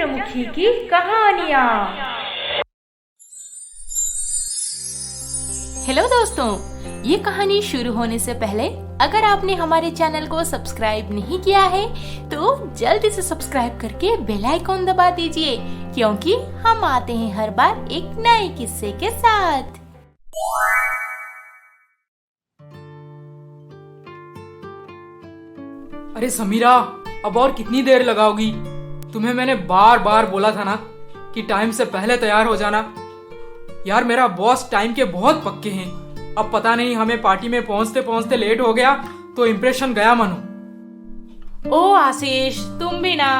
चंद्रमुखी की कहानियाँ। हेलो दोस्तों, ये कहानी शुरू होने से पहले अगर आपने हमारे चैनल को सब्सक्राइब नहीं किया है तो जल्दी से सब्सक्राइब करके बेल आइकॉन दबा दीजिए, क्योंकि हम आते हैं हर बार एक नए किस्से के साथ। अरे समीरा, अब और कितनी देर लगाओगी? तुम्हें मैंने बार बार बोला था ना कि टाइम से पहले तैयार हो जाना। यार मेरा बॉस टाइम के बहुत पक्के हैं। अब पता नहीं हमें पार्टी में पहुंचते पहुंचते लेट हो गया तो इम्प्रेशन गया मानो। ओ आशीष, तुम भी ना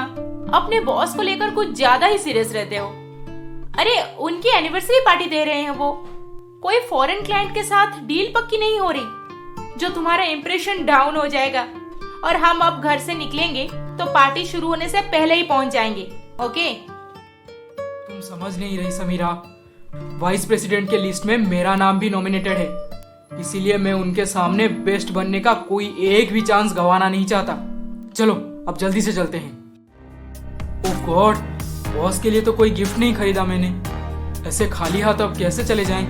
अपने बॉस को लेकर कुछ ज्यादा ही सीरियस रहते हो। अरे उनकी एनिवर्सरी पार्टी दे रहे हैं वो, कोई फॉरेन क्लाइंट के साथ डील पक्की नहीं हो रही जो तुम्हारा इम्प्रेशन डाउन हो जाएगा। और हम अब घर से निकलेंगे तो पार्टी शुरू होने से पहले ही पहुंच जाएंगे। ओके? तुम समझ नहीं रही समीरा, वाइस प्रेसिडेंट के लिस्ट में मेरा नाम भी नॉमिनेटेड है, इसीलिए मैं उनके सामने बेस्ट बनने का कोई एक भी चांस गंवाना नहीं चाहता। चलो अब जल्दी से चलते हैं। ओह गॉड, बॉस के लिए तो कोई गिफ्ट नहीं खरीदा मैंने। ऐसे खाली हाथ अब कैसे चले जाएं?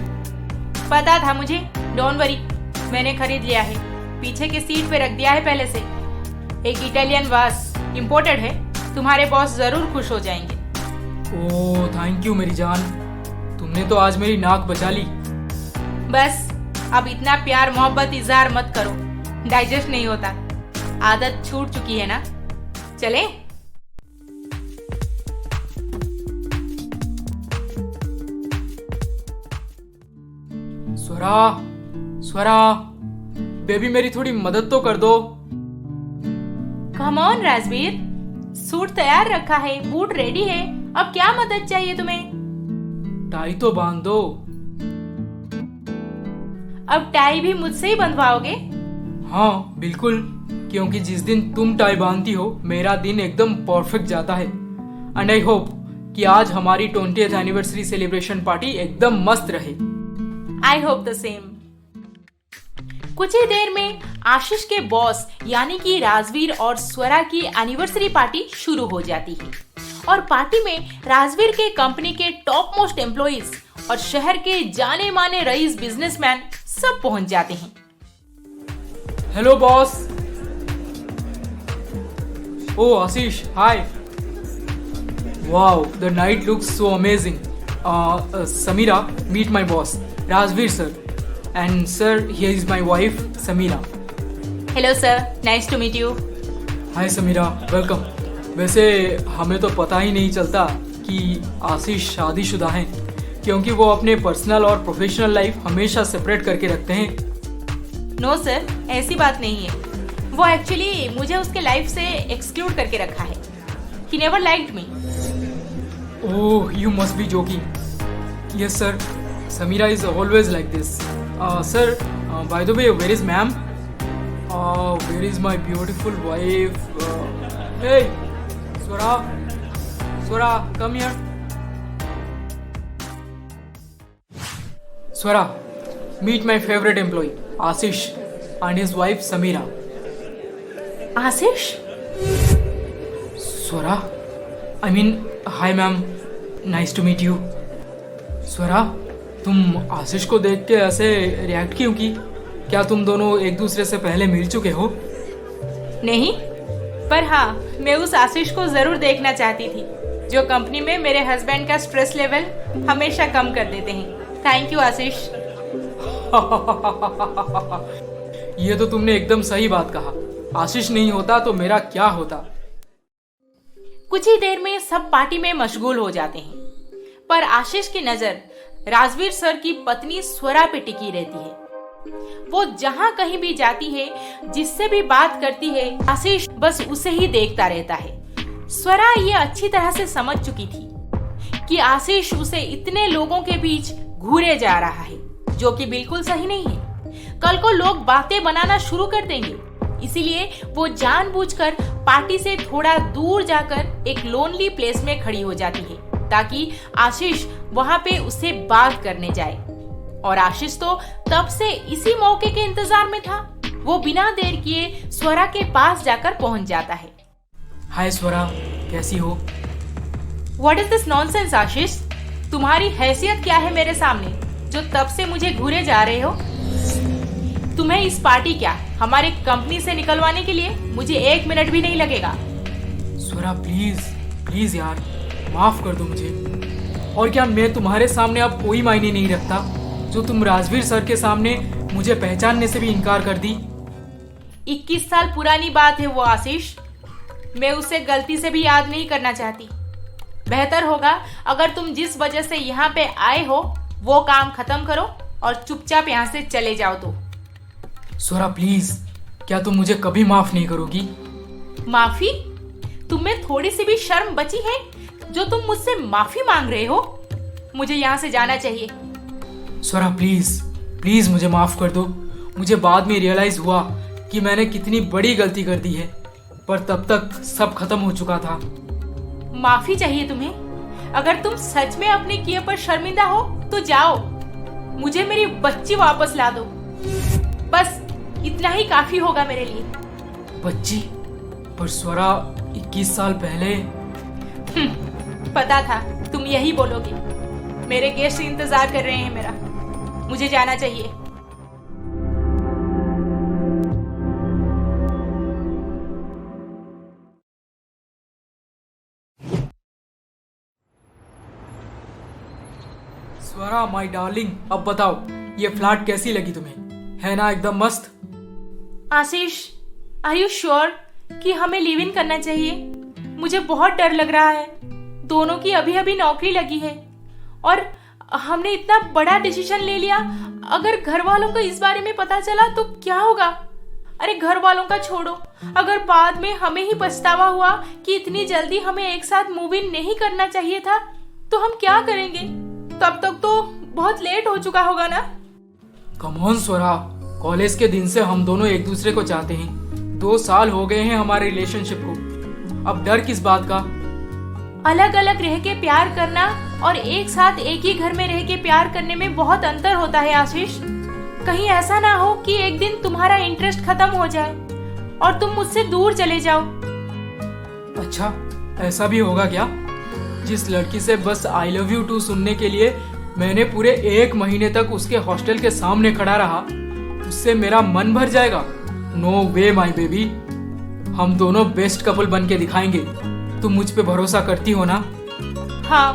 पता था मुझे, डोंट वरी, मैंने खरीद लिया है, पीछे के सीट पे रख दिया है पहले से। एक इटालियन वास इंपोर्टेड है, तुम्हारे बॉस जरूर खुश हो जाएंगे। ओह थैंक यू मेरी जान, तुमने तो आज मेरी नाक बचा ली। बस अब इतना प्यार मोहब्बत इजहार मत करो, डाइजेस्ट नहीं होता, आदत छूट चुकी है ना। चले? स्वरा, स्वरा, बेबी मेरी थोड़ी मदद तो कर दो। कम ऑन राजवीर, सूट तैयार रखा है, बूट रेडी है, अब क्या मदद चाहिए तुम्हें? टाई तो बांध दो। अब टाई भी मुझसे ही बंधवाओगे? हाँ बिल्कुल, क्योंकि जिस दिन तुम टाई बांधती हो मेरा दिन एकदम परफेक्ट जाता है। एंड आई होप कि आज हमारी 20th एनिवर्सरी सेलिब्रेशन पार्टी एकदम मस्त रहे। I hope the same. कुछ ही देर में आशीष के बॉस यानी कि राजवीर और स्वरा की एनिवर्सरी पार्टी शुरू हो जाती है और पार्टी में राजवीर के कंपनी के टॉप मोस्ट एम्प्लॉइज और शहर के जाने माने रईस बिजनेसमैन सब पहुंच जाते हैं। Hello boss. ओ Ashish, hi. Wow, the night looks so amazing. Sameera, meet my boss Rajveer sir, and sir here is my wife Sameera. Hello sir, nice to meet you. Hi Sameera, welcome. वैसे हमें तो पता ही नहीं चलता कि आशीष शादीशुदा हैं, क्योंकि वो अपने पर्सनल और प्रोफेशनल लाइफ हमेशा सेपरेट करके रखते हैं। नो सर, ऐसी बात नहीं है। वो एक्चुअली मुझे उसके लाइफ से एक्सक्लूड करके रखा है। He never liked me. Oh you must be joking. Yes sir, Samira is always like this. Sir, by the way, where is ma'am? Where is my beautiful wife? Hey Swara, Swara, come here. Swara, meet my favourite employee Ashish and his wife Samira. Ashish? Swara, I mean hi ma'am, nice to meet you. Swara, तुम आशीष को देख के ऐसे react क्यों की? क्या तुम दोनों एक दूसरे से पहले मिल चुके हो? नहीं, पर हाँ, मैं उस आशीष को जरूर देखना चाहती थी जो कंपनी में मेरे हस्बैंड का स्ट्रेस लेवल हमेशा कम कर देते हैं। थैंक यू आशीष। ये तो तुमने एकदम सही बात कहा। आशीष नहीं होता तो मेरा क्या होता। कुछ ही देर में सब पार्टी में मशगूल हो जाते हैं, पर आशीष की नजर राजवीर सर की पत्नी स्वरा पे टिकी रहती है। वो जहां कहीं भी जाती है, जिससे भी बात करती है, आशीष बस उसे ही देखता रहता है। स्वरा ये अच्छी तरह से समझ चुकी थी कि आशीष उसे इतने लोगों के बीच घूरे जा रहा है, जो कि बिल्कुल सही नहीं है। कल को लोग बातें बनाना शुरू कर देंगे, इसीलिए वो जानबूझकर पार्टी से थोड़ा दूर जाकर एक लोनली प्लेस में खड़ी हो जाती है ताकि आशीष वहां पे उसे बात करने जाए। और आशीष तो तब से इसी मौके के इंतजार में था। वो बिना देर किए स्वरा के पास जाकर पहुंच जाता है। हाय स्वरा, कैसी हो? व्हाट इज दिस नॉनसेंस आशीष? तुम्हारी हैसियत क्या है मेरे सामने जो तब से मुझे घूरे जा रहे हो? तुम्हें इस पार्टी क्या हमारे कंपनी से निकलवाने के लिए मुझे 1 मिनट भी नहीं लगेगा। स्वरा प्लीज प्लीज यार, माफ कर दो मुझे। और क्या मैं तुम्हारे सामने अब कोई मायने नहीं रखता जो तुम राजवीर सर के सामने मुझे पहचानने से भी इनकार कर दी? 21 साल पुरानी बात है वो आशीष, मैं उसे गलती से भी याद नहीं करना चाहती। बेहतर होगा अगर तुम जिस वजह से यहाँ पे आए हो वो काम खत्म करो और चुपचाप यहाँ से चले जाओ। तो स्वरा प्लीज, क्या तुम मुझे कभी माफ नहीं करोगी? माफी? तुम्हें थोड़ी सी भी शर्म बची है जो तुम मुझसे माफी मांग रहे हो? मुझे यहाँ से जाना चाहिए। स्वरा प्लीज प्लीज मुझे माफ कर दो। मुझे बाद में रियलाइज हुआ कि मैंने कितनी बड़ी गलती कर दी है, पर तब तक सब खत्म हो चुका था। माफी चाहिए तुम्हें? अगर तुम सच में अपने किए पर शर्मिंदा हो तो जाओ, मुझे मेरी बच्ची वापस ला दो। बस इतना ही काफी होगा मेरे लिए। बच्ची? पर स्वरा 21 साल पहले। पता था तुम यही बोलोगे। मेरे गेस्ट इंतजार कर रहे हैं मेरा, मुझे जाना चाहिए। स्वरा माय डार्लिंग, अब बताओ ये फ्लैट कैसी लगी तुम्हें? है ना एकदम मस्त? आशीष, आर यू श्योर कि हमें लिव इन करना चाहिए? मुझे बहुत डर लग रहा है। दोनों की अभी अभी नौकरी लगी है और हमने इतना बड़ा डिसीजन ले लिया। अगर घर वालों को इस बारे में पता चला तो क्या होगा? अरे घर वालों का छोड़ो, अगर बाद में हमें ही पछतावा हुआ कि इतनी जल्दी हमें एक साथ मूव इन नहीं करना चाहिए था तो हम क्या करेंगे? तब तक तो बहुत लेट हो चुका होगा ना। कम ऑन स्वरा, कॉलेज के दिन से हम दोनों एक दूसरे को चाहते हैं। 2 साल हो गए हैं हमारे रिलेशनशिप को, अब डर किस बात का? अलग अलग रह के प्यार करना और एक साथ एक ही घर में रह के प्यार करने में बहुत अंतर होता है आशीष। कहीं ऐसा ना हो कि एक दिन तुम्हारा इंटरेस्ट खत्म हो जाए और तुम मुझसे दूर चले जाओ। अच्छा, ऐसा भी होगा क्या? जिस लड़की से बस आई लव यू टू सुनने के लिए मैंने पूरे 1 महीने तक उसके हॉस्टल के सामने खड़ा रहा, उससे मेरा मन भर जाएगा? नो वे माय बेबी, हम दोनों बेस्ट कपल बन के दिखाएंगे। तुम मुझ पे भरोसा करती हो ना? हाँ,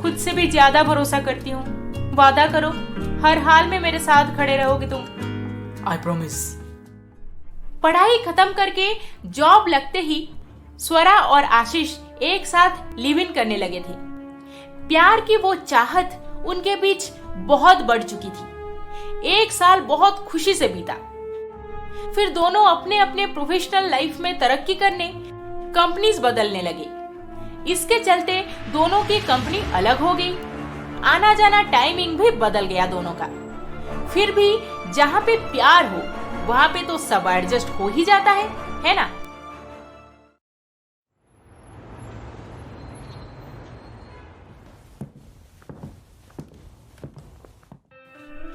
खुद से भी ज्यादा भरोसा करती हूँ। वादा करो हर हाल में मेरे साथ खड़े रहोगे तुम। I promise. पढ़ाई खत्म करके जॉब लगते ही स्वरा और आशीष एक साथ लिव इन करने लगे थे। प्यार की वो चाहत उनके बीच बहुत बढ़ चुकी थी। 1 साल बहुत खुशी से बीता। फिर दोनों अपने अपने प्रोफेशनल लाइफ में तरक्की करने, कंपनीज बदलने लगे। इसके चलते दोनों की कंपनी अलग हो गई। आना जाना टाइमिंग भी बदल गया दोनों का। फिर भी जहाँ पे प्यार हो वहाँ पे तो सब एडजस्ट हो ही जाता है ना?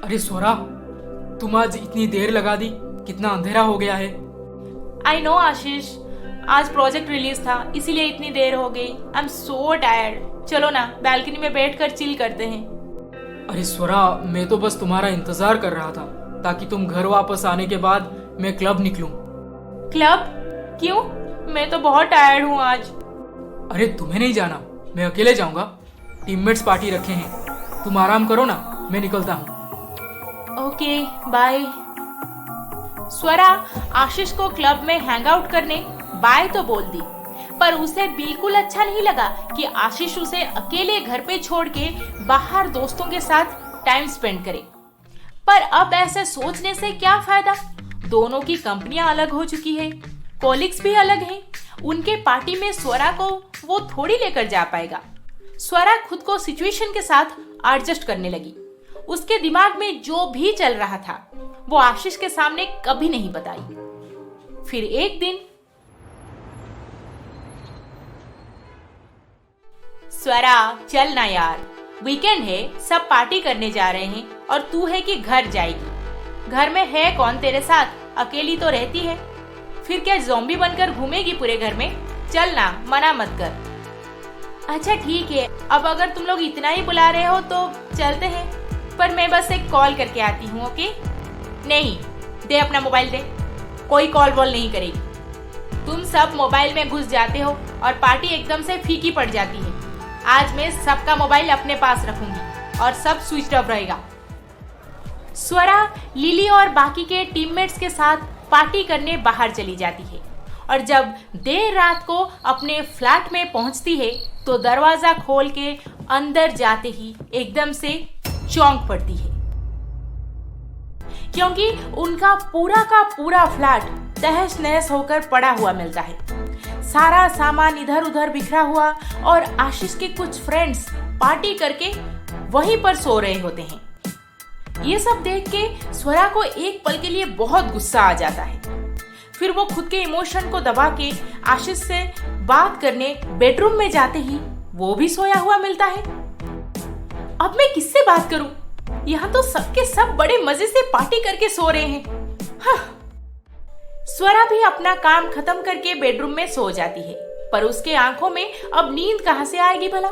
अरे स्वरा, तुम आज इतनी देर लगा दी, कितना अंधेरा हो गया है। आई नो आशीष, आज प्रोजेक्ट रिलीज था इसीलिए इतनी देर हो गई। आई एम सो टायर्ड। चलो ना बालकनी में बैठकर चिल करते हैं। अरे स्वरा, मैं तो बस तुम्हारा इंतजार कर रहा था ताकि तुम घर वापस आने के बाद मैं क्लब निकलूं। क्लब? क्यों? मैं तो बहुत टायर्ड हूँ आज। अरे तुम्हें नहीं जाना, मैं अकेले जाऊंगा। टीममेट्स पार्टी रखे हैं, तुम आराम करो ना, मैं निकलता हूँ। Okay bye. स्वरा आशीष को क्लब में हैंग आउट करने बाय तो बोल दी, पर उसे बिल्कुल अच्छा नहीं लगा कि आशीष उसे अकेले घर पे छोड़ के बाहर दोस्तों के साथ टाइम स्पेंड करे। पर अब ऐसे सोचने से क्या फायदा? दोनों की कंपनियां अलग हो चुकी है, कॉलिग्स भी अलग हैं। उनके पार्टी में स्वरा को वो थोड़ी लेकर जा पाएगा। स्वरा खुद को सिचुएशन के साथ एडजस्ट करने लगी। उसके दिमाग में जो भी चल रहा था वो आशीष के सामने कभी नहीं बताई। फिर एक दिन, स्वरा चल ना यार, वीकेंड है, सब पार्टी करने जा रहे हैं और तू है कि घर जाएगी। घर में है कौन तेरे साथ? अकेली तो रहती है। फिर क्या ज़ॉम्बी बनकर घूमेगी पूरे घर में? चल ना, मना मत कर। अच्छा ठीक है, अब अगर तुम लोग इतना ही बुला रहे हो तो चलते हैं, पर मैं बस एक कॉल करके आती हूँ, ओके? नहीं, दे अपना मोबाइल दे, कोई कॉल वॉल नहीं करेगी। तुम सब मोबाइल में घुस जाते हो और पार्टी एकदम से फीकी पड़ जाती है। आज मैं सबका मोबाइल अपने पास रखूंगी और सब स्विच ऑफ रहेगा। स्वरा लिली और बाकी के टीममेट्स के साथ पार्टी करने बाहर चली जाती है और जब देर रात को अपने फ्लैट में पहुंचती है तो दरवाजा खोल के अंदर जाते ही एकदम से चौंक पड़ती है, क्योंकि उनका पूरा का पूरा फ्लैट तहस नहस होकर पड़ा हुआ मिलता है। सारा सामान इधर उधर बिखरा हुआ और आशीष के कुछ फ्रेंड्स पार्टी करके वहीं पर सो रहे होते हैं। ये सब देख के स्वरा को एक पल के लिए बहुत गुस्सा आ जाता है। फिर वो खुद के इमोशन को दबा के आशीष से बात करने बेडरूम में जाते ही वो भी सोया हुआ मिलता है। अब मैं किससे बात करूं? यहाँ तो सबके सब बड़े मजे से पार्टी करके सो रहे हैं। हाँ। स्वरा भी अपना काम खत्म करके बेडरूम में सो जाती है, पर उसके आंखों में अब नींद कहां से आएगी भला?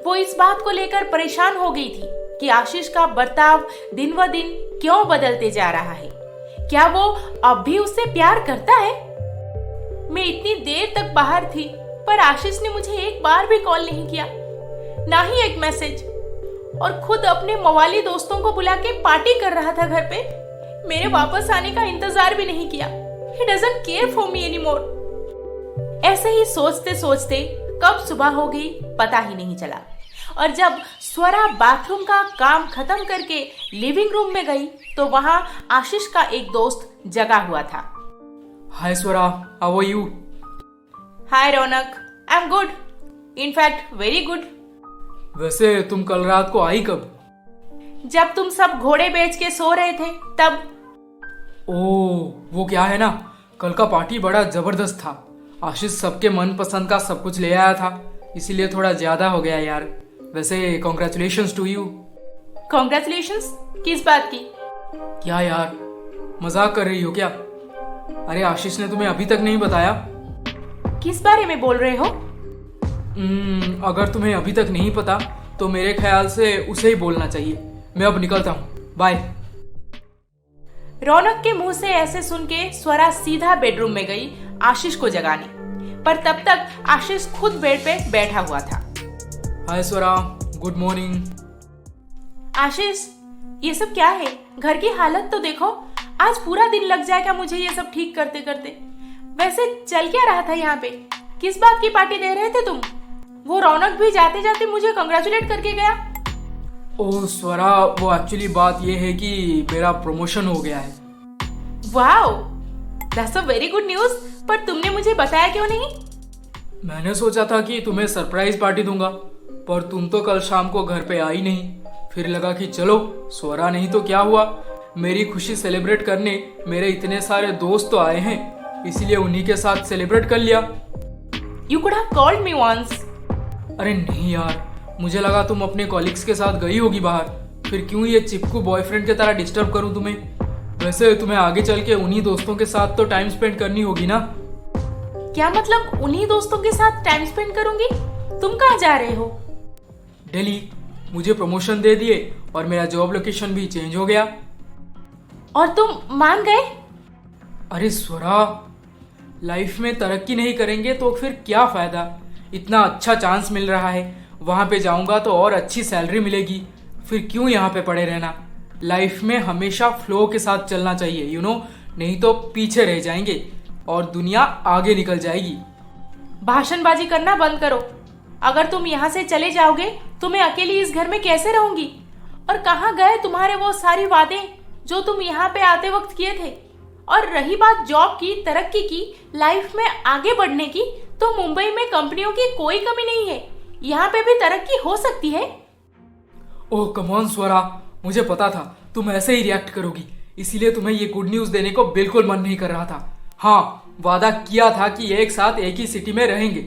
वो इस बात को लेकर परेशान हो गई थी कि आशीष का बर्ताव दिन व दिन क्यों बदलते जा रहा है। क्या वो अब भी उससे प्यार करता है? मैं इतनी देर तक बाहर थी, पर आशीष ने मुझे एक बार भी कॉल नहीं किया, ना ही एक मैसेज, और खुद अपने मवाली दोस्तों को बुला के पार्टी कर रहा था घर पे। मेरे वापस आने का इंतजार भी नहीं किया। He doesn't care for me anymore। ऐसे ही सोचते सोचते कब सुबह हो गई पता ही नहीं चला, और जब स्वरा बाथरूम का काम खत्म करके लिविंग रूम में गई तो वहां आशीष का एक दोस्त जगा हुआ था। Hi Swara, how are you? Hi Raunak, I am good, in fact very good. वैसे तुम कल रात को आई कब? जब तुम सब घोड़े बेच के सो रहे थे तब। ओह, वो क्या है ना, कल का पार्टी बड़ा जबरदस्त था। आशीष सबके मनपसंद का सब कुछ ले आया था, इसीलिए थोड़ा ज्यादा हो गया यार। वैसे कॉन्ग्रेचुलेशंस टू यू। कॉन्ग्रेचुलेशंस? किस बात की? क्या यार, मजाक कर रही हो क्या? अरे आशीष ने तुम्हें अभी तक नहीं बताया? किस बारे में बोल रहे हो? अगर तुम्हें अभी तक नहीं पता तो मेरे ख्याल से उसे ही बोलना चाहिए। मैं अब निकलता हूँ, बाय। रौनक के मुंह से ऐसे सुन के स्वरा सीधा बेडरूम में गई आशीष को जगाने, पर तब तक आशीष खुद बेड पे बैठा हुआ था। हाय स्वरा, गुड मॉर्निंग। आशीष, ये सब क्या है? घर की हालत तो देखो, आज पूरा दिन लग जाएगा मुझे ये सब ठीक करते करते। वैसे चल क्या रहा था यहाँ पे? किस बात की पार्टी दे रहे थे तुम? वो रौनक भी जाते जाते मुझे कंग्रेचुलेट करके गया। ओह स्वरा, वो एक्चुअली बात ये है कि मेरा प्रमोशन हो गया है। Wow, that's a very good news. पर तुमने मुझे बताया क्यों नहीं? मैंने सोचा था कि तुम्हें सरप्राइज पार्टी दूंगा, पर तुम तो कल शाम को घर पे आई नहीं। फिर लगा कि चलो स्वरा नहीं तो क्या हुआ, मेरी खुशी सेलिब्रेट करने मेरे इतने सारे दोस्त तो आए हैं, इसीलिए उन्हीं के साथ सेलिब्रेट कर लिया। You could have called me once। अरे नहीं यार, मुझे लगा तुम अपने कॉलिग्स के साथ गई होगी बाहर, फिर क्यों ये चिपकू बॉयफ्रेंड की तरह डिस्टर्ब करूं तुम्हें। वैसे तुम्हें आगे चल के उन्हीं दोस्तों के साथ तो टाइम स्पेंड करनी होगी ना। क्या मतलब उन्हीं दोस्तों के साथ टाइम स्पेंड करूंगी? तुम कहाँ जा रहे हो? दिल्ली। मुझे प्रमोशन दे दिए और मेरा जॉब लोकेशन भी चेंज हो गया। और तुम मान गए? अरे स्वरा, लाइफ में तरक्की नहीं करेंगे तो फिर क्या फायदा। इतना अच्छा चांस मिल रहा है, वहां पे जाऊंगा तो और अच्छी सैलरी मिलेगी, फिर क्यों यहाँ पे पड़े रहना। लाइफ में हमेशा फ्लो के साथ चलना चाहिए, यू नो, नहीं तो पीछे रह जाएंगे और दुनिया आगे निकल जाएगी। भाषणबाजी करना बंद करो। अगर तुम यहाँ से चले जाओगे तो मैं अकेली इस घर में कैसे रहूंगी? और कहाँ गए तुम्हारे वो सारी वादे जो तुम यहाँ पे आते वक्त किए थे? और रही बात जॉब की, तरक्की की, लाइफ में आगे बढ़ने की, तो मुंबई में कंपनियों की कोई कमी नहीं है, यहाँ पे भी तरक्की हो सकती है। ओह कम ऑन स्वरा, मुझे पता था तुम ऐसे ही रिएक्ट करोगी, इसीलिए तुम्हें ये गुड न्यूज देने को बिल्कुल मन नहीं कर रहा था। हाँ, वादा किया था कि एक साथ एक ही सिटी में रहेंगे,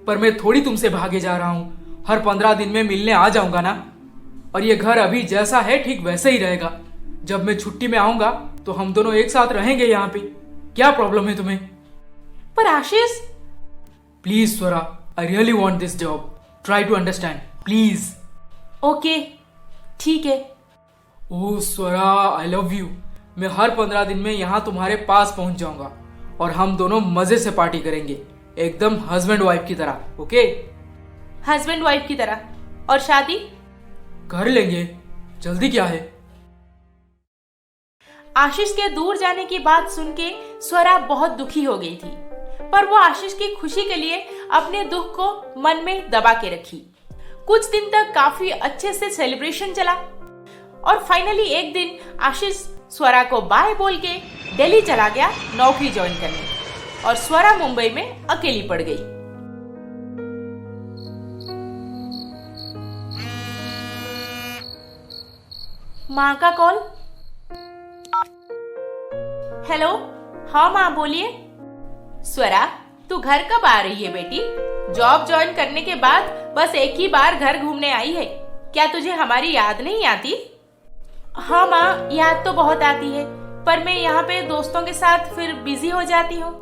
पर मैं थोड़ी तुमसे भागे जा रहा हूँ। हर 15 दिन में मिलने आ जाऊंगा ना, और ये घर अभी जैसा है ठीक वैसे ही रहेगा। जब मैं छुट्टी में आऊंगा तो हम दोनों एक साथ रहेंगे यहाँ पे। क्या प्रॉब्लम है तुम्हें? पर Ashish, please Swara, I really want this job. Try to understand please. Okay, ठीक है। Oh Swara, I love you. मैं हर 15 दिन में यहाँ तुम्हारे पास पहुंच जाऊंगा और हम दोनों मजे से पार्टी करेंगे, एकदम हस्बैंड वाइफ की तरह। ओके? हस्बैंड वाइफ की तरह। और शादी? कर लेंगे, जल्दी क्या है। आशीष के दूर जाने की बात सुन के स्वरा बहुत दुखी हो गई थी, पर वो आशीष की खुशी के लिए अपने दुख को मन में दबा के रखी। कुछ दिन तक काफी अच्छे से सेलिब्रेशन चला और फाइनली एक दिन आशीष स्वरा को बाय बोल के दिल्ली चला गया नौकरी ज्वाइन करने, और स्वरा मुंबई में अकेली पड़ गई। माँ का कॉल। हेलो, हाँ माँ बोलिए। स्वरा, तू घर कब आ रही है बेटी? जॉब ज्वाइन करने के बाद बस एक ही बार घर घूमने आई है, क्या तुझे हमारी याद नहीं आती? हाँ माँ, याद तो बहुत आती है, पर मैं यहाँ पे दोस्तों के साथ फिर बिजी हो जाती हूँ।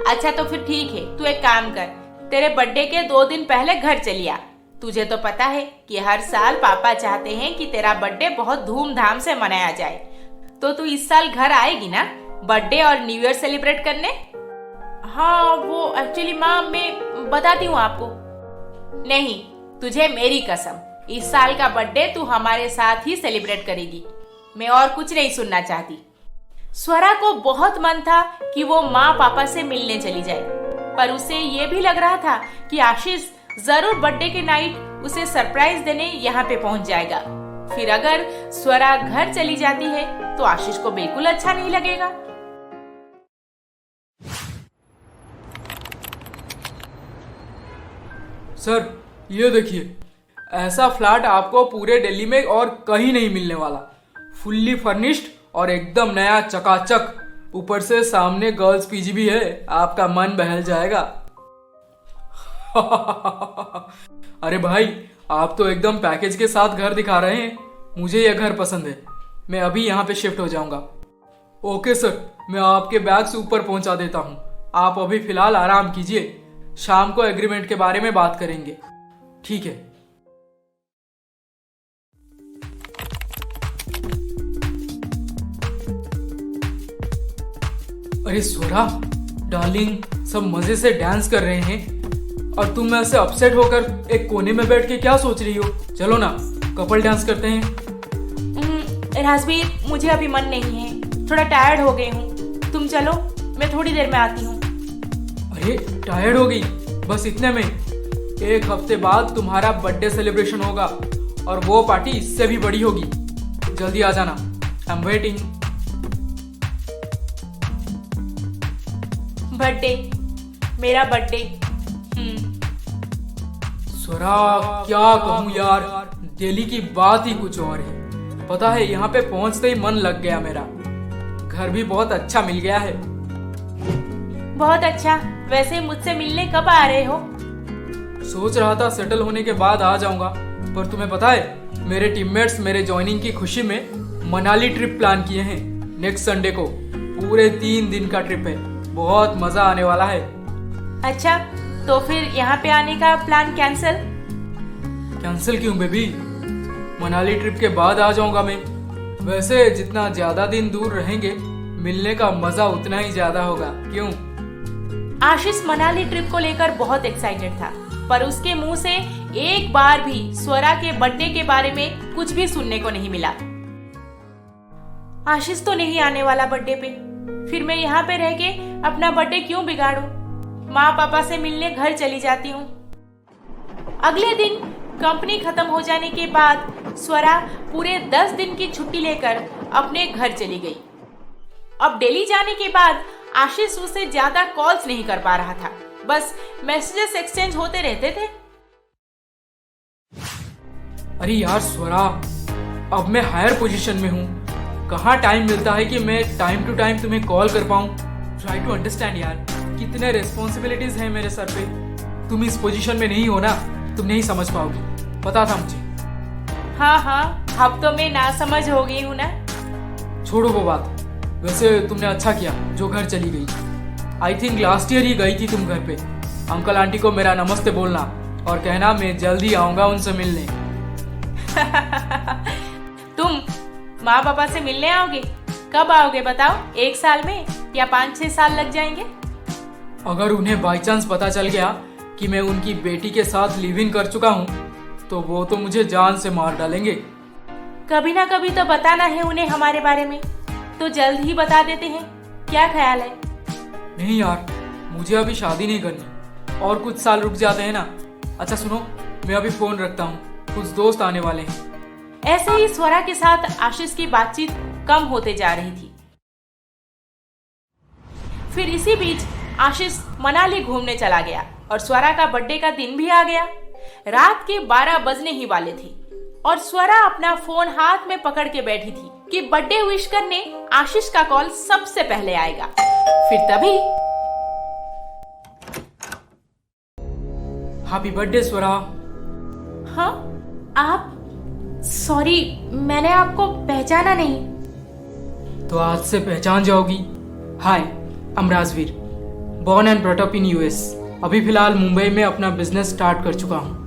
अच्छा तो फिर ठीक है, तू एक काम कर, तेरे बर्थडे के 2 दिन पहले घर चली आ। तुझे तो पता है कि हर साल पापा चाहते हैं कि तेरा बर्थडे बहुत धूमधाम से मनाया जाए, तो तू इस साल घर आएगी ना बर्थडे और न्यू ईयर सेलिब्रेट करने? हाँ वो एक्चुअली माँ मैं बताती हूँ आपको। नहीं, तुझे मेरी कसम, इस साल का बर्थडे तू हमारे साथ ही सेलिब्रेट करेगी, मैं और कुछ नहीं सुनना चाहती। स्वरा को बहुत मन था कि वो माँ पापा से मिलने चली जाए, पर उसे ये भी लग रहा था कि आशीष जरूर बर्थडे के नाइट उसे सरप्राइज देने यहाँ पे पहुंच जाएगा। फिर अगर स्वरा घर चली जाती है तो आशीष को बिल्कुल अच्छा नहीं लगेगा। सर ये देखिए, ऐसा फ्लैट आपको पूरे दिल्ली में और कहीं नहीं मिलने वाला। फुल्ली फर्निश्ड और एकदम नया चकाचक, ऊपर से सामने गर्ल्स पीजी भी है, आपका मन बहल जाएगा। अरे भाई, आप तो एकदम पैकेज के साथ घर दिखा रहे हैं। मुझे यह घर पसंद है, मैं अभी यहाँ पे शिफ्ट हो जाऊंगा। ओके सर, मैं आपके बैग्स ऊपर पहुंचा देता हूँ, आप अभी फिलहाल आराम कीजिए, शाम को एग्रीमेंट के बारे में बात करेंगे। ठीक है। अरे स्वरा डार्लिंग, सब मजे से डांस कर रहे हैं और तुम ऐसे अपसेट होकर एक कोने में बैठ के क्या सोच रही हो? चलो ना कपल डांस करते हैं। राजवीर, मुझे अभी मन नहीं है, थोड़ा टायर्ड हो गई हूँ, तुम चलो, मैं थोड़ी देर में आती हूँ। अरे टायर्ड हो गई? बस इतने में? 1 हफ्ते बाद तुम्हारा बर्थडे सेलिब्रेशन होगा और वो पार्टी इससे भी बड़ी होगी। जल्दी आ जाना, आई एम वेटिंग। बर्थडे, मेरा बर्थडे। स्वरा क्या कहूँ यार, दिल्ली की बात ही कुछ और है। पता है, यहाँ पे पहुंचते ही मन लग गया मेरा। घर भी बहुत अच्छा मिल गया है। बहुत अच्छा। वैसे मुझसे मिलने कब आ रहे हो? सोच रहा था सेटल होने के बाद आ जाऊंगा, पर तुम्हें पता है मेरे टीममेट्स मेरे ज्वाइनिंग की खुशी में मनाली ट्रिप प्लान किए हैं नेक्स्ट संडे को। पूरे 3 दिन का ट्रिप है, बहुत मजा आने वाला है। अच्छा, तो फिर यहाँ पे आने का प्लान कैंसिल? कैंसिल क्यों बेबी, मनाली ट्रिप के बाद आ जाऊंगा मैं। वैसे जितना ज्यादा दिन दूर रहेंगे, मिलने का मजा उतना ही ज्यादा होगा, क्यों? आशीष मनाली ट्रिप को लेकर बहुत एक्साइटेड था, पर उसके मुंह से एक बार भी स्वरा के बर्थडे के बारे में कुछ भी सुनने को नहीं मिला। आशीष तो नहीं आने वाला बर्थडे पे, फिर मैं यहाँ पे रह के अपना बर्थडे क्यों बिगाड़ूं? माँ पापा से मिलने घर चली जाती हूँ। अगले दिन कंपनी खत्म हो जाने के बाद स्वरा पूरे 10 दिन की छुट्टी लेकर अपने घर चली गई। अब दिल्ली जाने के बाद आशीष उसे ज्यादा कॉल्स नहीं कर पा रहा था, बस मैसेजेस एक्सचेंज होते रहते थे। अरे यार स्वरा, अब मैं हायर पोजीशन में हूँ, कहाँ टाइम मिलता है कि मैं टाइम टू टाइम तुम्हें कॉल कर पाऊँ। ट्राई टू अंडरस्टैंड यार, कितने रिस्पॉन्सिबिलिटीज हैं मेरे सर पे। तुम इस पोजीशन में नहीं हो ना, तुम नहीं समझ पाओगी, पता था मुझे। हाँ, अब तो मैं ना समझ हो गई हूँ ना। छोड़ो वो बात। वैसे तुमने अच्छा किया जो घर चली गई। आई थिंक लास्ट ईयर ही गई थी तुम घर पे। अंकल आंटी को मेरा नमस्ते बोलना, और कहना मैं जल्दी आऊंगा उनसे मिलने। तुम माँ पापा से मिलने आओगे? कब आओगे बताओ? 1 साल में या 5-6 साल लग जाएंगे? अगर उन्हें बाई चांस पता चल गया कि मैं उनकी बेटी के साथ लिव इन कर चुका हूँ तो वो तो मुझे जान से मार डालेंगे। कभी ना कभी तो बताना है उन्हें हमारे बारे में, तो जल्द ही बता देते हैं। क्या ख्याल है? नहीं यार, मुझे अभी शादी नहीं करनी, और कुछ साल रुक जाते हैं ना। अच्छा सुनो, मैं अभी फोन रखता हूँ, कुछ दोस्त आने वाले हैं। ऐसे ही स्वरा के साथ आशीष की बातचीत कम होते जा रही थी। फिर इसी बीच आशीष मनाली घूमने चला गया और स्वरा का बर्थडे का दिन भी आ गया। रात के 12 बजने ही वाले थे और स्वरा अपना फोन हाथ में पकड़ के बैठी थी कि बर्थडे विश करने आशीष का कॉल सबसे पहले आएगा। फिर तभी हैप्पी बर्थडे स्वरा। हाँ आप? सॉरी, मैंने आपको पहचाना नहीं। तो आज से पहचान जाओगी। Hi, I am Rajveer, born and brought up in US. अभी फिलहाल मुंबई में अपना बिजनेस स्टार्ट कर चुका हूँ।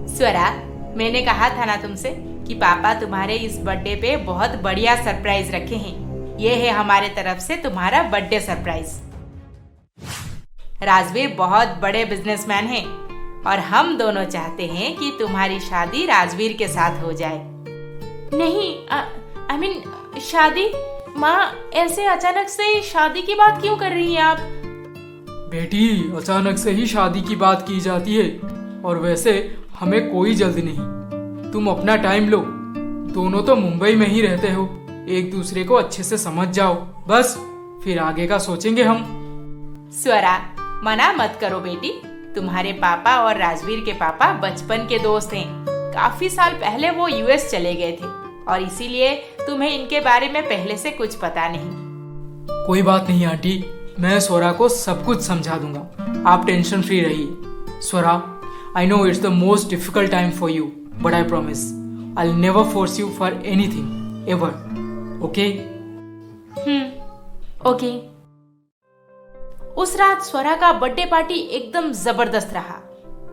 स्वरा, मैंने कहा था ना तुमसे कि पापा तुम्हारे इस बर्थडे पे बहुत बढ़िया सरप्राइज रखे हैं। ये है हमारे तरफ से तुम्हारा बर्थडे सरप्राइज। राजवीर बहुत बड़े बिजनेसमैन हैं और हम दोनों चाहते हैं कि तुम्हारी शादी राजवीर के साथ हो जाए। नहीं, आई मीन शादी? माँ, ऐसे अचानक से शादी की बात क्यों कर रही हैं आप? बेटी, अचानक से ही शादी की बात की जाती है, और वैसे हमें कोई जल्दी नहीं। तुम अपना टाइम लो, दोनों तो मुंबई में ही रहते हो, एक दूसरे को अच्छे से समझ जाओ, बस फिर आगे का सोचेंगे हम। स्वरा, मना मत करो बेटी। तुम्हारे पापा और राजवीर के पापा बचपन के दोस्त हैं। काफी साल पहले वो यूएस चले गए थे और इसीलिए तुम्हें इनके बारे में पहले से कुछ पता नहीं। कोई बात नहीं आंटी, मैं स्वरा को सब कुछ समझा दूंगा, आप टेंशन फ्री रहिए। Swara, I know it's the most difficult time for you, but I promise I will never force you for anything ever, okay? Okay. उस रात स्वरा का बर्थडे पार्टी एकदम जबरदस्त रहा,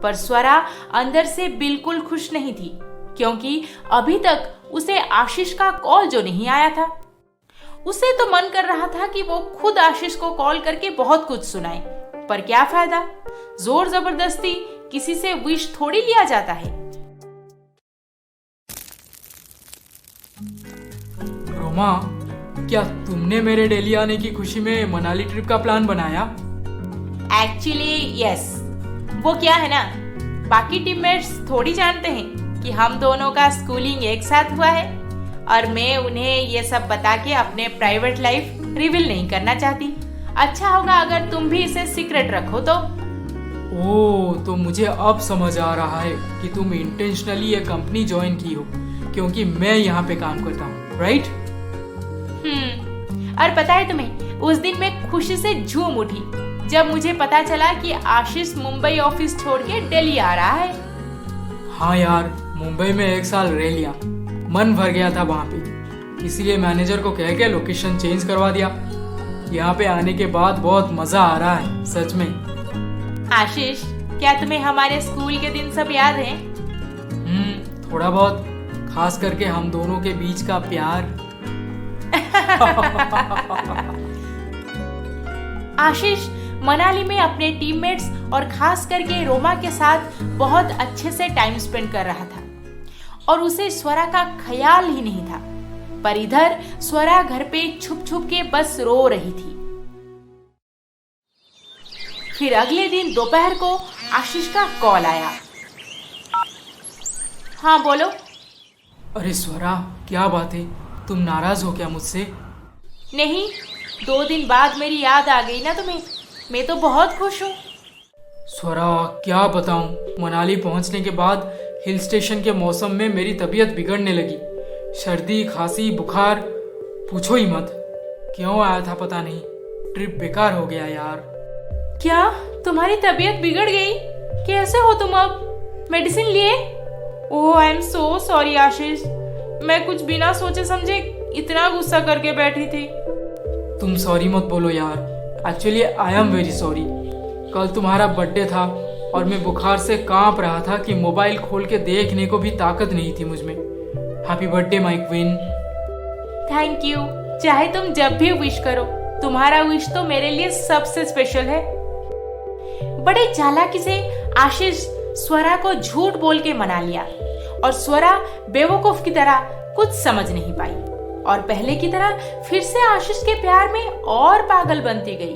पर स्वरा अंदर से बिल्कुल खुश नहीं थी, क्योंकि अभी तक उसे आशीष का कॉल जो नहीं आया था। उसे तो मन कर रहा था कि वो खुद आशीष को कॉल करके बहुत कुछ सुनाए, पर क्या फायदा? जोर जबरदस्ती किसी से विश थोड़ी लिया जाता है। रोमा, क्या तुमने मेरे दिल्ली आने की खुशी में मनाली ट्रिप का प्लान बनाया? Actually yes. वो क्या है ना, बाकी टीममेट्स थोड़ी जानते हैं कि हम दोनों का स्कूलिंग एक साथ हुआ है और मैं उन्हें ये सब बता के अपने प्राइवेट लाइफ रिवील नहीं करना चाहती। अच्छा होगा अगर तुम भी इसे सीक्रेट रखो तो। ओह, तो मुझे अब समझ आ रहा है कि तुम इंटेंशनली ये कंपनी ज्वाइन की हो क्योंकि मैं यहाँ पे काम करता हूँ, राइट? और पता है तुम्हें, उस दिन मैं खुशी से झूम उठी जब मुझे पता चला कि आशीष मुंबई ऑफिस छोड़ के दिल्ली आ रहा है। हाँ यार, मुंबई में 1 साल रह लिया, मन भर गया था वहाँ पे, इसीलिए मैनेजर को कह के लोकेशन चेंज करवा दिया। यहाँ पे आने के बाद बहुत मजा आ रहा है सच में। आशीष, क्या तुम्हें हमारे स्कूल के दिन सब याद है? थोड़ा बहुत, खास करके हम दोनों के बीच का प्यार। आशीष मनाली में अपने टीममेट्स और खास करके रोमा के साथ बहुत अच्छे से टाइम स्पेंड कर रहा था और उसे स्वरा का ख्याल ही नहीं था, पर इधर स्वरा घर पे छुप छुप के बस रो रही थी। फिर अगले दिन दोपहर को आशीष का कॉल आया। हाँ बोलो। अरे स्वरा, क्या बात है, तुम नाराज हो क्या मुझसे? नहीं, 2 दिन बाद मेरी याद आ गई ना तुम्हें, मैं तो बहुत खुश हूँ। स्वरा, क्या बताऊं, मनाली पहुंचने के बाद हिल स्टेशन के मौसम में मेरी तबीयत बिगड़ने लगी। सर्दी, खांसी, बुखार, पूछो ही मत। क्यों आया था पता नहीं, ट्रिप बेकार हो गया यार। क्या तुम्हारी तबीयत बिगड़ गई? कैसे हो तुम अब? मेडिसिन लिए? ओह, आई एम सो सॉरी आशीष, मैं कुछ बिना सोचे समझे इतना गुस्सा करके बैठी थी। तुम सॉरी मत बोलो यार, actually I am very sorry. कल तुम्हारा बर्थडे था और मैं बुखार से कांप रहा था कि मोबाइल खोल के देखने को भी ताकत नहीं थी मुझ में। Happy birthday my queen. Thank you. चाहे तुम जब भी विश करो, तुम्हारा विश तो मेरे लिए सबसे स्पेशल है। बड़े चालाकी से आशीष स्वरा को झूठ बोल के मना लिया और स्वरा बेवकूफ की तरह कुछ समझ नहीं पाई और पहले की तरह फिर से आशीष के प्यार में और पागल बनती गई।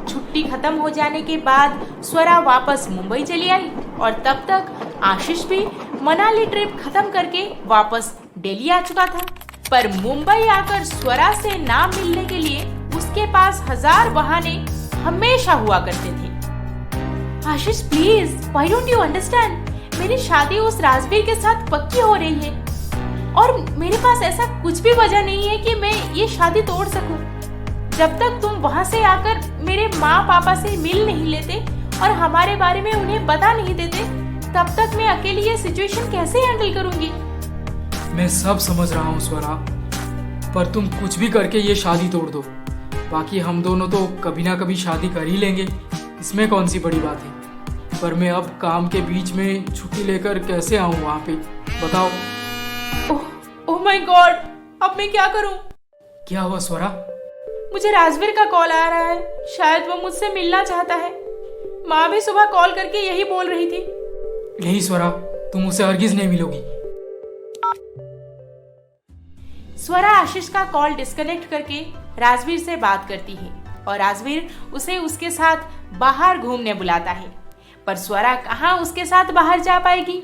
छुट्टी खत्म हो जाने के बाद स्वरा वापस मुंबई चली आई और तब तक आशीष भी मनाली ट्रिप खत्म करके वापस दिल्ली आ चुका था। पर मुंबई आकर स्वरा से ना मिलने के लिए उसके पास 1000 बहाने हमेशा हुआ करते थे। Ashish please, why don't you understand? मेरी शादी उस राजवीर के साथ पक्की हो रही है और मेरे पास ऐसा कुछ भी वजह नहीं है कि मैं ये शादी तोड़ सकूं। जब तक तुम वहां से आकर मेरे माँ पापा से मिल नहीं लेते और हमारे बारे में उन्हें बता नहीं देते, तब तक मैं अकेली ये सिचुएशन कैसे हैंडल करूंगी? मैं सब समझ रहा हूँ स्वरा, पर तुम कुछ भी करके ये शादी तोड़ दो। बाकी हम दोनों तो कभी ना कभी शादी कर ही लेंगे, इसमें कौन सी बड़ी बात है। पर मैं अब काम के बीच में छुट्टी लेकर कैसे आऊँ वहाँ पे, बताओ। ओह माय गॉड, अब मैं क्या करूं? क्या हुआ स्वरा? मुझे राजवीर का कॉल आ रहा है, शायद वो मुझसे मिलना चाहता है। माँ भी सुबह कॉल करके यही बोल रही थी। नहीं स्वरा, तुम उसे हरगिज नहीं मिलोगी। स्वरा आशीष का कॉल डिस्कनेक्ट करके राजवीर से बात करती है और राजवीर उसे उसके साथ बाहर घूमने बुलाता है। पर स्वरा कहाँ उसके साथ बाहर जा पाएगी?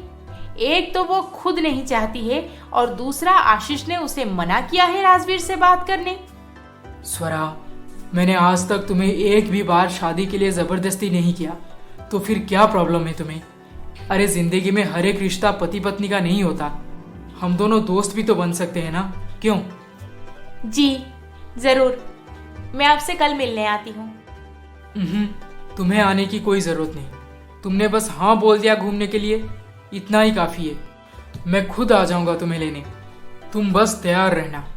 एक तो वो खुद नहीं चाहती है और दूसरा आशीष ने उसे मना किया है राजवीर से बात करने। स्वरा, मैंने आज तक तुम्हें एक भी बार शादी के लिए जबरदस्ती नहीं किया, तो फिर क्या प्रॉब्लम है तुम्हें? अरे जिंदगी में हर एक रिश्ता पति पत्नी का नहीं होता, हम दोनों दोस्त भी तो बन सकते हैं ना, क्यों? जी जरूर, मैं आपसे कल मिलने आती हूँ। तुम्हें आने की कोई जरूरत नहीं, तुमने बस हाँ बोल दिया घूमने के लिए, इतना ही काफी है। मैं खुद आ जाऊंगा तुम्हें लेने, तुम बस तैयार रहना।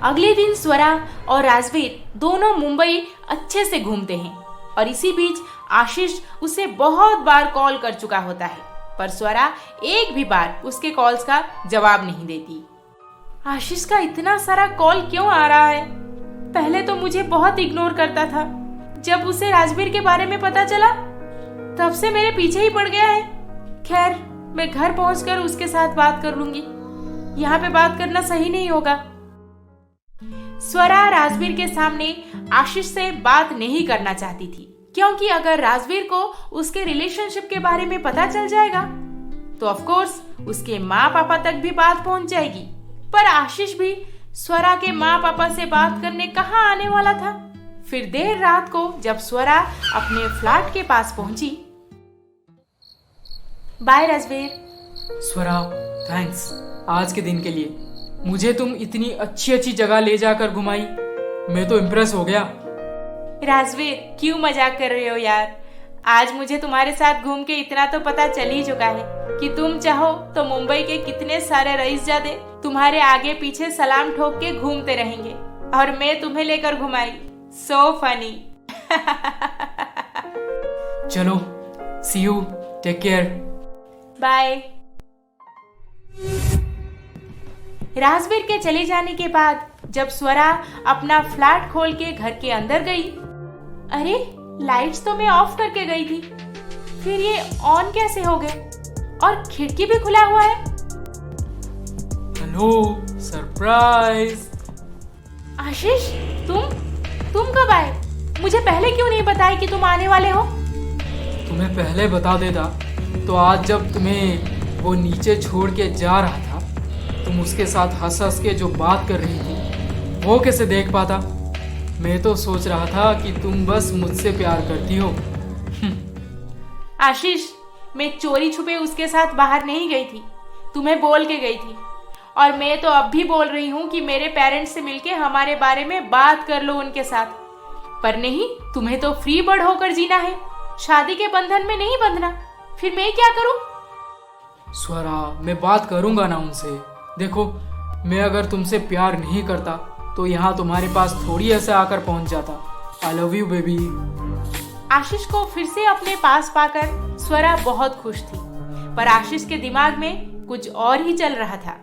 अगले दिन स्वरा और राजवीर दोनों मुंबई अच्छे से घूमते हैं और इसी बीच आशीष उसे बहुत बार कॉल कर चुका होता है, पर स्वरा एक भी बार उसके कॉल्स का जवाब नहीं देती। आशीष का इतना सारा कॉल क्यों आ रहा है? पहले तो मुझे बहुत इग्नोर करता था, जब उसे राजवीर के बारे में पता चला तब से मेरे पीछे ही पड़ गया है। खैर, मैं घर पहुंचकर उसके साथ बात कर लूंगी, यहाँ पे बात करना सही नहीं होगा। स्वरा राजवीर के सामने आशीष से बात नहीं करना चाहती थी, क्योंकि अगर राजवीर को उसके रिलेशनशिप के बारे में पता चल जाएगा तो ऑफ कोर्स उसके माँ पापा तक भी बात पहुंच जाएगी। पर आशीष भी स्वरा के माँ पापा से बात करने कहाँ आने वाला था। फिर देर रात को जब स्वरा अपने फ्लैट के पास पहुंची। बाय राजवीर। स्वरा, थैंक्स आज के दिन के लिए। मुझे तुम इतनी अच्छी अच्छी जगह ले जाकर घुमाई, मैं तो इम्प्रेस हो गया। राजवीर, क्यों मजाक कर रहे हो यार? आज मुझे तुम्हारे साथ घूम के इतना तो पता चल ही चुका है कि तुम चाहो तो मुंबई के कितने सारे रईसजादे तुम्हारे आगे पीछे सलाम ठोक के घूमते रहेंगे और मैं तुम्हें लेकर घुमाई। So funny. चलो, see you, take care, bye. Rajveer के चले जाने के बाद जब स्वरा अपना फ्लैट खोल के घर के अंदर गई, अरे लाइट्स तो मैं ऑफ करके गई थी, फिर ये ऑन कैसे हो गए? और खिड़की भी खुला हुआ है। Hello, surprise. आशीष, तुम कब आए? मुझे पहले क्यों नहीं बताया कि तुम आने वाले हो? तुम्हें पहले बता देता तो आज जब तुम्हें वो नीचे छोड़ के जा रहा था, तुम उसके साथ हंस हंस के जो बात कर रही थी वो कैसे देख पाता? मैं तो सोच रहा था कि तुम बस मुझसे प्यार करती हो। आशीष, मैं चोरी छुपे उसके साथ बाहर नहीं गई थी, तुम्हें बोल के गई थी। और मैं तो अब भी बोल रही हूँ कि मेरे पेरेंट्स से मिलके हमारे बारे में बात कर लो उनके साथ। पर नहीं, तुम्हें तो फ्री बर्ड होकर जीना है, शादी के बंधन में नहीं बंधना। फिर मैं क्या करूँ? स्वरा, मैं बात करूंगा ना उनसे। देखो, मैं अगर तुमसे प्यार नहीं करता तो यहाँ तुम्हारे पास थोड़ी ऐसे आकर पहुँच जाता। I love you baby. Ashish को फिर से अपने पास पाकर स्वरा बहुत खुश थी, पर आशीष के दिमाग में कुछ और ही चल रहा था।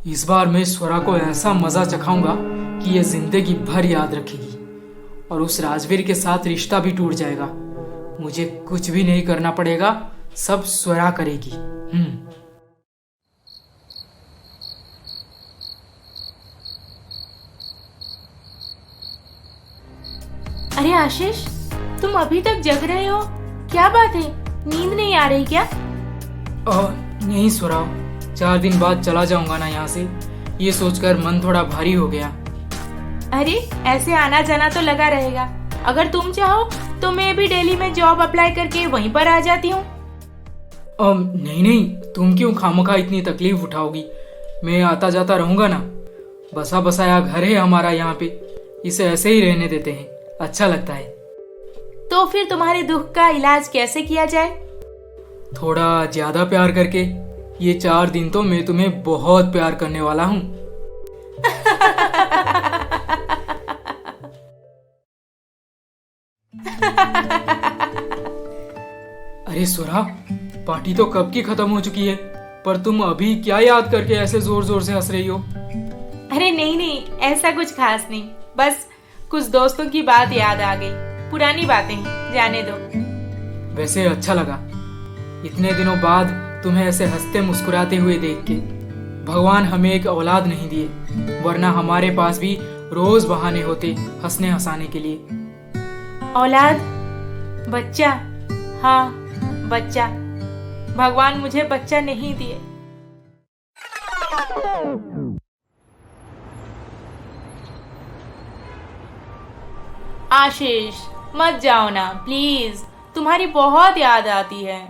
इस बार मैं स्वरा को ऐसा मजा चखाऊंगा कि ये जिंदगी भर याद रखेगी और उस राजवीर के साथ रिश्ता भी टूट जाएगा। मुझे कुछ भी नहीं करना पड़ेगा, सब स्वरा करेगी। अरे आशीष, तुम अभी तक जग रहे हो? क्या बात है, नींद नहीं आ रही क्या? नहीं स्वरा, 4 दिन बाद चला जाऊंगा ना यहाँ से, ये सोचकर मन थोड़ा भारी हो गया। अरे ऐसे आना जाना तो लगा रहेगा। अगर तुम चाहो तो मैं भी दिल्ली में जॉब अप्लाई करके वहीं पर आ जाती हूँ। नहीं, तुम क्यों खामखा इतनी तकलीफ उठाओगी? मैं आता जाता रहूंगा ना। बसा बसाया घर है हमारा यहाँ पे, इसे ऐसे ही रहने देते हैं, अच्छा लगता है। तो फिर तुम्हारे दुख का इलाज कैसे किया जाए? थोड़ा ज्यादा प्यार करके। ये 4 दिन तो मैं तुम्हें बहुत प्यार करने वाला हूँ। अरे स्वरा, पार्टी तो कब की खत्म हो चुकी है, पर तुम अभी क्या याद करके ऐसे जोर जोर से हंस रही हो? अरे नहीं, ऐसा कुछ खास नहीं, बस कुछ दोस्तों की बात याद आ गई। पुरानी बातें हैं, जाने दो। वैसे अच्छा लगा इतने दिनों बाद तुम्हें ऐसे हंसते मुस्कुराते हुए देख के। भगवान हमें एक औलाद नहीं दिए, वरना हमारे पास भी रोज बहाने होते हंसने हंसाने के लिए। औलाद? बच्चा? हाँ, बच्चा। भगवान मुझे बच्चा नहीं दिए। आशीष, मत जाओ ना प्लीज, तुम्हारी बहुत याद आती है।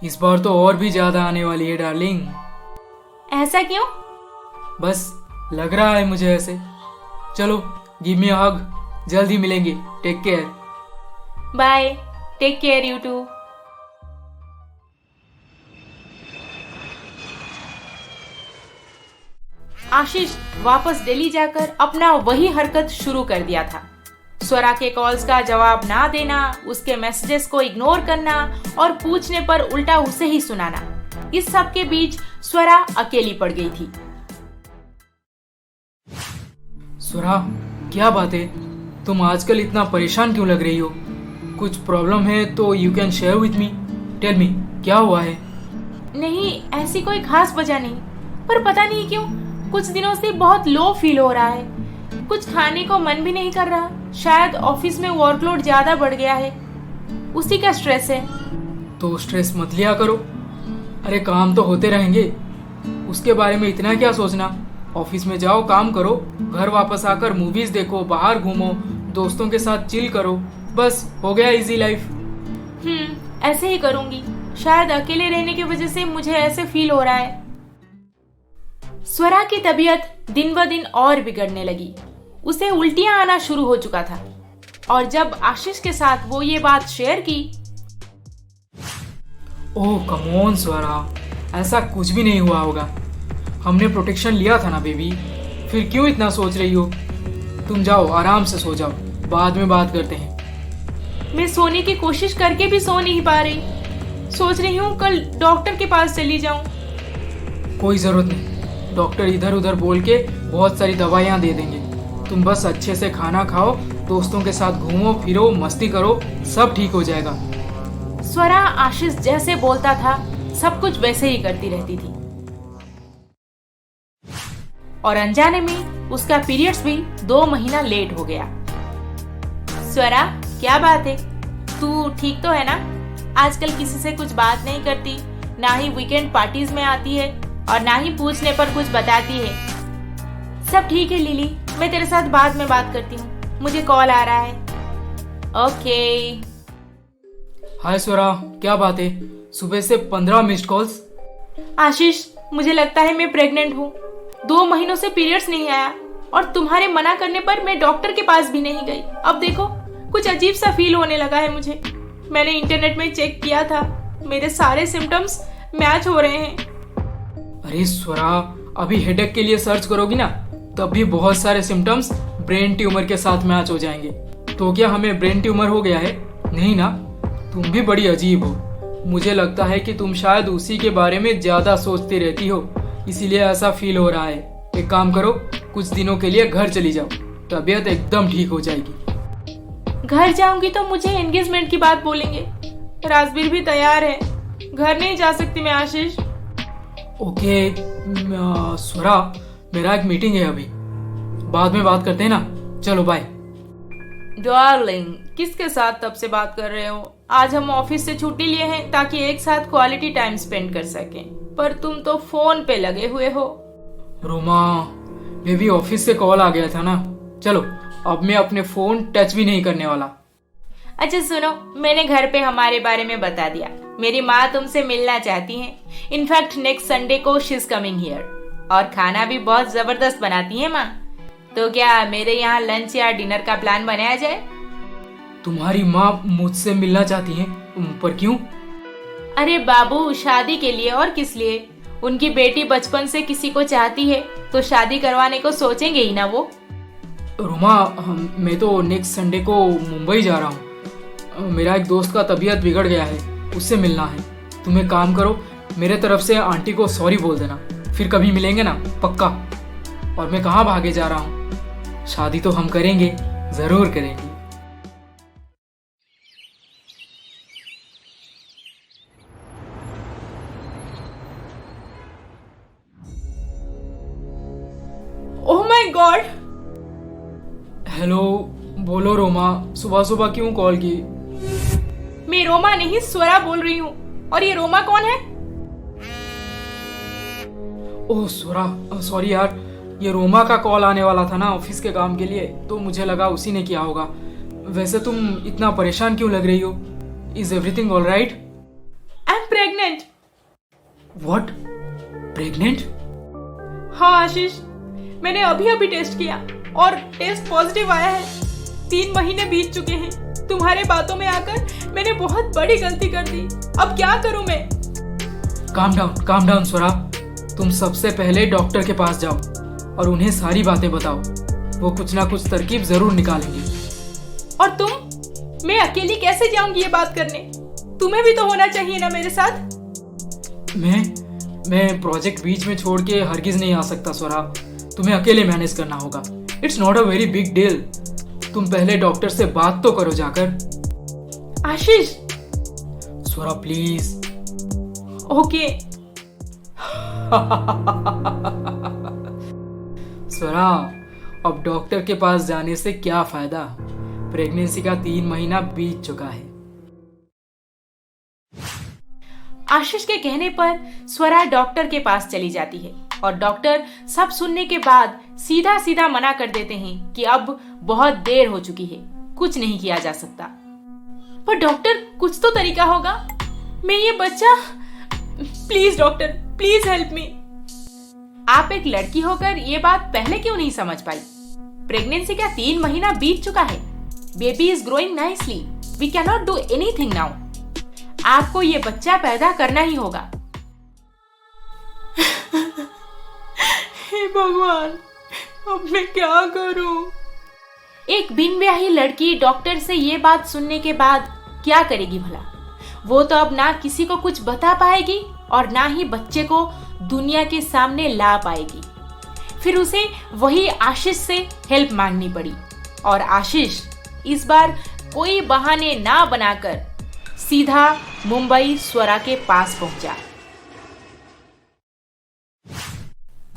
इस बार तो और भी ज्यादा आने वाली है डार्लिंग। ऐसा क्यों? बस लग रहा है मुझे ऐसे। चलो गिव मी अ हग, जल्दी मिलेंगे। Take care. Bye, take care you too. आशीष वापस दिल्ली जाकर अपना वही हरकत शुरू कर दिया था। स्वरा के कॉल्स का जवाब ना देना, उसके मैसेजेस को इग्नोर करना और पूछने पर उल्टा उसे ही सुनाना। इस सब के बीच स्वरा अकेली पड़ गई थी। स्वरा, क्या बात है? तुम आजकल इतना परेशान क्यों लग रही हो? कुछ प्रॉब्लम है तो you can share with me. Tell me, क्या हुआ है? नहीं, ऐसी कोई खास वजह नहीं, पर पता नहीं क्यों कुछ दिनों से बहुत लो फील हो रहा है। कुछ खाने को मन भी नहीं कर रहा। शायद ऑफिस में वर्कलोड ज्यादा बढ़ गया है, उसी का स्ट्रेस है। तो स्ट्रेस मत लिया करो। अरे काम तो होते रहेंगे, उसके बारे में इतना क्या सोचना। ऑफिस में जाओ, काम करो, घर वापस आकर मूवीज देखो, बाहर घूमो, दोस्तों के साथ चिल करो, बस हो गया इजी लाइफ। ऐसे ही करूंगी। शायद अकेले रहने की वजह से मुझे ऐसे फील हो रहा है। स्वरा की तबीयत दिन ब दिन और बिगड़ने लगी। उसे उल्टियां आना शुरू हो चुका था और जब आशीष के साथ वो ये बात शेयर की। ओह कम ऑन स्वरा, ऐसा कुछ भी नहीं हुआ होगा। हमने प्रोटेक्शन लिया था ना बेबी, फिर क्यों इतना सोच रही हो? तुम जाओ, आराम से सो जाओ, बाद में बात करते हैं। मैं सोने की कोशिश करके भी सो नहीं पा रही। सोच रही हूँ कल डॉक्टर के पास चली जाऊं। कोई जरूरत नहीं, डॉक्टर इधर उधर बोल के बहुत सारी दवाइयाँ दे देंगे। तुम बस अच्छे से खाना खाओ, दोस्तों के साथ घूमो फिरो, मस्ती करो, सब ठीक हो जाएगा। स्वरा आशीष जैसे बोलता था सब कुछ वैसे ही करती रहती थी और अनजाने में उसका पीरियड्स भी 2 महीना लेट हो गया। स्वरा, क्या बात है? तू ठीक तो है ना? आजकल किसी से कुछ बात नहीं करती, ना ही वीकेंड पार्टीज में आती है और ना ही पूछने पर कुछ बताती है। सब ठीक है लिली, मैं तेरे साथ बाद में बात करती हूँ, मुझे कॉल आ रहा है। ओके। हाय स्वरा, क्या बात है? सुबह से 15 मिस्ड कॉल्स। आशीष, मुझे लगता है मैं प्रेग्नेंट हूँ। 2 महीनों से पीरियड्स नहीं आया और तुम्हारे मना करने पर मैं डॉक्टर के पास भी नहीं गई। अब देखो, कुछ अजीब सा फील होने लगा है मुझे। मैंने इंटरनेट में चेक किया था, मेरे सारे सिम्टम्स मैच हो रहे हैं। अरे स्वरा, अभी हेडेक के लिए सर्च करोगी ना तब भी बहुत सारे सिम्टम्स ब्रेन ट्यूमर के साथ मैच हो जाएंगे। तो क्या हमें ब्रेन ट्यूमर हो गया है? नहीं ना? तुम भी बड़ी अजीब हो। मुझे लगता है कि तुम शायद उसी के बारे में ज्यादा सोचती रहती हो, इसीलिए ऐसा फील हो रहा है। एक काम करो, कुछ दिनों के लिए घर चली जाओ, तबीयत एकदम ठीक हो जाएगी। घर जाऊंगी तो मुझे एंगेजमेंट की बात बोलेंगे। राजवीर भी तैयार है, घर नहीं जा सकती मैं आशीष। ओके स्वरा, मेरा एक मीटिंग है अभी, बाद में बात करते हैं ना। चलो बाय। डार्लिंग, किसके साथ तब से बात कर रहे हो? आज हम ऑफिस से छुट्टी लिए हैं ताकि एक साथ क्वालिटी टाइम स्पेंड कर सकें, पर तुम तो फोन पे लगे हुए हो। रोमा, बेबी ऑफिस से कॉल आ गया था ना। चलो, अब मैं अपने फोन टच भी नहीं करने वाला। अच्छा सुनो, मैंने घर पे हमारे बारे में बता दिया। मेरी माँ तुमसे मिलना चाहती हैं। इनफैक्ट नेक्स्ट संडे को शी इज कमिंग हियर, और खाना भी बहुत जबरदस्त बनाती है माँ। तो क्या मेरे यहाँ लंच या डिनर का प्लान बनाया जाए? तुम्हारी माँ मुझसे मिलना चाहती है, पर क्यों? अरे बाबू, शादी के लिए, और किस लिए? उनकी बेटी बचपन से किसी को चाहती है तो शादी करवाने को सोचेंगे ही ना वो। रोमा, मैं तो नेक्स्ट संडे को मुंबई जा रहा हूँ। मेरा एक दोस्त का तबीयत बिगड़ गया है, उससे मिलना है। तुम एक काम करो, मेरे तरफ से आंटी को सॉरी बोल देना। फिर कभी मिलेंगे ना, पक्का। और मैं कहाँ भागे जा रहा हूँ, शादी तो हम करेंगे, जरूर करेंगे। Oh my God! हेलो, बोलो रोमा, सुबह सुबह क्यों कॉल की? मैं रोमा नहीं, स्वरा बोल रही हूँ। और ये रोमा कौन है? ओह स्वरा, सॉरी यार, ये रोमा का कॉल आने वाला था ना ऑफिस के काम के लिए, तो मुझे लगा उसी ने किया होगा। वैसे तुम इतना परेशान क्यों लग रही हो? Is everything all right? I am pregnant. What? Pregnant? हाँ आशीष, मैंने अभी अभी टेस्ट किया और टेस्ट पॉजिटिव आया है। 3 महीने बीत चुके हैं। तुम्हारे बातों में आकर मैंने बहुत बड़ी गलती कर दी। अब क्या करूं मैं? काम डाउन स्वरा। तुम सबसे पहले डॉक्टर के पास जाओ और उन्हें सारी बातें बताओ। वो कुछ ना कुछ तरकीब जरूर निकालेंगे। और तुम? मैं अकेली कैसे जाऊंगी ये बात करने? तुम्हें भी तो होना चाहिए ना मेरे साथ। मैं प्रोजेक्ट बीच में छोड़ के हरगिज नहीं आ सकता स्वरा। तुम्हें अकेले मैनेज करना होगा। It's not a very big deal. तुम पहले डॉक्टर से बात तो करो जाकर। आशीष! स्वरा प्लीज। ओके। स्वरा, अब डॉक्टर के पास जाने से क्या फायदा? प्रेगनेंसी का 3 महीना बीत चुका है। आशीष के कहने पर स्वरा डॉक्टर के पास चली जाती है और डॉक्टर सब सुनने के बाद सीधा सीधा मना कर देते हैं कि अब बहुत देर हो चुकी है, कुछ नहीं किया जा सकता। पर डॉक्टर, कुछ तो तरीका होगा। मैं ये बच्चा, please doctor, please help me. आप एक लड़की होकर ये बात पहले क्यों नहीं समझ पाई? प्रेगनेंसी का 3 महीना बीत चुका है। Baby is growing nicely. We can not do anything now. आपको ये बच्चा पैदा करना ही होगा। हे भगवान, अब मैं क्या करूं? एक बिन ब्याही लड़की डॉक्टर से ये बात सुनने के बाद क्या करेगी भला? वो तो अब ना किसी को कुछ बता पाएगी और ना ही बच्चे को दुनिया के सामने ला पाएगी। फिर उसे वही आशीष से हेल्प मांगनी पड़ी और आशीष इस बार कोई बहाने ना बनाकर सीधा मुंबई स्वरा के पास पहुंचा।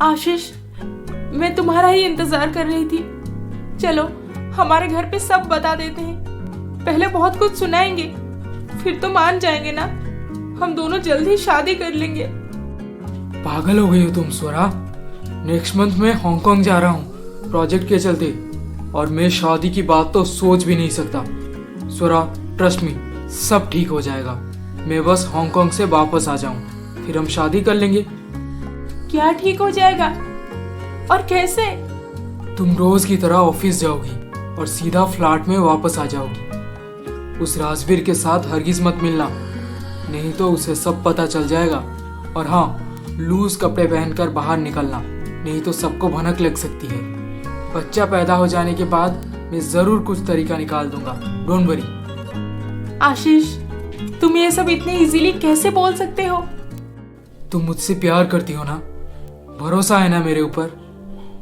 आशीष, मैं तुम्हारा ही इंतजार कर रही थी। चलो हमारे घर पे सब बता देते हैं। पहले बहुत कुछ सुनाएंगे, फिर तो मान जाएंगे ना। हम दोनों जल्द ही शादी कर लेंगे। पागल हो गई हो तुम स्वरा। नेक्स्ट मंथ मैं हांगकांग जा रहा हूँ प्रोजेक्ट के चलते, और मैं शादी की बात तो सोच भी नहीं सकता। स्वरा, ट्रस्ट मी, सब ठीक हो जाएगा। मैं बस हांगकांग से वापस आ जाऊं, फिर हम शादी कर लेंगे। क्या ठीक हो जाएगा? और कैसे? तुम रोज की तरह ऑफिस जाओगी और सीधा फ्लैट में वापस आ जाओगी। उस राजवीर के साथ हरगिज मत मिलना, नहीं तो उसे सब पता चल जाएगा। और हाँ, लूज कपड़े पहनकर बाहर निकलना, नहीं तो सबको भनक लग सकती है। बच्चा पैदा हो जाने के बाद मैं जरूर कुछ तरीका निकाल दूंगा, डोंट वरी। आशीष, तुम ये सब इतने इजीली कैसे बोल सकते हो? तुम मुझसे प्यार करती हो ना, भरोसा है ना मेरे ऊपर,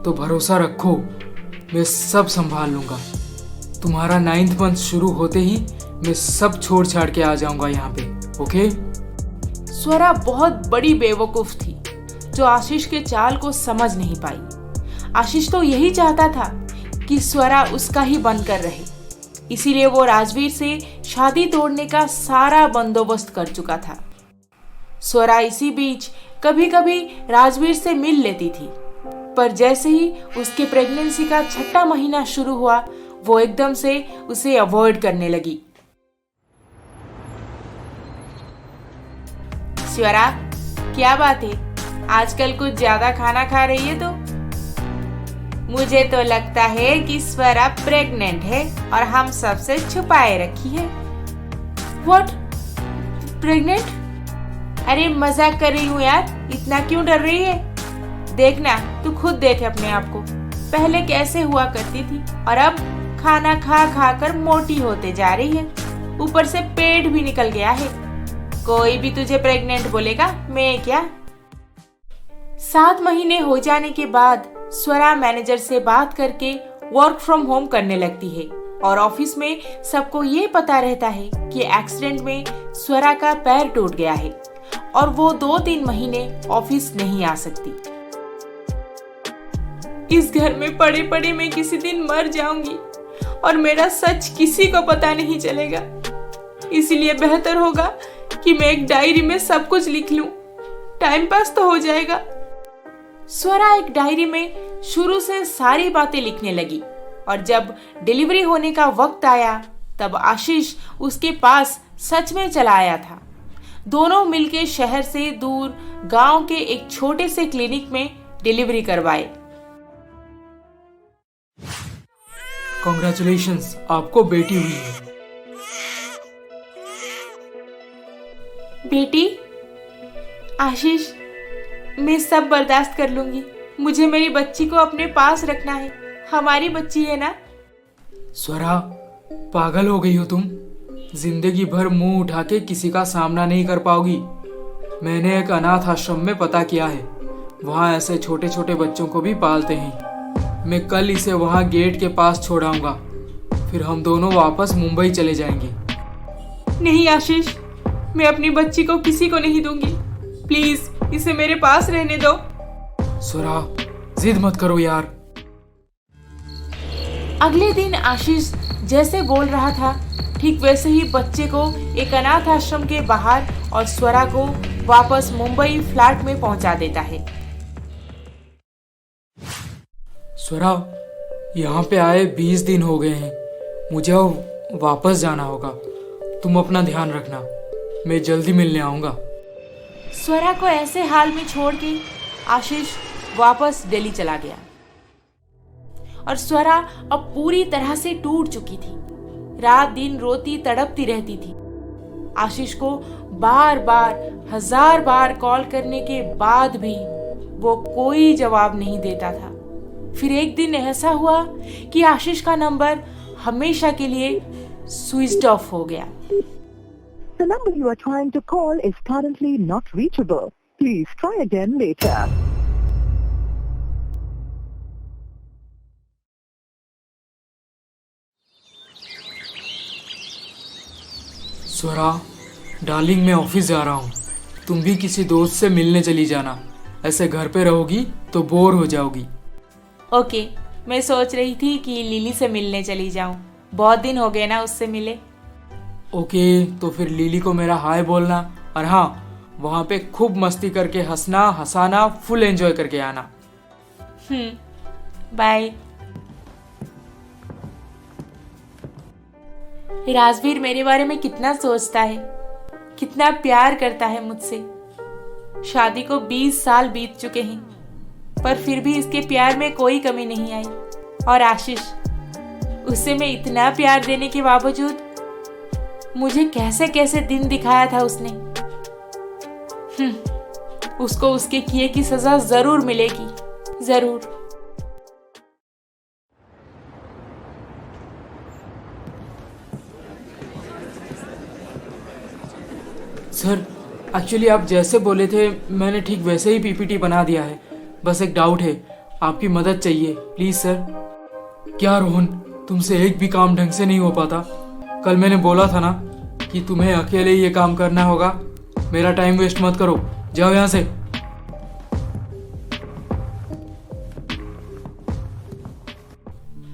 तो भरोसा रखो, मैं सब संभाल लूंगा। तुम्हारा 9th मंथ शुरू होते ही मैं सब छोड़ छाड़ के आ जाऊंगा यहाँ पे, ओके? स्वरा बहुत बड़ी बेवकूफ थी जो आशीष के चाल को समझ नहीं पाई। आशीष तो यही चाहता था कि स्वरा उसका ही बनकर रहे, इसीलिए वो राजवीर से शादी तोड़ने का सारा बंदोबस्त कर चुका था। स्वरा इसी बीच कभी कभी राजवीर से मिल लेती थी, पर जैसे ही उसके प्रेगनेंसी का 6वां महीना शुरू हुआ, वो एकदम से उसे अवॉइड करने लगी। स्वरा, क्या बात है, आजकल कुछ ज्यादा खाना खा रही है? तो मुझे तो लगता है कि स्वरा प्रेग्नेंट है और हम सबसे छुपाए रखी है। व्हाट? प्रेग्नेंट? अरे मजाक कर रही हूँ यार, इतना क्यों डर रही है? देखना, तू खुद देख अपने आप को, पहले कैसे हुआ करती थी और अब खाना खा खा कर मोटी होते जा रही है, ऊपर से पेट भी निकल गया है। कोई भी तुझे प्रेग्नेंट बोलेगा, मैं क्या? 7 महीने हो जाने के बाद स्वरा मैनेजर से बात करके वर्क फ्रॉम होम करने लगती है और ऑफिस में सबको ये पता रहता है कि एक्सीडेंट में स्वरा का पैर टूट गया है और वो 2-3 महीने ऑफिस नहीं आ सकती। इस घर में पड़े पड़े मैं किसी दिन मर जाऊंगी और मेरा सच किसी को पता नहीं चलेगा, इसलिए बेहतर होगा कि मैं एक डायरी में सब कुछ लिख लूं, टाइम पास तो हो जाएगा। स्वरा एक डायरी में शुरू से सारी बातें लिखने लगी और जब डिलीवरी होने का वक्त आया तब आशीष उसके पास सच में चला आया था। दोनों मिलके शहर से दूर गांव के एक छोटे से क्लिनिक में डिलीवरी करवाए। कांग्रेचुलेशंस, आपको बेटी हुई है। बेटी? आशीष, मैं सब बर्दाश्त कर लूंगी, मुझे मेरी बच्ची को अपने पास रखना है, हमारी बच्ची है ना। स्वरा, पागल हो गई हो तुम? जिंदगी भर मुंह उठा के किसी का सामना नहीं कर पाओगी। मैंने एक अनाथ आश्रम में पता किया है, वहाँ ऐसे छोटे छोटे बच्चों को भी पालते हैं। मैं कल इसे वहाँ गेट के पास छोड़ आऊंगा, फिर हम दोनों वापस मुंबई चले जाएंगे। नहीं आशीष, मैं अपनी बच्ची को किसी को नहीं दूंगी, प्लीज इसे मेरे पास रहने दो। स्वरा, जिद मत करो यार। अगले दिन आशीष जैसे बोल रहा था ठीक वैसे ही बच्चे को एक अनाथ आश्रम के बाहर और स्वरा को वापस मुंबई फ्लैट में पहुंचा देता है। स्वरा, यहाँ पे आए 20 दिन हो गए हैं, मुझे वापस जाना होगा। तुम अपना ध्यान रखना, मैं जल्दी मिलने आऊंगा। स्वरा को ऐसे हाल में छोड़ के आशीष वापस दिल्ली चला गया और स्वरा अब पूरी तरह से टूट चुकी थी। रात दिन रोती तड़पती रहती थी। आशीष को बार बार 1000 बार कॉल करने के बाद भी वो कोई जवाब नहीं देता था। फिर एक दिन ऐसा हुआ कि आशीष का नंबर हमेशा के लिए स्विच ऑफ हो गया। The number you are trying to call is currently not reachable. Please try again later. Swara, darling, मैं ऑफिस जा रहा हूँ, तुम भी किसी दोस्त से मिलने चली जाना। ऐसे घर पे रहोगी तो बोर हो जाओगी। ओके, मैं सोच रही थी कि लिली से मिलने चली जाऊं, बहुत दिन हो गए ना उससे मिले। ओके, तो फिर लिली को मेरा हाय बोलना और हाँ, वहाँ पे खूब मस्ती करके हंसना हंसाना, फुल एंजॉय करके आना। बाय। राजवीर मेरे बारे में कितना सोचता है, कितना प्यार करता है मुझसे। शादी को 20 साल बीत चुके हैं, पर फिर भी इसके प्यार में कोई कमी नहीं आई। और आशीष, उसे मैं इतना प्यार देने के बावजूद मुझे कैसे कैसे दिन दिखाया था उसने। उसको उसके किए की सजा जरूर मिलेगी, जरूर। सर, एक्चुअली आप जैसे बोले थे मैंने ठीक वैसे ही पीपीटी बना दिया है। बस एक डाउट है, आपकी मदद चाहिए प्लीज सर। क्या रोहन, तुमसे एक भी काम ढंग से नहीं हो पाता? कल मैंने बोला था ना कि तुम्हें अकेले ये काम करना होगा। मेरा टाइम वेस्ट मत करो, जाओ यहाँ से।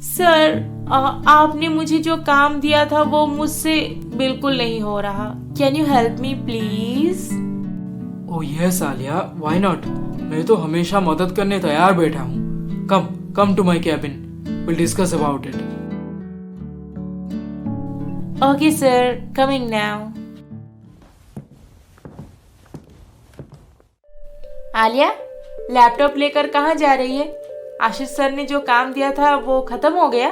सर, आपने मुझे जो काम दिया था वो मुझसे बिल्कुल नहीं हो रहा। Can you help me please? Oh yes Alia, why not. मैं तो हमेशा मदद करने तैयार बैठा हूँ। Come to my cabin, will discuss about it. Okay sir, coming now. Alia, laptop लेकर कहाँ जा रही है? आशीष सर ने जो काम दिया था वो खत्म हो गया?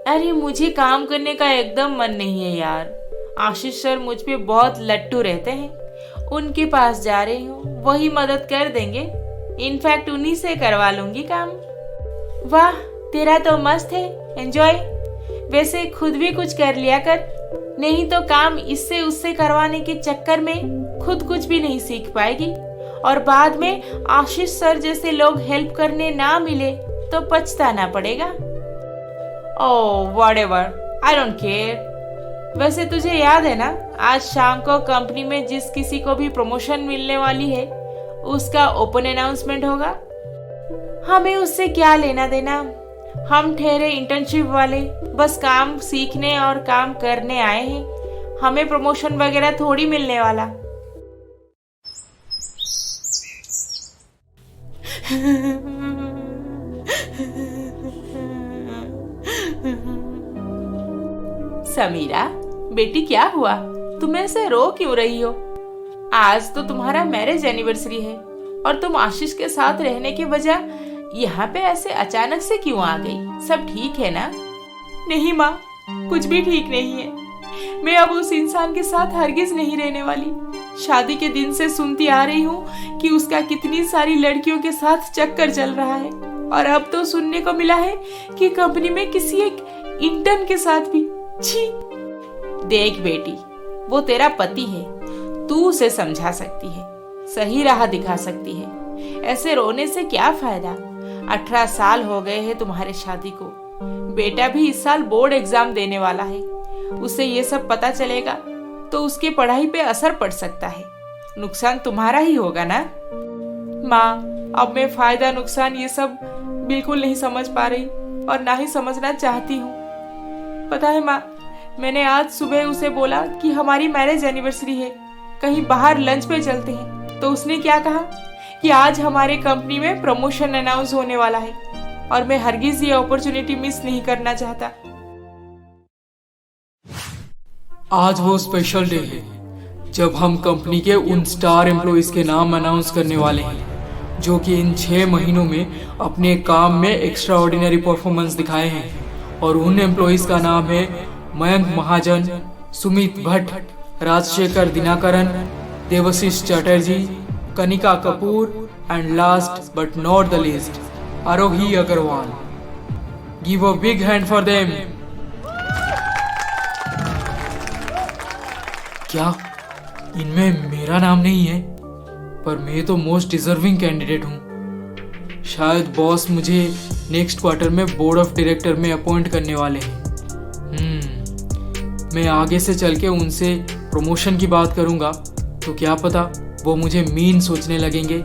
अरे मुझे काम करने का एकदम मन नहीं है यार। आशीष सर मुझ पे बहुत लट्टू रहते हैं। उनके पास जा रही हूँ, वही मदद कर देंगे। इनफैक्ट उन्हीं से करवा लूंगी काम। वाह, तेरा तो मस्त है, एंजॉय। वैसे खुद भी कुछ कर लिया कर, नहीं तो काम इससे उससे करवाने के चक्कर में खुद कुछ भी नहीं सीख पाएगी और बाद में आशीष सर जैसे लोग हेल्प करने ना मिले तो पछताना पड़ेगा। ओह व्हाटएवर, आई डोंट केयर। वैसे तुझे याद है ना, आज शाम को कंपनी में जिस किसी को भी प्रमोशन मिलने वाली है उसका ओपन अनाउंसमेंट होगा। हमें उससे क्या लेना देना? हम ठहरे इंटर्नशिप वाले, बस काम सीखने और काम करने आए हैं। हमें प्रमोशन वगैरह थोड़ी मिलने वाला। समीरा बेटी, क्या हुआ? तुम ऐसे रो क्यों रही हो? आज तो तुम्हारा मैरिज एनिवर्सरी है और तुम आशीष के साथ रहने के बजाय यहाँ पे ऐसे अचानक से क्यों आ गई? सब ठीक है ना? नहीं माँ, कुछ भी ठीक नहीं है। मैं अब उस इंसान के साथ हरगिज नहीं रहने वाली। शादी के दिन से सुनती आ रही हूँ कि उसका कितनी सारी लड़कियों के साथ चक्कर चल रहा है और अब तो सुनने को मिला है कि कंपनी में किसी एक इंटर्न के साथ भी। छी! देख बेटी, वो तेरा पति है, तू उसे समझा सकती है, सही राह दिखा सकती है। ऐसे रोने से क्या फायदा? 18 साल हो गए हैं तुम्हारे शादी को। बेटा भी इस साल बोर्ड एग्जाम देने वाला है। उसे ये सब पता चलेगा तो उसके पढ़ाई पे असर पड़ सकता है। नुकसान तुम्हारा ही होगा ना? माँ, अब मैं फायदा नुकसान ये सब बिल्कुल नहीं समझ पा रही और ना ही समझना चाहती हूँ। पता है माँ, मैंने आज सुबह उसे बोला कि हमारी मैरिज एनिवर्सरी है, कहीं बाहर लंच पे चलते हैं, तो उसने क्या कहा कि आज हमारे कंपनी में प्रमोशन अनाउंस होने वाला है और मैं हरगिज ये अपॉर्चुनिटी मिस नहीं करना चाहता। आज वो स्पेशल डे है जब हम कंपनी के उन स्टार एम्प्लॉइज के नाम अनाउंस करने वाले हैं जो कि इन 6 महीनों में अपने काम में एक्स्ट्रा ऑर्डिनरी परफॉर्मेंस दिखाए हैं। और उन एम्प्लॉइज का नाम है Mayank Mahajan, Sumit Bhatt, Rajshekhar Dinakaran, Devashish Chatterjee, Kanika Kapoor and last but not the least, Aarohi Agarwal. Give a big hand for them. क्या इनमें मेरा नाम नहीं है? पर मैं तो मोस्ट डिजर्विंग कैंडिडेट हूँ। शायद बॉस मुझे नेक्स्ट क्वार्टर में बोर्ड ऑफ डायरेक्टर में अपॉइंट करने वाले हैं। मैं आगे से चल के उनसे प्रमोशन की बात करूँगा तो क्या पता वो मुझे मीन सोचने लगेंगे।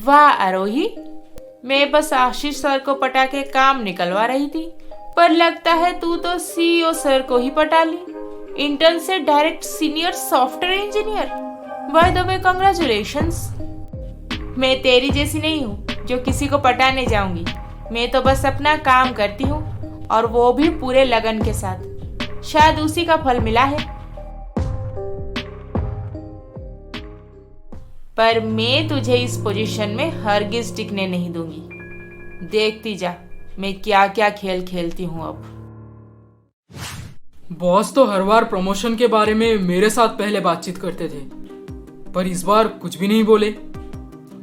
वाह आरोही, मैं बस आशीष सर को पटा के काम निकलवा रही थी, पर लगता है तू तो सीईओ सर को ही पटा ली। इंटर्न से direct senior software engineer. Bye the way congratulations. मैं तेरी जैसी नहीं हूँ जो किसी को पटाने जाऊंगी। मैं तो बस अपना काम करती हूँ और वो भी पूरे लगन के साथ। शायद उसी का फल मिला है। पर मैं तुझे इस पोजीशन में हरगिज टिकने नहीं दूंगी। देखती जा मैं क्या क्या खेल खेलती हूँ अब। बॉस तो हर बार प्रमोशन के बारे में मेरे साथ पहले बातचीत करते थे, पर इस बार कुछ भी नहीं बोले।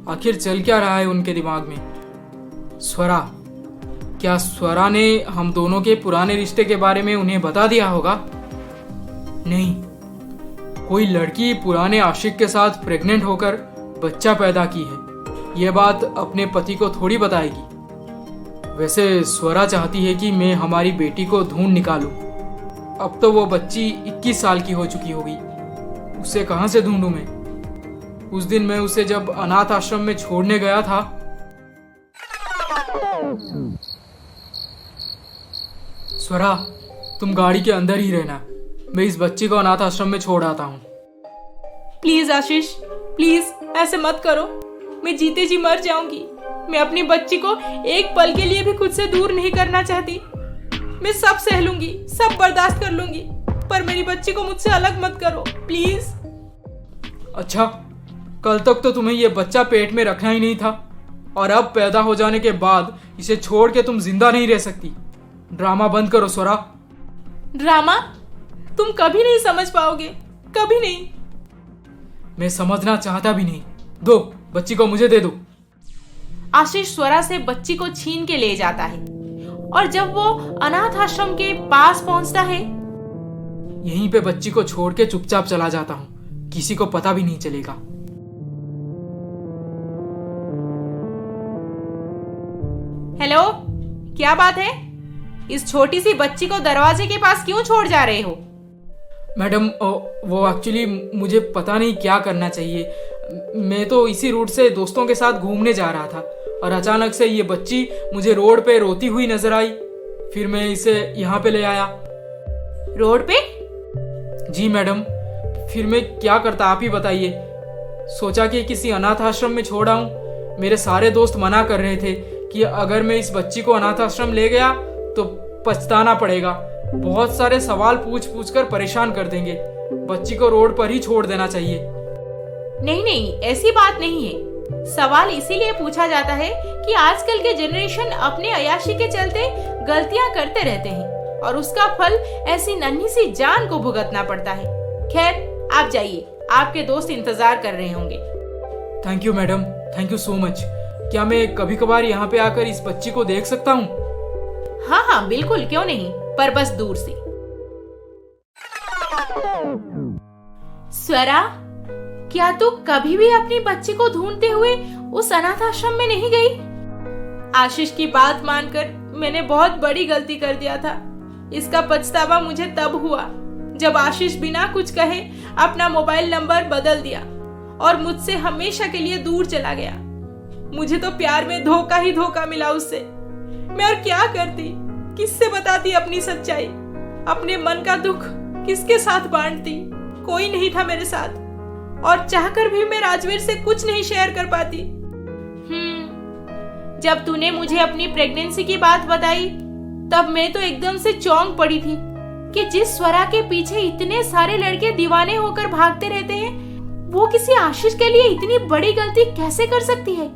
आखिर चल क्या रहा है उनके दिमाग में? स्वरा, क्या स्वरा ने हम दोनों के पुराने रिश्ते के बारे में उन्हें बता दिया होगा? नहीं, कोई लड़की पुराने आशिक के साथ प्रेग्नेंट होकर बच्चा पैदा की है, यह बात अपने पति को थोड़ी बताएगी। वैसे स्वरा चाहती है कि मैं हमारी बेटी को ढूंढ निकालूं। अब तो वो बच्ची 21 साल की हो चुकी होगी, उसे कहां से ढूंढूं मैं? उस दिन मैं उसे जब अनाथ आश्रम में छोड़ने गया था, स्वरा, तुम गाड़ी के अंदर ही रहना, मैं इस बच्ची को अनाथ आश्रम में छोड़ आता हूँ। प्लीज आशीष, प्लीज ऐसे मत करो, मैं जीते जी मर जाऊंगी। मैं अपनी बच्ची को एक पल के लिए भी खुद से दूर नहीं करना चाहती। मैं सब सह लूंगी, सब बर्दाश्त कर लूंगी, पर मेरी बच्ची को मुझसे अलग मत करो प्लीज। अच्छा, कल तक तो तुम्हें यह बच्चा पेट में रखना ही नहीं था, और अब पैदा हो जाने के बाद इसे छोड़ के तुम जिंदा नहीं रह सकती। ड्रामा बंद करो स्वरा। ड्रामा? तुम कभी नहीं समझ पाओगे, कभी नहीं। मैं समझना चाहता भी नहीं। दो, बच्ची को मुझे दे दो। आशीष स्वरा से बच्ची को छीन के ले जाता है, और जब वो अनाथ आश्रम के पास पहुंचता है, यहीं पे बच्ची को छोड़ के चुपचाप चला जाता हूँ, किसी को पता भी नहीं चलेगा। हेलो, क्या बात है? इस छोटी सी बच्ची को दरवाजे के पास क्यों छोड़ जा रहे हो? मैडम, वो एक्चुअली मुझे पता नहीं क्या करना चाहिए। मैं तो इसी रूट से दोस्तों के साथ घूमने जा रहा था, और अचानक से ये बच्ची मुझे रोड पे रोती हुई नजर आई। फिर मैं इसे यहाँ पे ले आया। रोड पे? जी मैडम, फिर मैं क्या करता आप ही बताइए। सोचा कि किसी अनाथ आश्रम में छोड़ आऊं। मेरे सारे दोस्त मना कर रहे थे कि अगर मैं इस बच्ची को अनाथ आश्रम ले गया तो पछताना पड़ेगा, बहुत सारे सवाल पूछ पूछ कर परेशान कर देंगे, बच्ची को रोड पर ही छोड़ देना चाहिए। नहीं नहीं, ऐसी बात नहीं है। सवाल इसीलिए पूछा जाता है कि आजकल के जनरेशन अपने अयाशी के चलते गलतियां करते रहते हैं, और उसका फल ऐसी नन्ही सी जान को भुगतना पड़ता है। खैर, आप जाइए, आपके दोस्त इंतजार कर रहे होंगे। Thank you madam, thank you so much. क्या मैं कभी कभार यहाँ पे आकर इस बच्ची को देख सकता हूँ? हाँ हाँ बिल्कुल, क्यों नहीं, पर बस दूर से। स्वरा, क्या तू कभी भी अपनी बच्ची को ढूंढते हुए उस अनाथ आश्रम में नहीं गई? आशीष की बात मानकर मैंने बहुत बड़ी गलती कर दिया था। इसका पछतावा मुझे तब हुआ जब आशीष बिना कुछ कहे अपना मोबाइल नंबर बदल दिया और मुझसे हमेशा के लिए दूर चला गया। मुझे तो प्यार में धोखा ही धोखा मिला उससे। मैं और क्या करती, किससे बताती अपनी सच्चाई, अपने मन का दुख किसके साथ बांटती? कोई नहीं था मेरे साथ, और चाहकर भी मैं राजवीर से कुछ नहीं शेयर कर पाती। जब तूने मुझे अपनी प्रेगनेंसी की बात बताई, तब मैं तो एकदम से चौंक पड़ी थी कि जिस स्वरा के पीछे इतने सारे लड़के दीवाने होकर भागते रहते हैं, वो किसी आशीष के लिए इतनी बड़ी गलती कैसे कर सकती है?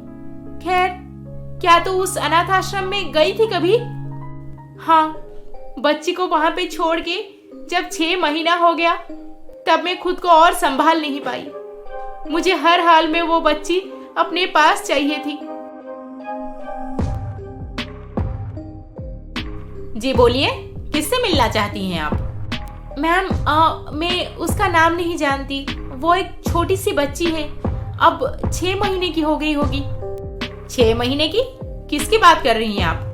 खैर, क्या तू उस अनाथ आश्रम में गई थी कभी? हाँ, बच्ची को वहां पे छोड़ के जब 6 महीना हो गया, तब मैं खुद को और संभाल नहीं पाई। मुझे हर हाल में वो बच्ची अपने पास चाहिए थी। जी बोलिए, किससे मिलना चाहती हैं आप? मैम, मैं उसका नाम नहीं जानती। वो एक छोटी सी बच्ची है, अब 6 महीने की हो गई होगी। 6 महीने की? किसकी बात कर रही हैं आप?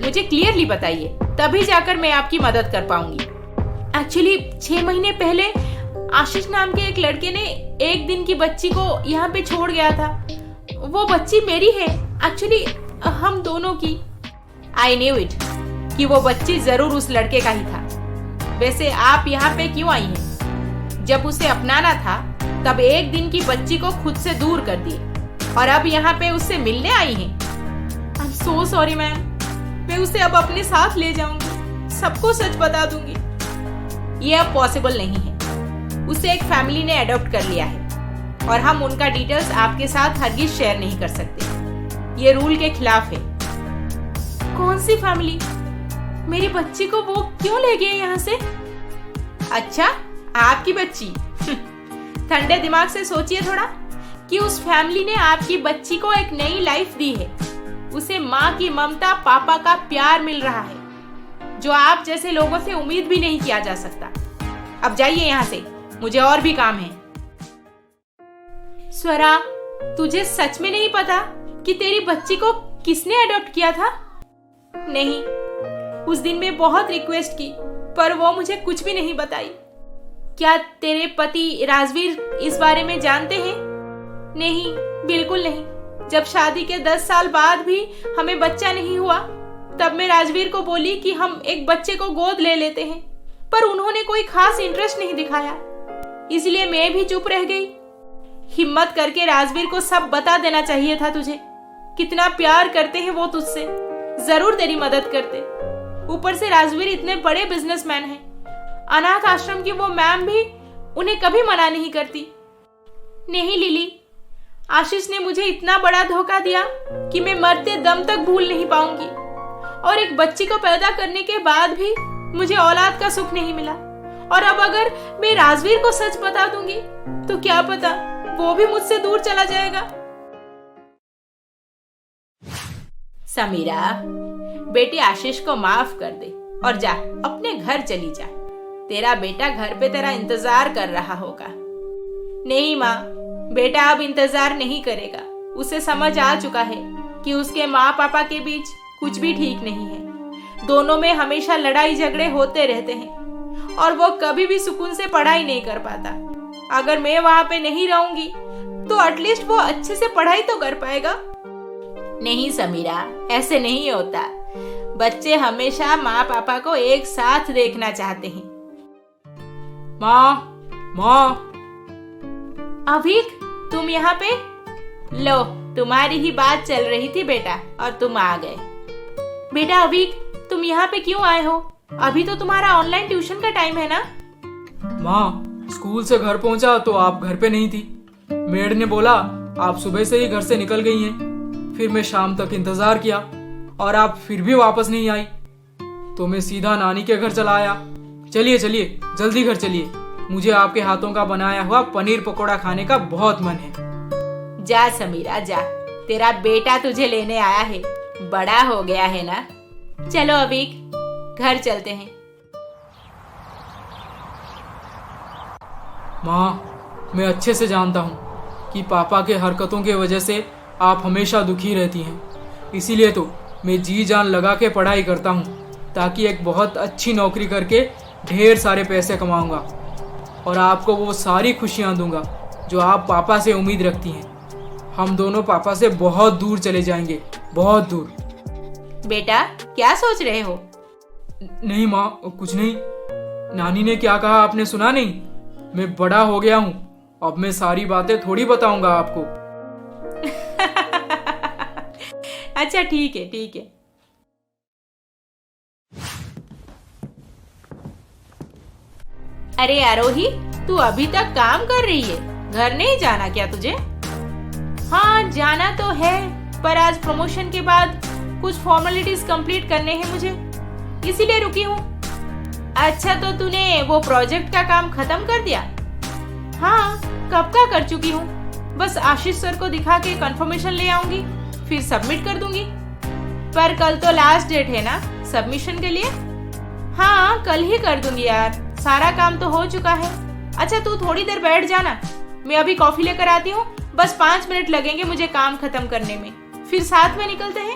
मुझे क्लियरली बताइए, तभी जाकर मैं आपकी मदद कर पाऊंगी। एक्चुअली 6 महीने पहले आशीष नाम के एक लड़के ने एक दिन की बच्ची को यहाँ पे छोड़ गया था। वो बच्ची मेरी है, एक्चुअली हम दोनों की। आई न्यू इट कि वो बच्ची जरूर उस लड़के का ही था। वैसे आप यहाँ पे क्यों आई हैं? जब उसे अपनाना था तब एक दिन की बच्ची को खुद से दूर कर दिए, और अब यहाँ पे उससे मिलने आई हैं। I am so sorry ma'am, मैं उसे अब अपने साथ ले जाऊंगी, सबको सच बता दूंगी। ये अब पॉसिबल नहीं है। उसे एक फैमिली ने अडॉप्ट कर लिया है, और हम उनका डिटेल्स आपके साथ हरगिज शेयर नहीं कर सकते। ये रूल के खिलाफ है। कौन सी फैमिली? मेरी बच्ची को वो क्यों ले गए यहाँ से? अच्छा, आपकी बच्ची? ठंडे दिमाग से सोचिए थोड़ा। कि उस फैमिली ने आपकी बच्ची को एक नई लाइफ दी है। उसे माँ की ममता, पापा का प्यार मिल रहा है, जो आप जैसे लोगों से उम्मीद भी नहीं किया जा सकता। अब जाइए यहाँ से, मुझे और भी काम है। स्वरा, तुझे सच में नहीं पता कि तेरी बच्ची को किसने अडॉप्ट किया था? नहीं, उस दिन मैं बहुत रिक्वेस्ट की, पर वो मुझे कुछ भी नहीं बताई। क्या तेरे पति राजवीर इस बारे में जानते हैं? नहीं, बिल्कुल नहीं। जब शादी के 10 साल बाद भी हमें बच्चा नहीं हुआ, तब मैं राजवीर को बोली कि हम एक बच्चे को गोद ले लेते हैं, पर उन्होंने कोई खास इंटरेस्ट नहीं दिखाया, इसलिए मैं भी चुप रह गई। हिम्मत करके राजवीर को सब बता देना चाहिए था तुझे। कितना प्यार करते हैं वो तुझसे, जरूर तेरी मदद करते। ऊपर से राजवीर इतने बड़े बिजनेसमैन हैं। अनाथ आश्रम की वो मैम भी उन्हें कभी मना नहीं करती। नहीं लिली, आशीष ने मुझे इतना बड़ा धोखा दिया कि मैं मरते दम तक भूल नहीं पाऊंगी। और एक बच्ची को पैदा करने के बाद भी मुझे औलाद का सुख नहीं मिला। और अब अगर मैं राजवीर को सच बता दूंगी तो क्या पता वो भी मुझसे दूर चला जाएगा। समीरा, बेटी आशीष को माफ कर दे और जा अपने घर चली जा। तेरा बेटा घर पे तेरा इंतजार कर रहा होगा। नहीं माँ, बेटा अब इंतजार नहीं करेगा। उसे समझ आ चुका है कि उसके माँ पापा के बीच कुछ भी ठीक नहीं है। दोनों में हमेशा लड़ाई झगड़े होते रहते हैं और वो कभी भी सुकून से पढ़ाई नहीं कर पाता। अगर मैं वहाँ पे नहीं रहूंगी तो एटलीस्ट वो अच्छे से पढ़ाई तो कर पाएगा। नहीं समीरा, ऐसे नहीं होता। बच्चे हमेशा माँ पापा को एक साथ देखना चाहते हैं। माँ, अभिक, तुम यहाँ पे? लो, तुम्हारी ही बात चल रही थी बेटा और तुम आ गए। बेटा अभिक, तुम यहाँ पे क्यों आए हो? अभी तो तुम्हारा ऑनलाइन ट्यूशन का टाइम है ना? माँ, स्कूल से घर पहुंचा तो आप घर पे नहीं थी। मेड ने बोला आप सुबह से ही घर से निकल गई हैं। फिर मैं शाम तक इंतजार किया और आप फिर भी वापस नहीं आई, तो मैं सीधा नानी के घर चला आया। चलिए चलिए, जल्दी घर चलिए। मुझे आपके हाथों का बनाया हुआ पनीर पकोड़ा खाने का बहुत मन है। जा समीरा जा, तेरा बेटा तुझे लेने आया है। बड़ा हो गया है ना। चलो अभिक, घर चलते हैं। माँ, मैं अच्छे से जानता हूँ कि पापा के हरकतों के वजह से आप हमेशा दुखी रहती हैं। इसीलिए तो मैं जी जान लगा के पढ़ाई करता हूँ, ताकि एक बहुत अच्छी नौकरी करके ढेर सारे पैसे कमाऊँगा और आपको वो सारी खुशियाँ दूंगा जो आप पापा से उम्मीद रखती हैं। हम दोनों पापा से बहुत दूर चले जाएंगे, बहुत दूर। बेटा, क्या सोच रहे हो? नहीं माँ, कुछ नहीं। नानी ने क्या कहा आपने सुना नहीं? मैं बड़ा हो गया हूँ, अब मैं सारी बातें थोड़ी बताऊंगा आपको। अच्छा ठीक है, ठीक है। अरे आरोही, तू अभी तक काम कर रही है? घर नहीं जाना क्या तुझे? हाँ, जाना तो है, पर आज प्रमोशन के बाद कुछ फॉर्मेलिटीज कंप्लीट करने हैं मुझे, इसीलिए रुकी हूँ। अच्छा, तो तूने वो प्रोजेक्ट का काम खत्म कर दिया? हाँ, कब का कर चुकी हूँ। बस आशीष सर को दिखा के कंफर्मेशन ले आऊंगी, फिर सबमिट कर दूंगी। पर कल तो लास्ट डेट है ना सबमिशन के लिए? हाँ, कल ही कर दूंगी यार, सारा काम तो हो चुका है। अच्छा, तू थोड़ी देर बैठ जाना, मैं अभी कॉफी लेकर आती हूँ। बस 5 मिनट लगेंगे मुझे काम खत्म करने में, फिर साथ में निकलते हैं।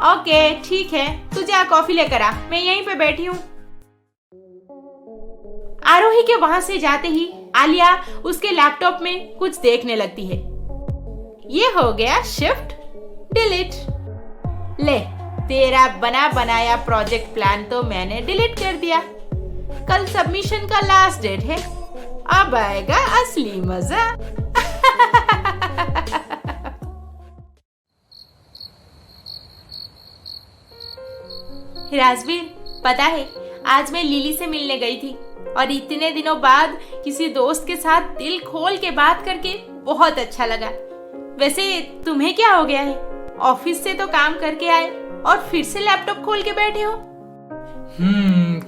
ओके ठीक है, तू जा कॉफी लेकर आ, मैं यहीं पे बैठी हूँ। आरोही के वहां से जाते ही आलिया उसके लैपटॉप में कुछ देखने लगती है। ये हो गया शिफ्ट डिलीट। ले, तेरा बना बनाया प्रोजेक्ट प्लान तो मैंने डिलीट कर दिया। कल सबमिशन का लास्ट डेट है, अब आएगा असली मजा। राजवीर, पता है आज मैं लिली से मिलने गई थी और इतने दिनों बाद किसी दोस्त के साथ दिल खोल के बात करके बहुत अच्छा लगा। वैसे तुम्हें क्या हो गया है? ऑफिस से तो काम करके आए और फिर से लैपटॉप खोल के बैठे हो?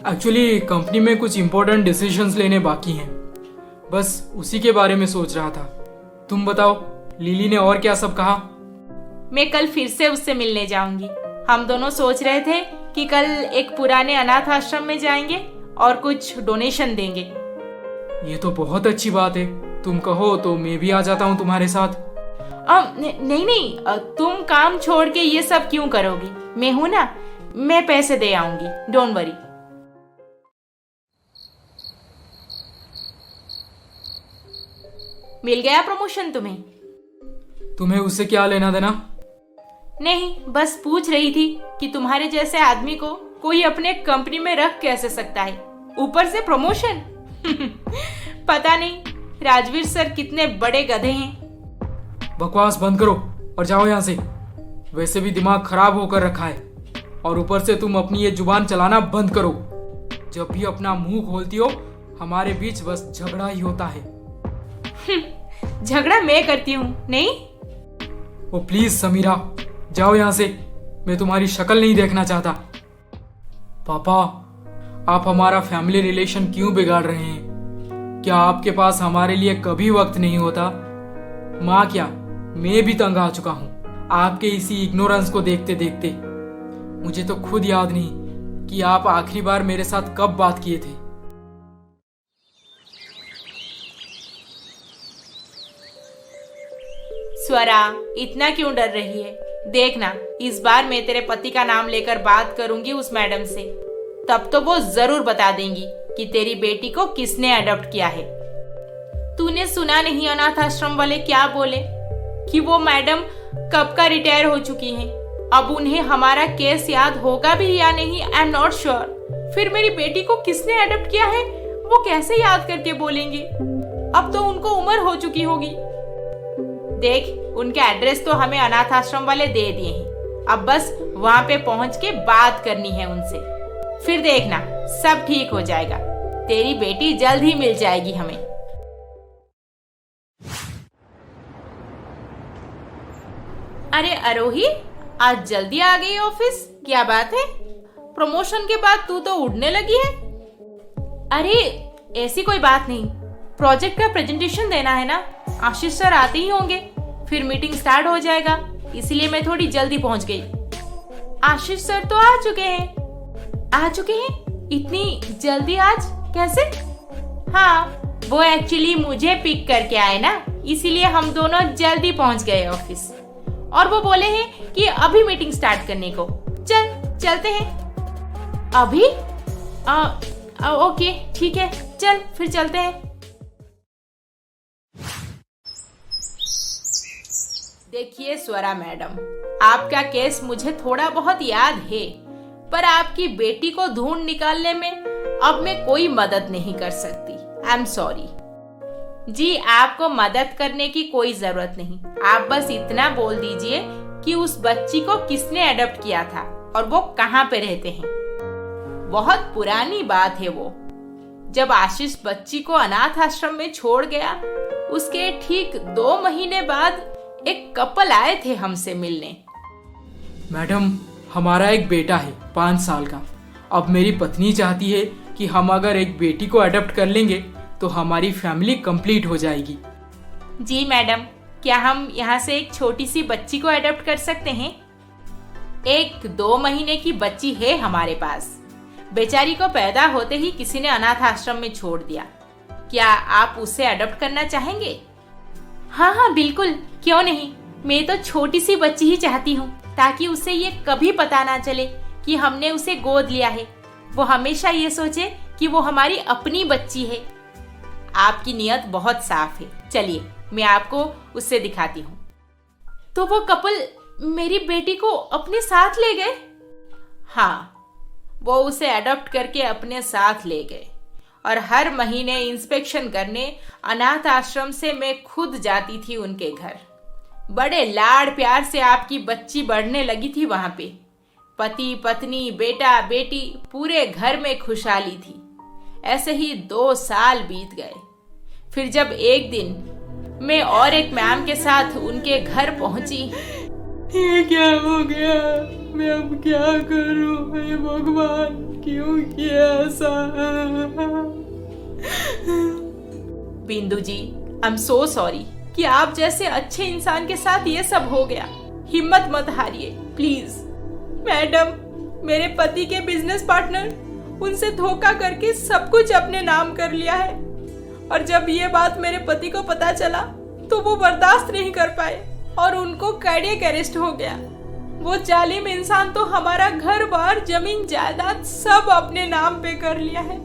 एक्चुअली कंपनी में कुछ इम्पोर्टेंट डिसीजंस लेने बाकी हैं, बस उसी के बारे में सोच रहा था। तुम बताओ, लिली ने और क्या सब कहा? मैं कल फिर से उससे मिलने जाऊंगी। हम दोनों सोच रहे थे कि कल एक पुराने अनाथ आश्रम में जाएंगे और कुछ डोनेशन देंगे। ये तो बहुत अच्छी बात है। तुम कहो तो मैं भी आ जाता हूँ तुम्हारे साथ। नहीं, तुम काम छोड़ के ये सब क्यों करोगी? मैं हूं ना, मैं पैसे दे आऊंगी, डोंट वरी। मिल गया प्रमोशन तुम्हें? तुम्हें उससे क्या लेना देना? नहीं, बस पूछ रही थी कि तुम्हारे जैसे आदमी को कोई अपने कंपनी में रख कैसे सकता है, ऊपर से प्रमोशन। पता नहीं राजवीर सर कितने बड़े गधे हैं। बकवास बंद करो और जाओ यहाँ से। वैसे भी दिमाग खराब होकर रखा है, और ऊपर से तुम अपनी ये जुबान चलाना बंद करो। जब भी अपना मुंह खोलती हो हमारे बीच बस झगड़ा ही होता है। झगड़ा मैं करती हूँ नहीं? ओ प्लीज समीरा, जाओ यहाँ से। मैं तुम्हारी शक्ल नहीं देखना चाहता। पापा, आप हमारा फैमिली रिलेशन क्यों बिगाड़ रहे हैं? क्या आपके पास हमारे लिए कभी वक्त नहीं होता? माँ क्या, मैं भी तंग आ चुका हूँ आपके इसी इग्नोरेंस को देखते देखते। मुझे तो खुद याद नहीं कि आप आखिरी बार मेरे साथ कब बात किए थे। स्वरा, इतना क्यों डर रही है? देखना, इस बार मैं तेरे पति का नाम लेकर बात करूंगी उस मैडम से, तब तो वो जरूर बता देंगी कि तेरी बेटी को किसने अडॉप्ट किया है। तूने सुना नहीं अनाथ आश्रम वाले क्या बोले कि वो मैडम कब का रिटायर हो चुकी हैं। अब उन्हें हमारा केस याद होगा भी या नहीं, आई एम नॉट श्योर। फिर मेरी बेटी को किसने अडॉप्ट किया है वो कैसे याद करके बोलेंगे? अब तो उनको उम्र हो चुकी होगी। देख, उनके एड्रेस तो हमें अनाथ आश्रम वाले दे दिए हैं, अब बस वहां पे पहुंच के बात करनी है उनसे। फिर देखना सब ठीक हो जाएगा, तेरी बेटी जल्द ही मिल जाएगी हमें। अरे आरोही, आज जल्दी आ गई ऑफिस, क्या बात है? प्रमोशन के बाद तू तो उड़ने लगी है। अरे ऐसी कोई बात नहीं, प्रोजेक्ट का प्रेजेंटेशन देना है ना, आशीष सर आते ही होंगे, फिर मीटिंग स्टार्ट हो जाएगा, इसलिए मैं थोड़ी जल्दी पहुंच गई। आशीष सर तो आ चुके हैं? इतनी जल्दी आज कैसे? हाँ, वो एक्चुअली मुझे पिक करके आए ना, इसीलिए हम दोनों जल्दी पहुंच गए ऑफिस। और वो बोले हैं कि अभी मीटिंग स्टार्ट करने को। चलते हैं अभी? ओके ठीक है, चल फिर चलते हैं। देखिए स्वरा मैडम, आपका केस मुझे थोड़ा बहुत याद है, पर आपकी बेटी को ढूंढ निकालने में अब मैं कोई मदद नहीं कर सकती। I am sorry. जी, आपको मदद करने की कोई जरूरत नहीं, आप बस इतना बोल दीजिए कि उस बच्ची को किसने अडॉप्ट किया था और वो कहाँ पे रहते हैं। बहुत पुरानी बात है वो, जब आशीष बच्ची को अनाथ आश्रम में छोड़ गया, उसके ठीक 2 महीने बाद एक कपल आए थे हमसे मिलने। मैडम, हमारा एक बेटा है 5 साल का। अब मेरी पत्नी चाहती है कि हम अगर एक बेटी को अडॉप्ट कर लेंगे तो हमारी फैमिली कंप्लीट हो जाएगी। जी मैडम, क्या हम यहाँ से एक छोटी सी बच्ची को अडॉप्ट कर सकते हैं? एक 2 महीने की बच्ची है हमारे पास, बेचारी को पैदा होते ही किसी ने अनाथ आश्रम में छोड़ दिया। क्या आप उसे अडॉप्ट करना चाहेंगे? हाँ बिल्कुल, क्यों नहीं। मैं तो छोटी सी बच्ची ही चाहती हूँ, ताकि उसे ये कभी पता ना चले कि हमने उसे गोद लिया है। वो हमेशा ये सोचे कि वो हमारी अपनी बच्ची है। आपकी नियत बहुत साफ है, चलिए मैं आपको उससे दिखाती हूँ। तो वो कपल मेरी बेटी को अपने साथ ले गए? हाँ, वो उसे अडॉप्ट करके अपने साथ ले गए और हर महीने इंस्पेक्शन करने अनाथ आश्रम से मैं खुद जाती थी उनके घर। बड़े लाड़ प्यार से आपकी बच्ची बढ़ने लगी थी वहां पे। पति पत्नी बेटा बेटी पूरे घर में खुशहाली थी। ऐसे ही 2 साल बीत गए। फिर जब एक दिन मैं और एक मैम के साथ उनके घर पहुंची। ये क्या हो गया? मैं अब क्या करूं? हे भगवान, क्यों किया ऐसा? बिंदु जी, आई एम सो सॉरी। कि आप जैसे अच्छे इंसान के साथ ये सब हो गया। हिम्मत मत हारिए प्लीज। मैडम, मेरे पति के बिजनेस पार्टनर उनसे धोखा करके सब कुछ अपने नाम कर लिया है, और जब ये बात मेरे पति को पता चला तो वो बर्दाश्त नहीं कर पाए और उनको कार्डियक अरेस्ट हो गया। वो जालिम इंसान तो हमारा घर बार जमीन जायदाद सब अपने नाम पे कर लिया है।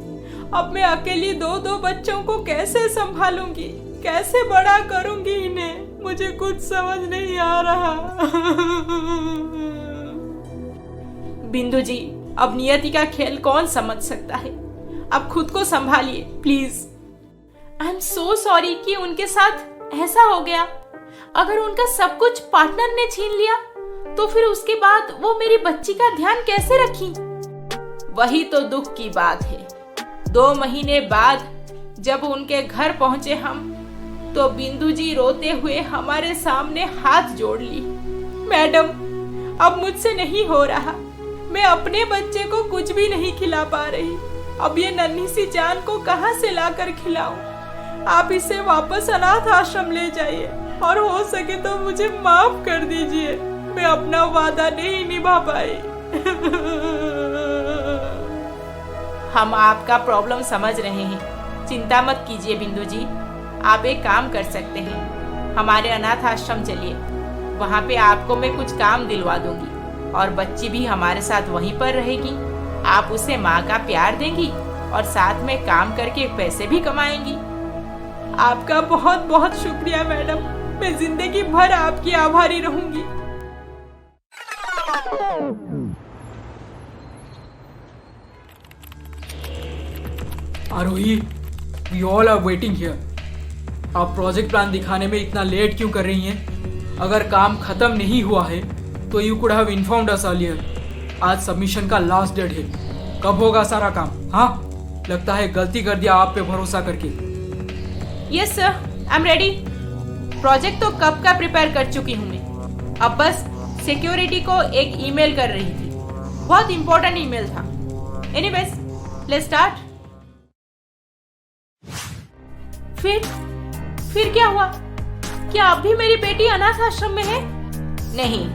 अब मैं अकेली दो बच्चों को कैसे संभालूंगी, कैसे बड़ा करूंगी इन्हें, मुझे कुछ समझ नहीं आ रहा। बिंदु जी, अब नियति का खेल कौन समझ सकता है। अब खुद को संभालिए please. I am so sorry कि उनके साथ ऐसा हो गया। अगर उनका सब कुछ पार्टनर ने छीन लिया तो फिर उसके बाद वो मेरी बच्ची का ध्यान कैसे रखी। वही तो दुख की बात है। 2 महीने बाद जब उनके घर पहुंचे हम, तो बिंदु जी रोते हुए हमारे सामने हाथ जोड़ ली। मैडम, अब मुझसे नहीं हो रहा। मैं अपने बच्चे को कुछ भी नहीं खिला पा रही। अब ये नन्ही सी जान को कहां से लाकर खिलाऊं। आप इसे वापस अनाथ आश्रम ले जाइए और हो सके तो मुझे माफ कर दीजिए। मैं अपना वादा नहीं निभा पाई। हम आपका प्रॉब्लम समझ रहे हैं, चिंता मत कीजिए बिंदु जी। आप एक काम कर सकते हैं, हमारे अनाथ आश्रम चलिए। वहाँ पे आपको मैं कुछ काम दिलवा दूंगी और बच्ची भी हमारे साथ वहीं पर रहेगी। आप उसे माँ का प्यार देंगी और साथ में काम करके पैसे भी कमाएंगी। आपका बहुत बहुत शुक्रिया मैडम। मैं जिंदगी भर आपकी आभारी रहूंगी। आरोही, we all are waiting here. आप प्रोजेक्ट प्लान दिखाने में इतना लेट क्यों कर रही हैं? अगर काम खत्म नहीं हुआ है तो you could have informed us earlier. आज सबमिशन का लास्ट डेट है। कब होगा सारा काम? हाँ, लगता है गलती कर दिया आप पे भरोसा करके। Yes sir, I am ready. Project तो कब का प्रिपेयर कर चुकी हूँ मैं। अब बस सिक्योरिटी को एक ईमेल कर रही थी। बहुत इंपॉर्टेंट ईमेल था। Anyways, let's start. फिर क्या हुआ? क्या अब भी मेरी बेटी अनाथ आश्रम में है? नहीं,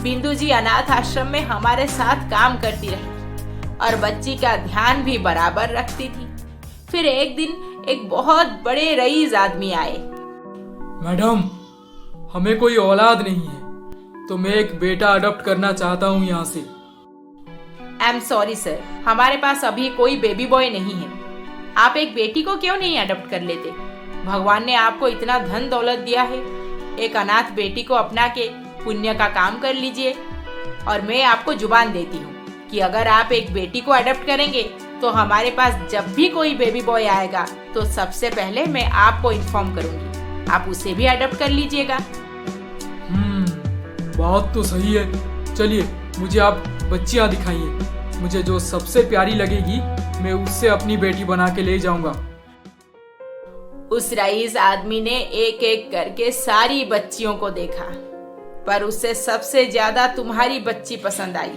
बिंदु जी अनाथ आश्रम में हमारे साथ काम करती रही और बच्ची का ध्यान भी बराबर रखती थी। फिर एक दिन एक बहुत बड़े रईस आदमी आए। मैडम, हमें कोई औलाद नहीं है तो मैं एक बेटा अडॉप्ट करना चाहता हूँ यहाँ से। आई एम सॉरी सर, हमारे पास अभी कोई बेबी बॉय नहीं है। आप एक बेटी को क्यों नहीं अडॉप्ट कर लेते? भगवान ने आपको इतना धन दौलत दिया है। एक अनाथ बेटी को अपना के पुण्य का काम कर लीजिए। और मैं आपको जुबान देती हूँ कि अगर आप एक बेटी को अडॉप्ट करेंगे तो हमारे पास जब भी कोई बेबी बॉय आएगा तो सबसे पहले मैं आपको इन्फॉर्म करूंगी। आप उसे भी अडॉप्ट कर लीजिएगा। बात तो सही है। चलिए, मुझे आप बच्चियां दिखाइए। मुझे जो सबसे प्यारी लगेगी मैं उससे अपनी बेटी बना के ले जाऊंगा। उस रईस आदमी ने एक एक करके सारी बच्चियों को देखा, पर उसे सबसे ज्यादा तुम्हारी बच्ची पसंद आई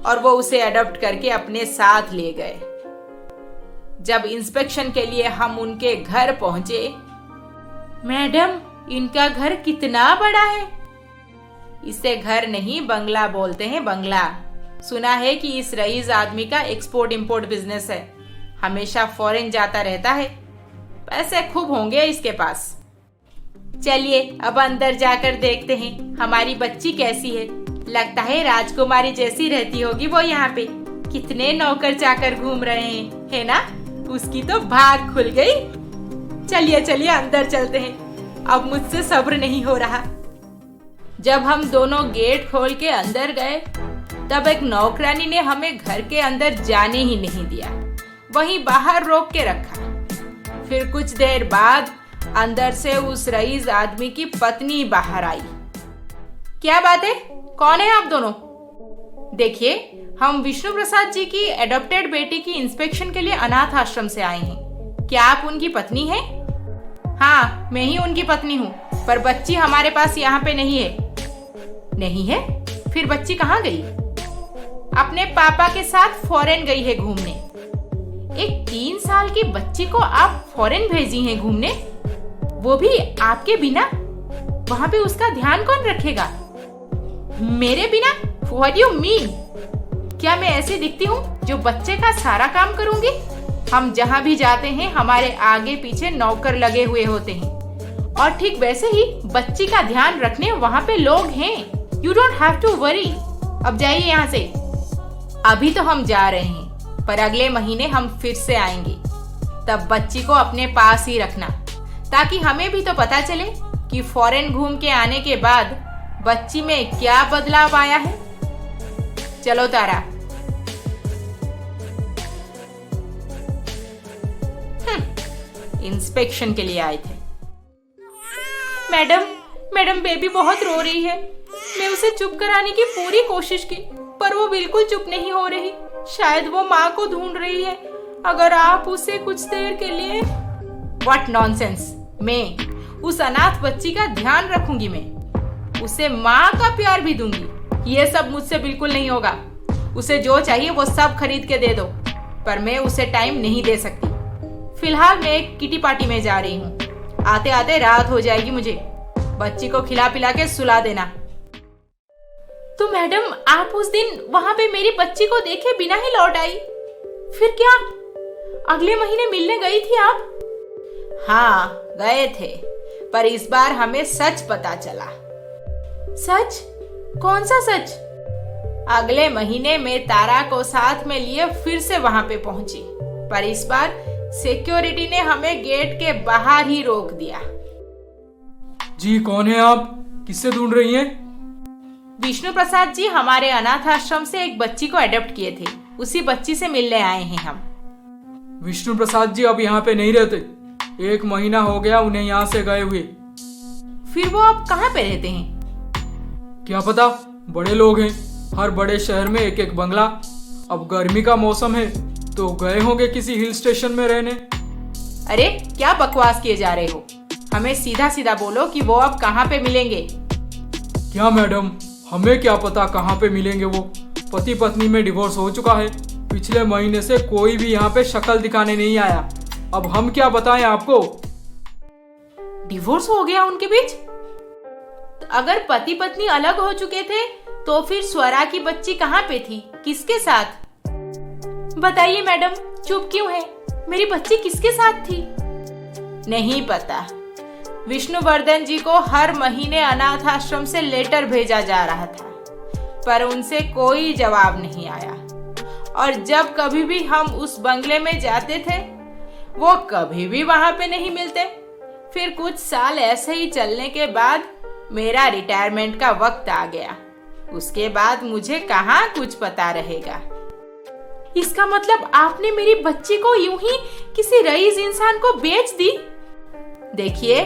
और वो उसे अडॉप्ट करके अपने साथ ले गए। जब इंस्पेक्शन के लिए हम उनके घर पहुंचे, मैडम, इनका घर कितना बड़ा है। इसे घर नहीं बंगला बोलते हैं, बंगला। सुना है कि इस रईस आदमी का एक्सपोर्ट इंपोर्ट बिजनेस है, हमेशा फॉरेन जाता रहता है। पैसे खूब होंगे इसके पास। चलिए अब अंदर जाकर देखते हैं हमारी बच्ची कैसी है। लगता है राजकुमारी जैसी रहती होगी वो यहाँ पे। कितने नौकर चाकर घूम रहे हैं, है ना? उसकी तो भाग खुल गई। चलिए चलिए अंदर चलते हैं, अब मुझसे सब्र नहीं हो रहा। जब हम दोनों गेट खोल के अंदर गए तब एक नौकरानी ने हमें घर के अंदर जाने ही नहीं दिया, वहीं बाहर रोक के रखा। फिर कुछ देर बाद अंदर से उस रईस आदमी की पत्नी बाहर आई। क्या बात है, कौन है आप दोनों? देखिए, हम विष्णु प्रसाद जी की एडॉप्टेड बेटी की इंस्पेक्शन के लिए अनाथ आश्रम से आए हैं। क्या आप उनकी पत्नी हैं? हाँ, मैं ही उनकी पत्नी हूँ, पर बच्ची हमारे पास यहाँ पे नहीं है। नहीं है? फिर बच्ची कहाँ गई? अपने पापा के साथ फॉरेन गई है घूमने। एक 3 साल की बच्ची को आप फॉरेन भेजी हैं घूमने? वो भी आपके बिना? वहाँ पे उसका ध्यान कौन रखेगा? मेरे बिना? What do you mean? क्या मैं ऐसी दिखती हूँ जो बच्चे का सारा काम करूंगी? हम जहाँ भी जाते हैं हमारे आगे पीछे नौकर लगे हुए होते हैं, और ठीक वैसे ही बच्ची का ध्यान रखने वहाँ पे लोग हैं। You don't have to worry। अब जाइए यहाँ से। अभी तो हम जा रहे हैं, पर अगले महीने हम फिर से आएंगे। तब बच्ची को अपने पास ही रखना, ताकि हमें भी तो पता चले कि फॉरेन घूम के आने के बाद बच्ची में क्या बदलाव आया है। चलो तारा। इंस्पेक्शन के लिए आए थे। मैडम बेबी बहुत रो रही है। मैं उसे चुप कराने की पूरी कोशिश की, पर वो बिल्कुल चुप नहीं हो रही। शायद वो माँ को ढूंढ रही है। अगर आप उसे कुछ देर के लिए। What nonsense! मैं उस अनाथ बच्ची का ध्यान रखूंगी। मैं उसे माँ का प्यार भी दूंगी। ये सब मुझसे बिल्कुल नहीं होगा। उसे जो चाहिए वो सब खरीद के दे दो, पर मैं उसे टाइम नहीं दे सकती। फिलहाल मैं एक किटी पार्टी में जा रही हूँ। आते आते रात हो जाएगी मुझे। बच्ची को खिला पिला के सुला देना। तो मैडम, आप उस दिन वहाँ पे मेरी बच्ची को देखे बिना ही लौट आई। फिर क्या अगले महीने मिलने गई थी आप? हाँ, गए थे, पर इस बार हमें सच पता चला। सच? कौन सा सच? अगले महीने मैं तारा को साथ में लिए फिर से वहाँ पे पहुंची, पर इस बार सिक्योरिटी ने हमें गेट के बाहर ही रोक दिया। जी, कौन है आप? किससे ढूंढ रही हैं? विष्णु प्रसाद जी हमारे अनाथ आश्रम से एक बच्ची को अडॉप्ट किए थे। उसी बच्ची से मिलने आए हैं हम। विष्णु प्रसाद जी अब यहाँ पे नहीं रहते। 1 महीना हो गया उन्हें यहाँ से गए हुए। फिर वो अब कहाँ पे रहते हैं? क्या पता, बड़े लोग हैं, हर बड़े शहर में एक एक बंगला। अब गर्मी का मौसम है तो गए होंगे किसी हिल स्टेशन में रहने। अरे क्या बकवास किए जा रहे हो? हमें सीधा सीधा बोलो कि वो अब कहाँ पे मिलेंगे। क्या मैडम, हमें क्या पता कहाँ पे मिलेंगे वो। पति पत्नी में डिवोर्स हो चुका है। पिछले महीने से कोई भी यहाँ पे शक्ल दिखाने नहीं आया। अब हम क्या बताएं आपको। डिवोर्स हो गया उनके बीच? तो अगर पति पत्नी अलग हो चुके थे तो फिर स्वरा की बच्ची कहाँ पे थी, किसके साथ? बताइए मैडम, चुप क्यों है? मेरी बच्ची किसके साथ थी? नहीं पता। विष्णुवर्धन जी को हर महीने अनाथ आश्रम से लेटर भेजा जा रहा था, पर उनसे कोई जवाब नहीं आया। और जब कभी भी हम उस बंगले में जाते थे वो कभी भी वहां पे नहीं मिलते। फिर कुछ साल ऐसे ही चलने के बाद मेरा रिटायरमेंट का वक्त आ गया। उसके बाद मुझे कहाँ कुछ पता रहेगा। इसका मतलब आपने मेरी बच्ची को यूं ही किसी रईस इंसान को बेच दी? देखिए,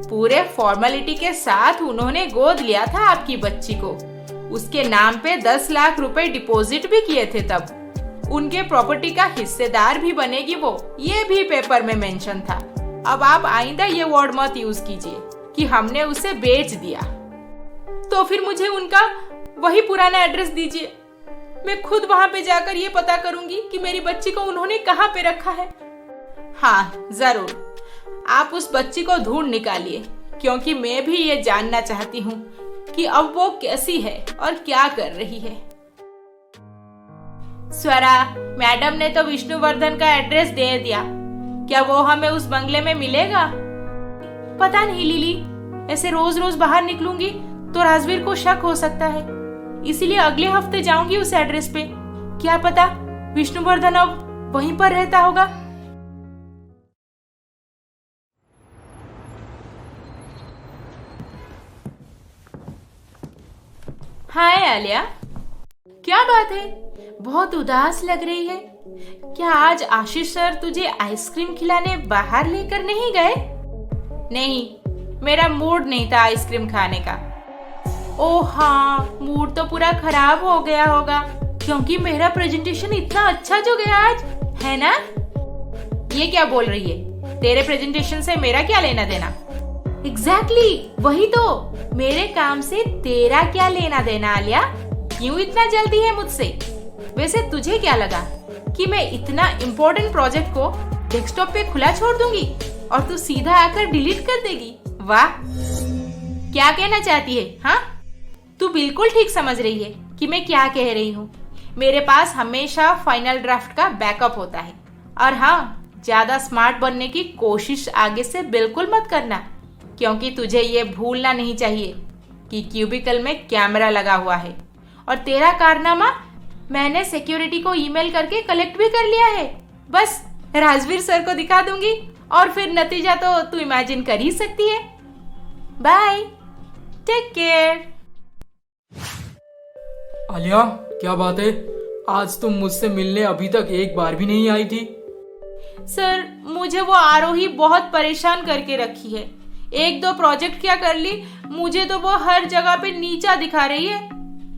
पूरे फॉर्मेलिटी के साथ उन्होंने गोद लिया था आपकी बच्ची को। उसके नाम पे 10 लाख रुपए डिपॉजिट भी किए थे। तब उनके प्रॉपर्टी का हिस्सेदार भी बनेगी वो, ये भी पेपर में मेंशन था। अब आप आइंदा ये वर्ड मत यूज कीजिए कि हमने उसे बेच दिया। तो फिर मुझे उनका वही पुराना एड्रेस दीजिए। मैं खुद वहां पे जाकर ये पता करूंगी कि मेरी बच्ची को उन्होंने कहाँ पे रखा है। हाँ जरूर, आप उस बच्ची को ढूंढ निकालिए, क्योंकि मैं भी ये जानना चाहती हूँ कि अब वो कैसी है और क्या कर रही है। स्वरा, मैडम ने तो विष्णुवर्धन का एड्रेस दे दिया। क्या वो हमें उस बंगले में मिलेगा? पता नहीं लिली, ऐसे रोज रोज बाहर निकलूंगी तो राजवीर को शक हो सकता है। इसीलिए अगले हफ्ते जाऊंगी उस एड्रेस पे। क्या पता विष्णुवर्धन अब वहीं पर रहता होगा। हाय आलिया, क्या बात है? बहुत उदास लग रही है। क्या आज आशीष सर तुझे आइसक्रीम खिलाने बाहर लेकर नहीं गए? नहीं, मेरा मूड नहीं था आइसक्रीम खाने का। ओह हाँ, मूड तो पूरा खराब हो गया होगा, क्योंकि मेरा प्रेजेंटेशन इतना अच्छा जो गया आज, है ना? ये क्या बोल रही है? तेरे प्रेजेंटेशन से मेरा क्या लेना देना? एग्जैक्टली, वही तो। मेरे काम से तेरा क्या लेना देना आलिया? क्यों इतना जल्दी है मुझसे? वैसे तुझे क्या लगा कि मैं इतना इम्पोर्टेंट प्रोजेक्ट को डेस्कटॉप पे खुला छोड़ दूंगी? और तू सीधा आकर डिलीट कर देगी? वाह, क्या कहना चाहती है? हाँ, तू बिल्कुल ठीक समझ रही है कि मैं क्या कह रही हूँ। मेरे पास हमेशा फाइनल ड्राफ्ट का बैकअप होता है। और हाँ, ज्यादा स्मार्ट बनने की कोशिश आगे से बिल्कुल मत करना, क्योंकि तुझे ये भूलना नहीं चाहिए कि क्यूबिकल में कैमरा लगा हुआ है और तेरा कारनामा मैंने सिक्योरिटी को ईमेल करके कलेक्ट भी कर लिया है। बस राजवीर सर को दिखा दूंगी और फिर नतीजा तो तू इमेजिन कर ही सकती है। Bye, take care. आलिया, क्या बात है? आज तुम मुझसे मिलने अभी तक एक बार भी नहीं आई थी। सर, मुझे वो आरोही बहुत परेशान करके रखी है। 1-2 प्रोजेक्ट क्या कर ली, मुझे तो वो हर जगह पे नीचा दिखा रही है।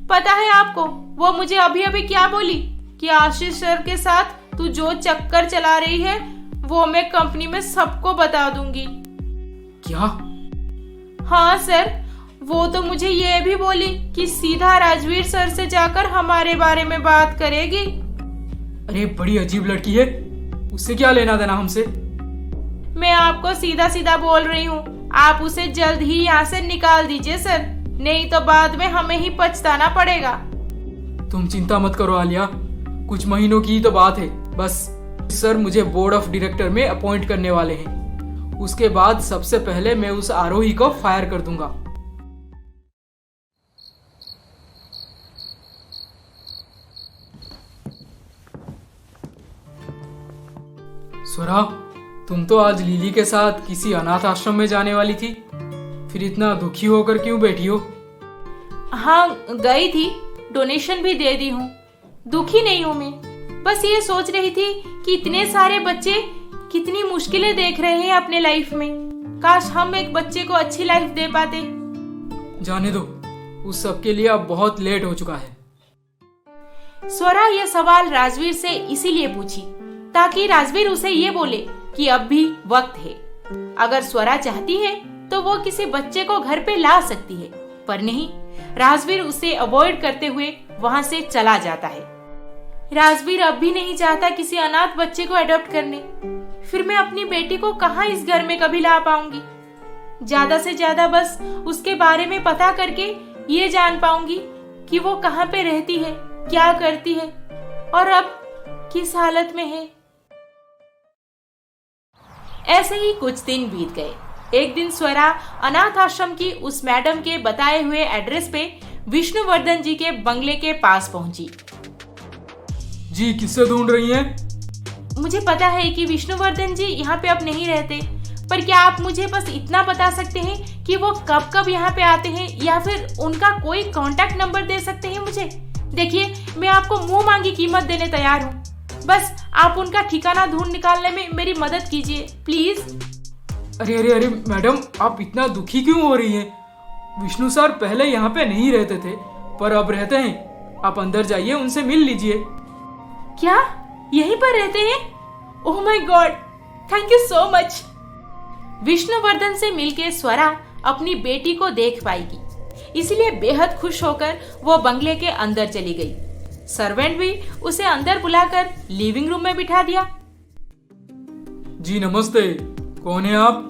पता है आपको वो मुझे अभी अभी क्या बोली कि आशीष सर के साथ तू जो चक्कर चला रही है वो मैं कंपनी में सबको बता दूंगी। क्या? हाँ सर, वो तो मुझे ये भी बोली कि सीधा राजवीर सर से जाकर हमारे बारे में बात करेगी। अरे बड़ी अजीब लड़की है, उससे क्या लेना देना हमसे? मैं आपको सीधा सीधा बोल रही हूँ, आप उसे जल्द ही यहाँ से निकाल दीजिए सर, नहीं तो बाद में हमें ही पछताना पड़ेगा। तुम चिंता मत करो आलिया, कुछ महीनों की ही तो बात है। बस सर मुझे बोर्ड ऑफ डायरेक्टर में अपॉइंट करने वाले हैं। उसके बाद सबसे पहले मैं उस आरोही को फायर कर दूंगा। स्वरा, तुम तो आज लिली के साथ किसी अनाथ आश्रम में जाने वाली थी, फिर इतना दुखी होकर क्यों बैठी हो? हाँ, गई थी, डोनेशन भी दे दी हूँ। दुखी नहीं हूँ मैं, बस ये सोच रही थी कि इतने सारे बच्चे कितनी मुश्किलें देख रहे हैं अपने लाइफ में। काश हम एक बच्चे को अच्छी लाइफ दे पाते। जाने दो, उस सब के लिए अब बहुत लेट हो चुका है। स्वरा यह सवाल राजवीर से इसीलिए पूछी ताकि राजवीर उसे ये बोले कि अब भी वक्त है। अगर स्वरा चाहती है तो वो किसी बच्चे को घर पे ला सकती है, पर नहीं, राजवीर उसे अवॉइड करते हुए वहां से चला जाता है। राजवीर अब भी नहीं चाहता किसी अनाथ बच्चे को अडॉप्ट करने। फिर मैं अपनी बेटी को कहाँ इस घर में कभी ला पाऊंगी? ज्यादा से ज्यादा बस उसके बारे में पता करके ये जान पाऊंगी कि वो कहाँ पे रहती है, क्या करती है और अब किस हालत में है। ऐसे ही कुछ दिन बीत गए। एक दिन स्वरा अनाथ आश्रम की उस मैडम के बताए हुए एड्रेस पे विष्णुवर्धन जी के बंगले के पास पहुंची। जी, किससे ढूंढ रही हैं? मुझे पता है कि विष्णुवर्धन जी यहाँ पे अब नहीं रहते, पर क्या आप मुझे बस इतना बता सकते हैं कि वो कब कब यहाँ पे आते हैं, या फिर उनका कोई कांटेक्ट नंबर दे सकते हैं मुझे? देखिए, मैं आपको मुंह मांगी कीमत देने तैयार हूँ, बस आप उनका ठिकाना ढूंढ निकालने में मेरी मदद कीजिए प्लीज। अरे अरे अरे मैडम, आप इतना दुखी क्यों हो रही हैं? विष्णु सर पहले यहाँ पे नहीं रहते थे, पर अब रहते हैं। आप अंदर जाइए, उनसे मिल लीजिए। क्या यहीं पर रहते हैं? Oh my God, thank you so much. Vishnuvardhana से मिलके स्वरा अपनी बेटी को देख पाएगी, इसलिए बेहद खुश होकर वो बंगले के अंदर चली गई। सर्वेंट भी उसे अंदर बुलाकर लिविंग रूम में बिठा दिया। जी नमस्ते, कौन है आप?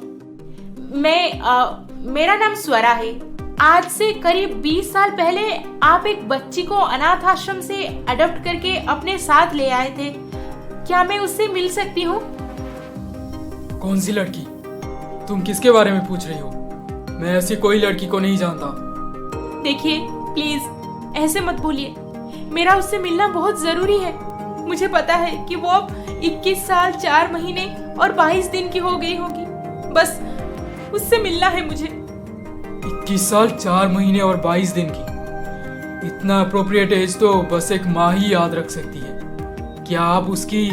मेरा नाम स्वरा है। आज से करीब 20 साल पहले आप एक बच्ची को अनाथ आश्रम से अडॉप्ट करके अपने साथ ले आए थे। क्या मैं उससे मिल सकती हूँ? कौन सी लड़की? तुम किसके बारे में पूछ रही हो? मैं ऐसी कोई लड़की को नहीं जानता। देखिए प्लीज ऐसे मत बोलिए, मेरा उससे मिलना बहुत जरूरी है। मुझे पता है कि वो अब 21 साल 4 महीने और 22 दिन की हो गई होगी। बस उससे मिलना है मुझे। 21 साल 4 महीने और 22 दिन की? इतना अप्रोप्रिएट एज तो बस एक माँ ही याद रख सकती है। क्या आप उसकी?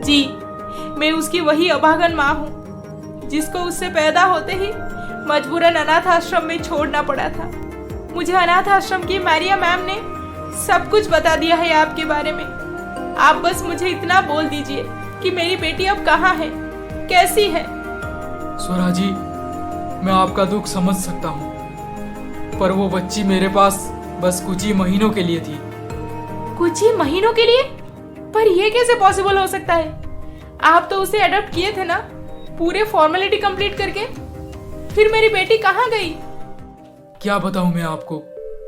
जी, मैं उसकी वही अभागन माँ हूँ जिसको उससे पैदा होते ही मजबूरन अनाथ आश्रम में छोड़ना पड़ा था। मुझे अनाथ आश्रम की मैरिया मैम ने सब कुछ बता दिया है आपके बारे में। आप बस मुझे इतना बोल दीजिए कि मेरी बेटी अब कहाँ है, कैसी है। स्वरा जी, मैं आपका दुख समझ सकता हूँ, पर वो बच्ची मेरे पास बस कुछ ही महीनों के लिए थी। कुछ ही महीनों के लिए? पर यह कैसे पॉसिबल हो सकता है? आप तो उसे अडॉप्ट किए थे ना? पूरे फॉर्मेलिटी कंप्लीट करके। फिर मेरी बेटी कहाँ गई? क्या बताऊं मैं आपको,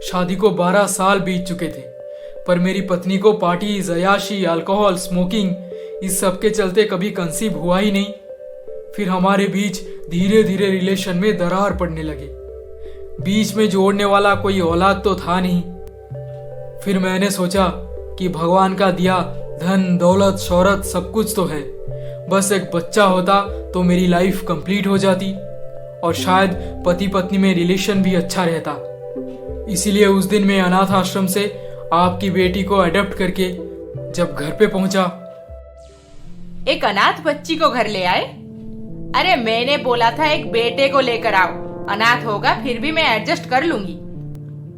शादी को 12 साल बीत चुके थे, पर मेरी पत्नी को पार्टीज, अयाशी, अल्कोहल, स्मोकिंग इस सब के चलते कभी कंसीव हुआ ही नहीं। फिर हमारे बीच धीरे धीरे रिलेशन में दरार पड़ने लगे। बीच में जोड़ने वाला कोई औलाद तो था नहीं। फिर मैंने सोचा कि भगवान का दिया धन, दौलत, शोहरत सब कुछ तो है, बस एक बच्चा होता तो मेरी लाइफ कंप्लीट हो जाती और शायद पति पत्नी में रिलेशन भी अच्छा रहता। इसीलिए उस दिन मैं अनाथ आश्रम से आपकी बेटी को अडॉप्ट करके जब घर पे पहुंचा। एक अनाथ बच्ची को घर ले आए? अरे मैंने बोला था एक बेटे को लेकर आओ, अनाथ होगा फिर भी मैं एडजस्ट कर लूंगी।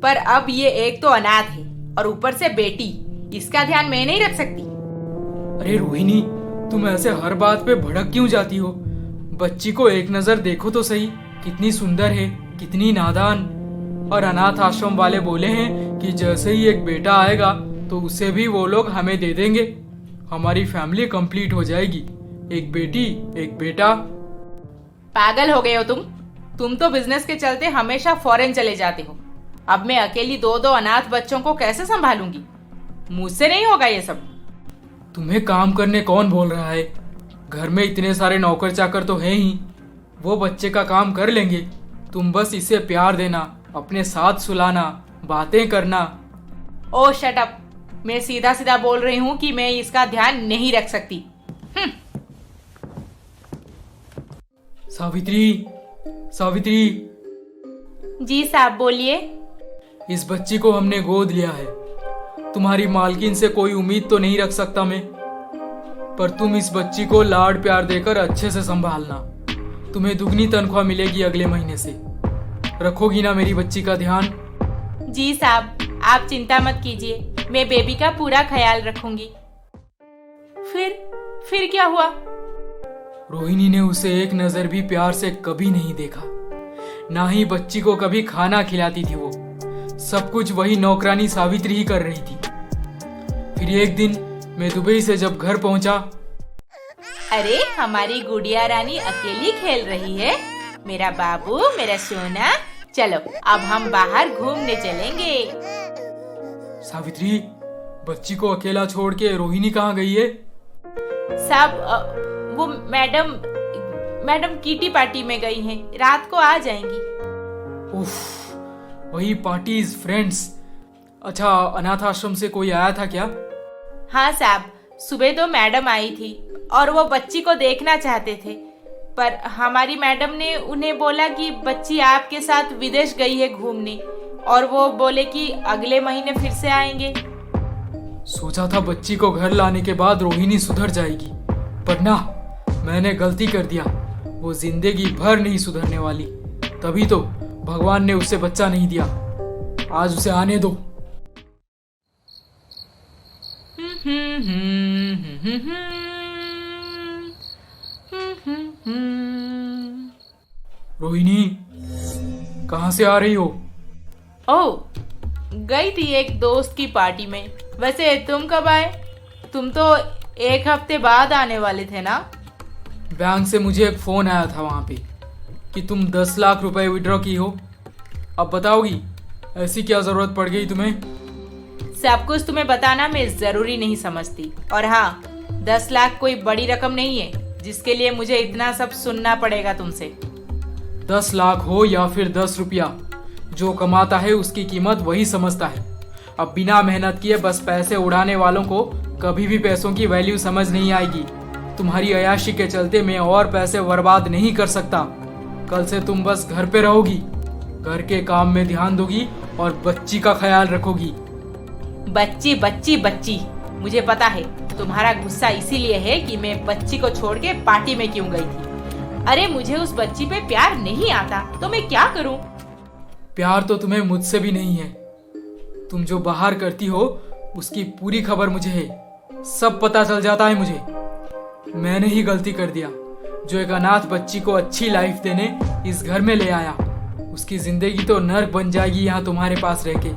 पर अब ये एक तो अनाथ है और ऊपर से बेटी, इसका ध्यान मैं नहीं रख सकती। अरे रोहिणी, तुम ऐसे हर बात पे भड़क क्यों जाती हो? बच्ची को एक नजर देखो तो सही, कितनी सुंदर है, कितनी नादान। और अनाथ आश्रम वाले बोले हैं कि जैसे ही एक बेटा आएगा तो उसे भी वो लोग हमें दे देंगे। हमारी फैमिली कंप्लीट हो जाएगी, एक बेटी एक बेटा। पागल हो गए हो तुम तो बिजनेस के चलते हमेशा फॉरेन चले जाते हो। अब मैं अकेली दो अनाथ बच्चों को कैसे संभालूंगी? मुझसे नहीं होगा ये सब। तुम्हें काम करने कौन बोल रहा है? घर में इतने सारे नौकर चाकर तो हैं ही, वो बच्चे का काम कर लेंगे। तुम बस इसे प्यार देना, अपने साथ सुलाना, बातें करना। ओ शट अप, मैं सीधा सीधा बोल रही हूँ कि मैं इसका ध्यान नहीं रख सकती। सावित्री, सावित्री। जी साहब बोलिए। इस बच्ची को हमने गोद लिया है। तुम्हारी मालकिन से कोई उम्मीद तो नहीं रख सकता मैं, पर तुम इस बच्ची को लाड प्यार देकर अच्छे से संभालना। तुम्हें दुगनी तनख्वाह मिलेगी अगले महीने से। रखोगी ना मेरी बच्ची का ध्यान? जी साहब, आप चिंता मत कीजिए, मैं बेबी का पूरा ख्याल रखूंगी। फिर क्या हुआ? रोहिणी ने उसे एक नजर भी प्यार से कभी नहीं देखा, ना ही बच्ची को कभी खाना खिलाती थी। वो सब कुछ वही नौकरानी सावित्री ही कर रही थी। फिर एक दिन मैं दुबई से जब घर पहुंचा, अरे हमारी गुड़िया रानी अकेली खेल रही है। मेरा बाबू, मेरा सोना, चलो अब हम बाहर घूमने चलेंगे। सावित्री, बच्ची को अकेला छोड़ के रोहिणी कहाँ गई है? साहब वो मैडम किटी पार्टी में गई हैं, रात को आ जाएंगी। उफ, वही पार्टीज, फ्रेंड्स। अच्छा, अनाथ आश्रम से कोई आया था क्या? हाँ साहब, सुबह तो मैडम आई थी और वो बच्ची को देखना चाहते थे, पर हमारी मैडम ने उन्हें बोला कि बच्ची आपके साथ विदेश गई है घूमने, और वो बोले कि अगले महीने फिर से आएंगे। सोचा था बच्ची को घर लाने के बाद रोहिणी सुधर जाएगी, पर ना, मैंने गलती कर दिया। वो जिंदगी भर नहीं सुधरने वाली। तभी तो भगवान ने उसे बच्चा नहीं दिया। आज उसे आने दो। रोहिणी, कहाँ से आ रही हो? ओह, गई थी एक दोस्त की पार्टी में। वैसे तुम कब आए? तुम तो एक हफ्ते बाद आने वाले थे ना? बैंक से मुझे एक फोन आया था वहाँ पे कि तुम 10 लाख रुपए विड्रॉ की हो। अब बताओगी ऐसी क्या जरूरत पड़ गई तुम्हें? सब कुछ तुम्हें बताना मैं जरूरी नहीं समझती। और हाँ, 10 लाख कोई बड़ी रकम नहीं है जिसके लिए मुझे इतना सब सुनना पड़ेगा तुमसे। 10 लाख हो या फिर 10 रुपया, जो कमाता है उसकी कीमत वही समझता है। अब बिना मेहनत किए बस पैसे उड़ाने वालों को कभी भी पैसों की वैल्यू समझ नहीं आएगी। तुम्हारी अयाशी के चलते मैं और पैसे बर्बाद नहीं कर सकता। कल से तुम बस घर पे रहोगी, घर के काम में ध्यान दोगी और बच्ची का ख्याल रखोगी। बच्ची बच्ची बच्ची, मुझे पता है तुम्हारा गुस्सा इसीलिए है कि मैं बच्ची को छोड़ के पार्टी में क्यों गई थी। अरे मुझे उस बच्ची पे प्यार नहीं आता तो मैं क्या करूं? प्यार तो तुम्हें मुझसे भी नहीं है। तुम जो बाहर करती हो उसकी पूरी खबर मुझे है, सब पता चल जाता है मुझे। मैंने ही गलती कर दिया जो एक अनाथ बच्ची को अच्छी लाइफ देने इस घर में ले आया। उसकी जिंदगी तो नर्क बन जाएगी यहाँ तुम्हारे पास रह के।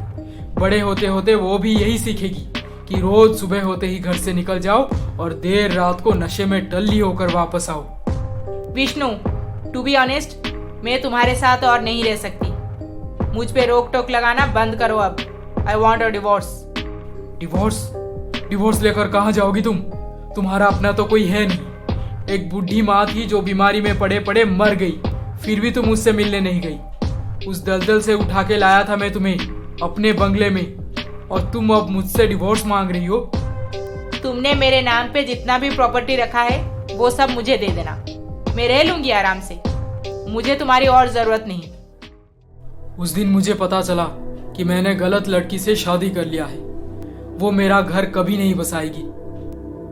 बड़े होते होते वो भी यही सीखेगी कि रोज सुबह होते ही घर से निकल जाओ और देर रात को नशे में टल्ली होकर वापस आओ। विष्णु, टू बी ऑनेस्ट, मैं तुम्हारे साथ और नहीं रह सकती। मुझ पे रोक टोक लगाना बंद करो अब। I want a divorce. Divorce? Divorce लेकर कहाँ जाओगी तुम? तुम्हारा अपना तो कोई है नहीं। एक बूढ़ी माँ थी जो बीमारी में पड़े पड़े मर गई, फिर भी तुम मुझसे मिलने नहीं गई। उस दलदल से उठा के लाया था मैं तुम्हें अपने बंगले में, और तुम अब मुझसे डिवोर्स मांग रही हो? तुमने मेरे नाम पे जितना भी प्रॉपर्टी रखा है वो सब मुझे दे देना। मैं रह लूंगी आराम से, मुझे तुम्हारी और जरूरत नहीं। उस दिन मुझे पता चला कि मैंने गलत लड़की से शादी कर लिया है। वो मेरा घर कभी नहीं बसाएगी।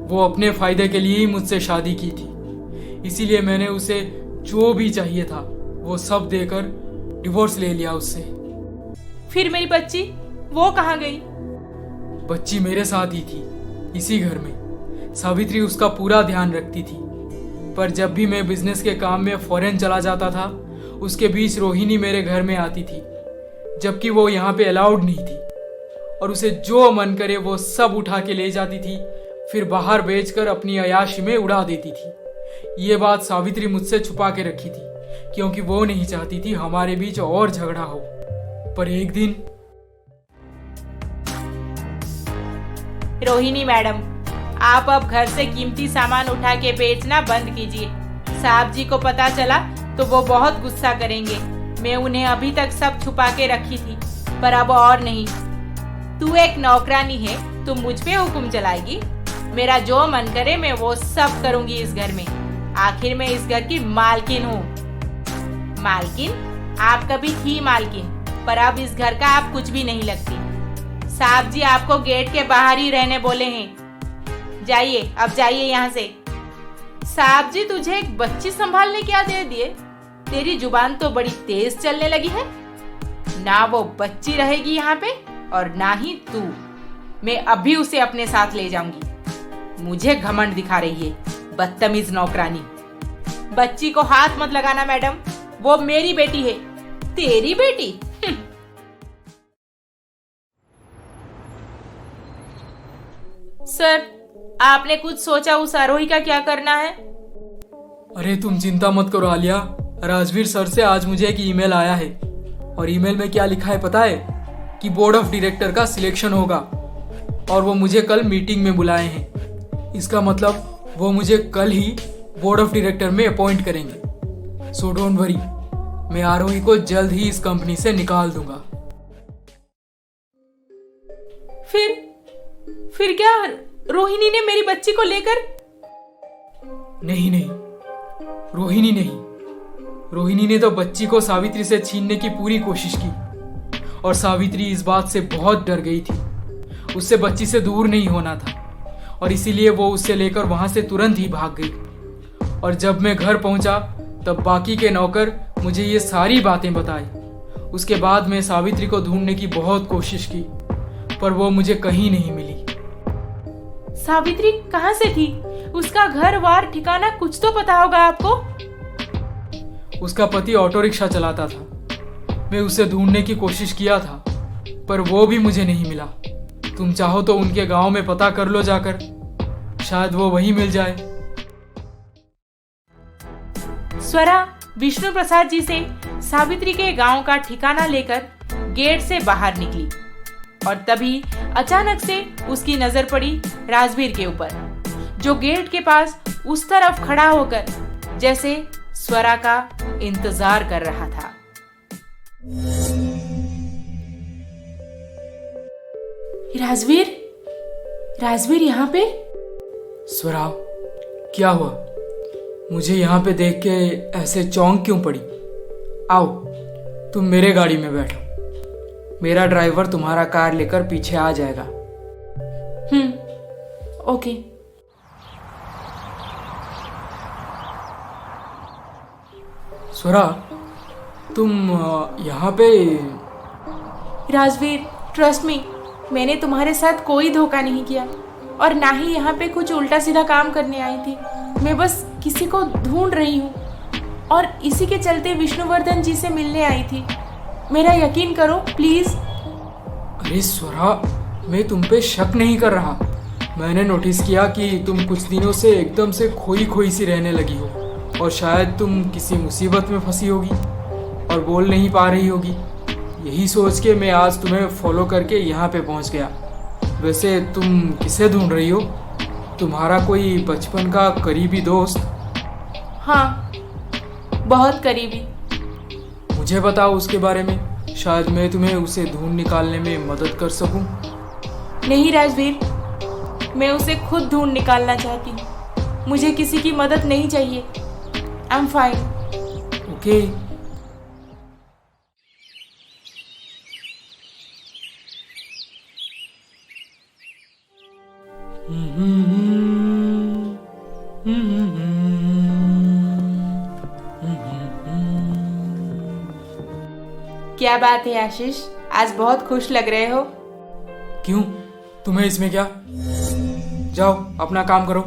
वो अपने फायदे के लिए ही मुझसे शादी की थी, इसीलिए मैंने उसे जो भी चाहिए था वो सब देकर डिवोर्स ले लिया उससे। फिर मेरी बच्ची, वो कहाँ गई? बच्ची मेरे साथ ही थी, इसी घर में। सावित्री उसका पूरा ध्यान रखती थी, पर जब भी मैं बिजनेस के काम में फॉरेन चला जाता था, उसके बीच रोहिणी मेरे घर में आती थी, जबकि वो यहाँ पे अलाउड नहीं थी, और उसे जो मन करे वो सब उठा के ले जाती थी, फिर बाहर बेचकर अपनी अयाशी में उड़ा देती थी। ये बात सावित्री मुझसे छुपा के रखी थी, क्योंकि वो नहीं चाहती थी हमारे बीच और झगड़ा हो। पर एक दिन रोहिणी मैडम, आप अब घर से कीमती सामान उठा के बेचना बंद कीजिए। साहब जी को पता चला तो वो बहुत गुस्सा करेंगे। मैं उन्हें अभी तक सब छुपा के रखी थी, पर अब और नहीं। तू एक नौकरानी है, तू मुझ पे हुक्म चलाएगी? मेरा जो मन करे मैं वो सब करूंगी इस घर में। आखिर मैं इस घर की मालकिन हूँ। मालकिन? आप कभी थी मालकिन, पर अब इस घर का आप कुछ भी नहीं लगती। साहब जी आपको गेट के बाहर ही रहने बोले हैं। जाइए, अब जाइए यहाँ से। साहब जी तुझे एक बच्ची संभालने क्या दे दिए? तेरी जुबान तो बड़ी तेज चलने लगी है। ना वो बच्ची रहेगी यहाँ पे और ना ही तू। मैं अभी उसे अपने साथ ले जाऊंगी। मुझे घमंड दिखा रही है, बदतमीज नौकरानी। बच्ची को हाथ मत लगाना मैडम, वो मेरी बेटी है। तेरी बेटी? सर, आपने कुछ सोचा उस आरोही का क्या करना है? अरे तुम चिंता मत करो आलिया, राजवीर सर से आज मुझे एक ईमेल आया है, और ईमेल में क्या लिखा है पता है? कि बोर्ड ऑफ डायरेक्टर का सिलेक्शन होगा, और वो मुझे कल मीटिंग में बुलाए हैं। इसका मतलब वो मुझे कल ही बोर्ड ऑफ डायरेक्टर में अपॉइंट करेंगे। सो डोंट वरी, मैं आरोही को जल्द ही इस कंपनी से निकाल दूंगा। फिर क्या रोहिणी ने मेरी बच्ची को लेकर? नहीं, रोहिणी नहीं। रोहिणी ने तो बच्ची को सावित्री से छीनने की पूरी कोशिश की, और सावित्री इस बात से बहुत डर गई थी। उससे बच्ची से दूर नहीं होना था, और इसीलिए वो उससे लेकर वहां से तुरंत ही भाग गई। और जब मैं घर पहुंचा तब बाकी के नौकर मुझे ये सारी बातें बताई। उसके बाद मैं सावित्री को ढूंढने की बहुत कोशिश की, पर वो मुझे कहीं नहीं मिली। सावित्री कहाँ से थी? उसका घर वार ठिकाना कुछ तो पता होगा आपको। उसका पति ऑटो रिक्शा चलाता था। मैं उसे ढूंढने की कोशिश किया था, पर वो भी मुझे नहीं मिला। तुम चाहो तो उनके गांव में पता कर लो जाकर, शायद वो वहीं मिल जाए। स्वरा विष्णु प्रसाद जी से सावित्री के गांव का ठिकाना लेकर गेट से बाहर निकली, और तभी अचानक से उसकी नजर पड़ी राजवीर के ऊपर, जो गेट के पास उस तरफ खड़ा होकर जैसे स्वरा का इंतजार कर रहा था। राजवीर यहाँ पे? स्वरा, क्या हुआ? मुझे यहाँ पे देख के ऐसे चौंक क्यों पड़ी? आओ, तुम मेरे गाड़ी में बैठो। मेरा ड्राइवर तुम्हारा कार लेकर पीछे आ जाएगा। ओके। स्वरा, तुम यहाँ पे? राजवीर, ट्रस्ट मी, मैंने तुम्हारे साथ कोई धोखा नहीं किया, और ना ही यहाँ पे कुछ उल्टा सीधा काम करने आई थी। मैं बस किसी को ढूंढ रही हूँ, और इसी के चलते विष्णुवर्धन जी से मिलने आई थी। मेरा यकीन करो प्लीज। अरे स्वरा, मैं तुम पे शक नहीं कर रहा। मैंने नोटिस किया कि तुम कुछ दिनों से एकदम से खोई खोई सी रहने लगी हो, और शायद तुम किसी मुसीबत में फंसी होगी और बोल नहीं पा रही होगी। यही सोच के मैं आज तुम्हें फॉलो करके यहाँ पे पहुँच गया। वैसे तुम किसे ढूंढ रही हो? तुम्हारा कोई बचपन का करीबी दोस्त? हाँ, बहुत करीबी। मुझे बताओ उसके बारे में, शायद मैं तुम्हें उसे ढूंढ निकालने में मदद कर सकूं। नहीं राजवीर, मैं उसे खुद ढूंढ निकालना चाहती हूँ। मुझे किसी की मदद नहीं चाहिए। I am fine. ओके। क्या बात है आशीष, आज बहुत खुश लग रहे हो। क्यों, तुम्हें इसमें क्या? जाओ अपना काम करो।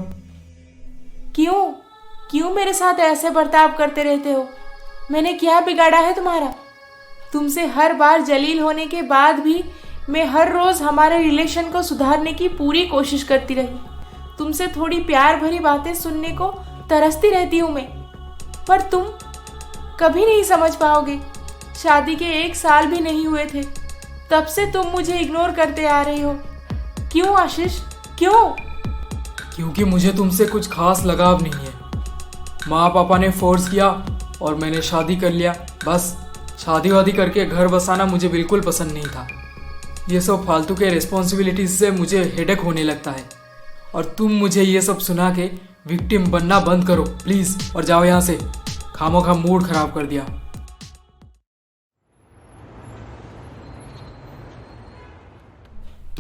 क्यों क्यों मेरे साथ ऐसे बर्ताव करते रहते हो? मैंने क्या बिगाड़ा है तुम्हारा? तुमसे हर बार जलील होने के बाद भी मैं हर रोज हमारे रिलेशन को सुधारने की पूरी कोशिश करती रही। तुमसे थोड़ी प्यार भरी बातें सुनने को तरसती रहती हूँ मैं, पर तुम कभी नहीं समझ पाओगे। शादी के 1 साल भी नहीं हुए थे, तब से तुम मुझे इग्नोर करते आ रही हो। क्यों आशीष, क्यों? क्योंकि मुझे तुमसे कुछ खास लगाव नहीं है। माँ पापा ने फोर्स किया और मैंने शादी कर लिया। बस शादी वादी करके घर बसाना मुझे बिल्कुल पसंद नहीं था। ये सब फालतू के रिस्पॉन्सिबिलिटीज से मुझे हेडेक होने लगता है। और तुम मुझे ये सब सुना के विक्टिम बनना बंद करो प्लीज़, और जाओ यहाँ से। खामोखा मूड खराब कर दिया।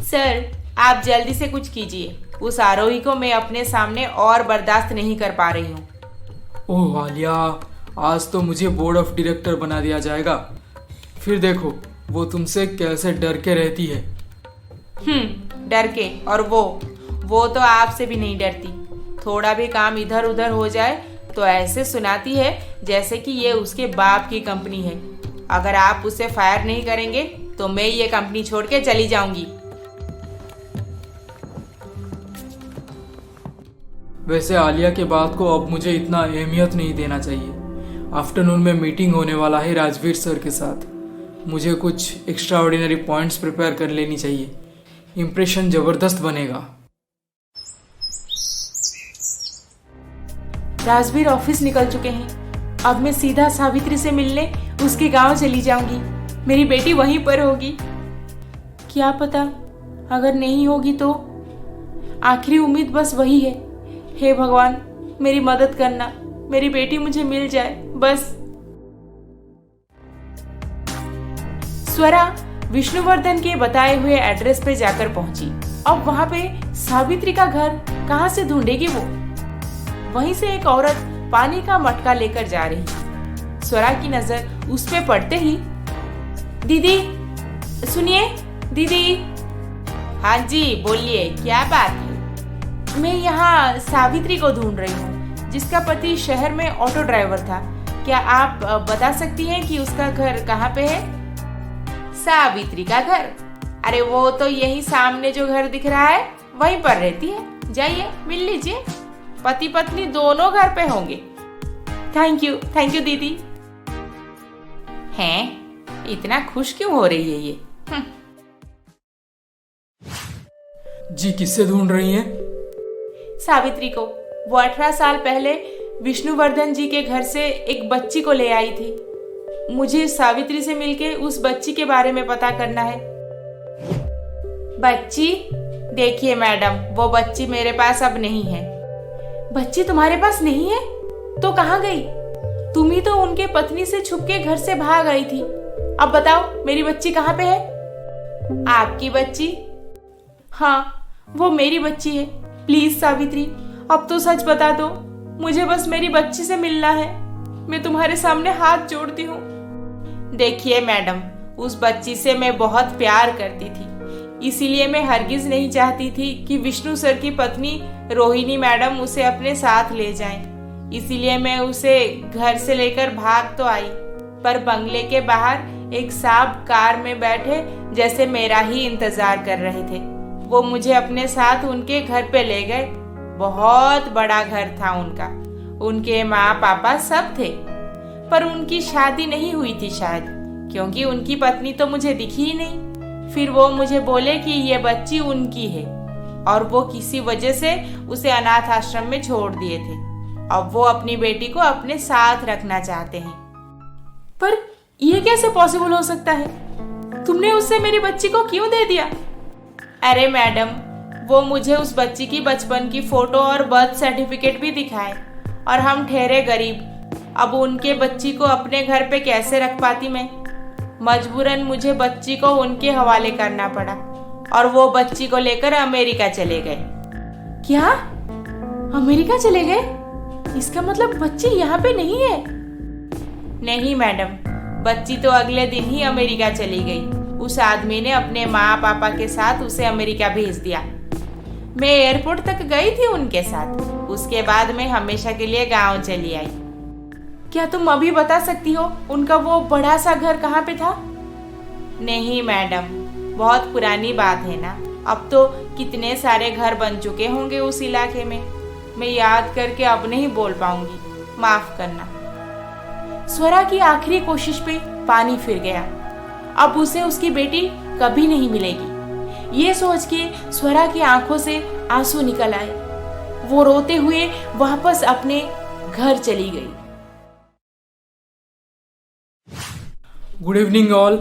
सर, आप जल्दी से कुछ कीजिए। उस आरोही को मैं अपने सामने और बर्दाश्त नहीं कर पा रही हूँ। ओह आलिया, आज तो मुझे बोर्ड ऑफ डायरेक्टर बना दिया जाएगा। फिर देखो वो तुमसे कैसे डर के रहती है। डर के? और वो तो आपसे भी नहीं डरती। थोड़ा भी काम इधर उधर हो जाए तो ऐसे सुनाती है जैसे कि ये उसके बाप की कंपनी है। अगर आप उसे फायर नहीं करेंगे तो मैं ये कंपनी छोड़ के चली जाऊंगी। वैसे आलिया के बात को अब मुझे इतना अहमियत नहीं देना चाहिए। आफ्टरनून में मीटिंग होने वाला है राजवीर सर के साथ। मुझे कुछ एक्स्ट्रा ऑर्डिनरी पॉइंट्स प्रिपेयर कर लेनी चाहिए। इम्प्रेशन जबरदस्त बनेगा। राजवीर ऑफिस निकल चुके हैं। अब मैं सीधा सावित्री से मिलने उसके गांव चली जाऊंगी। मेरी बेटी वहीं पर होगी। क्या पता, अगर नहीं होगी तो? आखिरी उम्मीद बस वही है। हे भगवान, मेरी मदद करना, मेरी बेटी मुझे मिल जाए बस। स्वरा विष्णुवर्धन के बताए हुए एड्रेस पे जाकर पहुंची। अब वहां पे सावित्री का घर कहां से ढूंढेगी वो? वहीं से एक औरत पानी का मटका लेकर जा रही। स्वरा की नजर उस पे पड़ते ही, दीदी सुनिए, दीदी। हाँ जी बोलिए, क्या बात है? मैं यहाँ सावित्री को ढूंढ रही हूँ, जिसका पति शहर में ऑटो ड्राइवर था। क्या आप बता सकती हैं कि उसका घर कहाँ पे है? सावित्री का घर? अरे वो तो यही सामने जो घर दिख रहा है वहीं पर रहती है। जाइए मिल लीजिए। पति पत्नी दोनों घर पे होंगे। थैंक यू दीदी। हैं, इतना खुश क्यों हो रही है ये? जी किससे ढूंढ रही हैं? सावित्री को। वो 18 साल पहले विष्णुवर्धन जी के घर से एक बच्ची को ले आई थी। मुझे सावित्री से मिलके उस बच्ची के बारे में पता करना है। बच्ची? देखिए मैडम, वो बच्ची मेरे पास अब नहीं है। बच्ची तुम्हारे पास नहीं है? तो कहाँ गई? तुम ही तो उनके पत्नी से छुप के घर से भाग आई थी। अब बताओ मेरी बच्ची कहाँ पे है? आपकी बच्ची? हाँ, वो मेरी बच्ची है। प्लीज सावित्री, अब तो सच बता दो। मुझे बस मेरी बच्ची से मिलना है। मैं तुम्हारे सामने हाथ जोड़ती हूँ। देखिए मैडम, उस बच्ची से मैं बहुत प्यार करती थी, इसीलिए मैं हरगिज नहीं चाहती थी कि विष्णु सर की पत्नी रोहिणी मैडम उसे अपने साथ ले जाएं। इसीलिए मैं उसे घर से लेकर भाग तो आई, पर बंगले के बाहर एक सांप कार में बैठे जैसे मेरा ही इंतजार कर रहे थे। वो मुझे अपने साथ उनके घर पे ले गए। बहुत बड़ा घर था उनका। उनके माँ पापा सब थे, पर उनकी शादी नहीं हुई थी शायद, क्योंकि उनकी पत्नी तो मुझे दिखी ही नहीं। फिर वो मुझे बोले कि ये बच्ची उनकी है और वो किसी वजह से उसे अनाथ आश्रम में छोड़ दिए थे। अब वो अपनी बेटी को अपने साथ रखना चाहते हैं। पर ये कैसे पॉसिबल हो सकता है? तुमने उससे मेरी बच्ची को क्यों दे दिया? अरे मैडम, वो मुझे उस बच्ची की बचपन की फोटो और बर्थ सर्टिफिकेट भी दिखाए और हम ठहरे गरीब। अब उनके बच्ची को अपने घर पे कैसे रख पाती मैं? मजबूरन मुझे बच्ची को उनके हवाले करना पड़ा और वो बच्ची को लेकर अमेरिका चले गए। क्या? अमेरिका चले गए? इसका मतलब बच्ची यहाँ पे नहीं है? नहीं मैडम, बच्ची तो अगले दिन ही अमेरिका चली गई। उस आदमी ने अपने माँ पापा के साथ उसे अमेरिका भेज दिया। मैं एयरपोर्ट तक गई थी उनके साथ। उसके बाद मैं हमेशा के लिए गांव चली आई। क्या तुम अभी बता सकती हो उनका वो बड़ा सा घर कहाँ पे था? नहीं मैडम, बहुत पुरानी बात है ना। अब तो कितने सारे घर बन चुके होंगे उस इलाके में। मैं याद करके अब नहीं बोल पाऊंगी, माफ करना। स्वरा की आखिरी कोशिश पे पानी फिर गया। अब उसे उसकी बेटी कभी नहीं मिलेगी। ये सोच के स्वरा की आंखों से आंसू निकल आए। वो रोते हुए वापस अपने घर चली गई। Good evening all.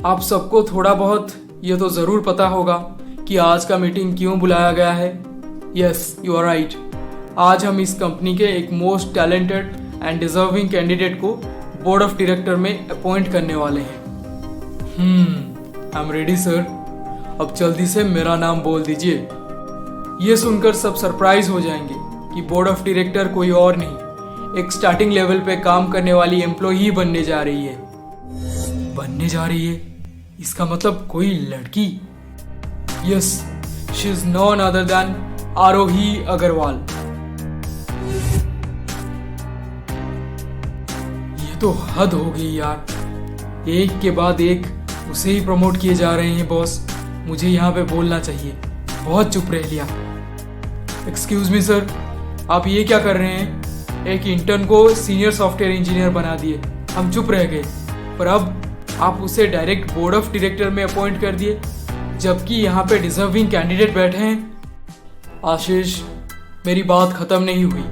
आप सबको थोड़ा बहुत ये तो ज़रूर पता होगा कि आज का मीटिंग क्यों बुलाया गया है। Yes, you are right. आज हम इस कंपनी के एक most talented and deserving candidate को बोर्ड ऑफ डायरेक्टर में अपॉइंट करने वाले हैं। I am ready sir. अब जल्दी से मेरा नाम बोल दीजिए। ये सुनकर सब सरप्राइज हो जाएंगे कि बोर्ड ऑफ डायरेक्टर कोई और नहीं, एक स्टार्टिंग लेवल पे काम करने वाली एम्प्लॉई बनने जा रही है। बनने जा रही है इसका मतलब कोई लड़की? Yes, she is none other than Aarohi Agarwal. ये तो हद हो गई यार। एक के बाद एक उसे ही प्रमोट किए जा रहे हैं बॉस। मुझे यहाँ पे बोलना चाहिए, बहुत चुप रह लिया। एक्सक्यूज मी सर, आप ये क्या कर रहे हैं? एक इंटर्न को सीनियर सॉफ्टवेयर इंजीनियर बना दिए, हम चुप रह गए, पर अब आप उसे डायरेक्ट बोर्ड ऑफ डायरेक्टर में अपॉइंट कर दिए, जबकि यहाँ पे डिजर्विंग कैंडिडेट बैठे हैं। आशीष, मेरी बात खत्म नहीं हुई।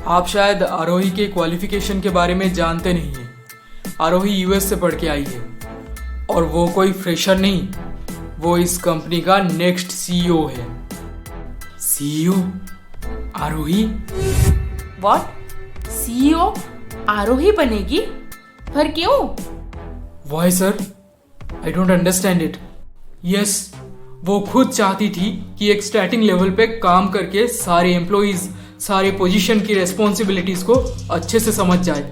आप शायद आरोही के क्वालिफिकेशन के बारे में जानते नहीं हैं। आरोही यूएस से पढ़ के आई है और वो कोई फ्रेशर नहीं, वो इस कंपनी का नेक्स्ट सीईओ है। CEO Aarohi? What? CEO Aarohi बनेगी? पर क्यों? Why sir, I don't understand it. Yes, वो खुद चाहती थी कि एक स्टार्टिंग लेवल पे काम करके सारे एम्प्लॉइज, सारे पोजीशन की रेस्पॉन्सिबिलिटीज को अच्छे से समझ जाए,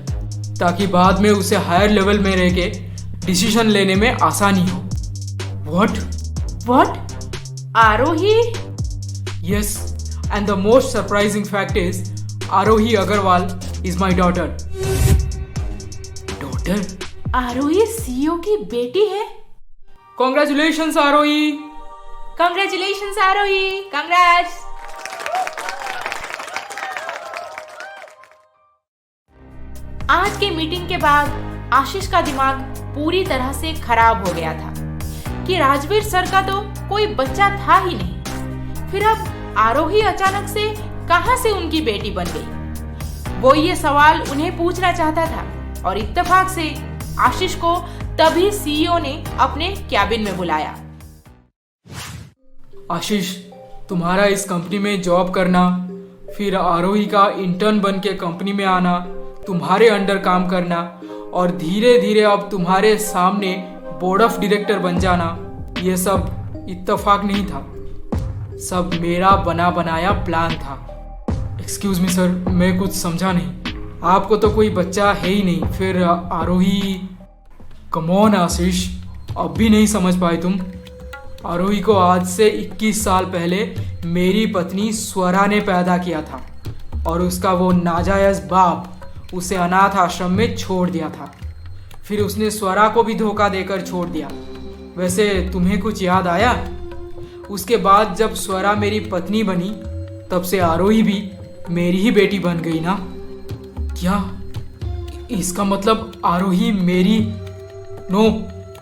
ताकि बाद में उसे हायर लेवल में रह के डिसीजन लेने में आसानी हो। What? Aarohi? Yes, and the most surprising fact is Arohi Agarwal is my daughter. Daughter? Aarohi CEO की बेटी है? Congratulations आरोही! Congratulations आरोही! Congrats! आज के मीटिंग के बाद आशीष का दिमाग पूरी तरह से खराब हो गया था कि राजवीर सर का तो कोई बच्चा था ही नहीं। फिर अब आरोही अचानक से कहां से उनकी बेटी बन गई? वो ये सवाल उन्हें पूछना चाहता था और इत्तेफाक से आशीष को तभी सीईओ ने अपने कैबिन में बुलाया। आशीष, तुम्हारा इस कंपनी में जॉब करना, फिर आरोही का इंटर्न बन के कंपनी में आना, तुम्हारे अंडर काम करना और धीरे धीरे अब तुम्हारे सामने बोर्ड ऑफ डायरेक्टर बन जाना, ये सब इत्तेफाक नहीं था, सब मेरा बना बनाया प्लान था। एक्सक्यूज मी सर, मैं कुछ समझा नहीं। आपको तो कोई बच्चा है ही नहीं, फिर आरोही? कम ऑन आशीष, अब भी नहीं समझ पाए तुम? आरोही को आज से 21 साल पहले मेरी पत्नी स्वरा ने पैदा किया था और उसका वो नाजायज बाप उसे अनाथ आश्रम में छोड़ दिया था। फिर उसने स्वरा को भी धोखा देकर छोड़ दिया। वैसे तुम्हें कुछ याद आया? उसके बाद जब स्वरा मेरी पत्नी बनी, तब से आरोही भी मेरी ही बेटी बन गई ना? क्या इसका मतलब आरोही मेरी? No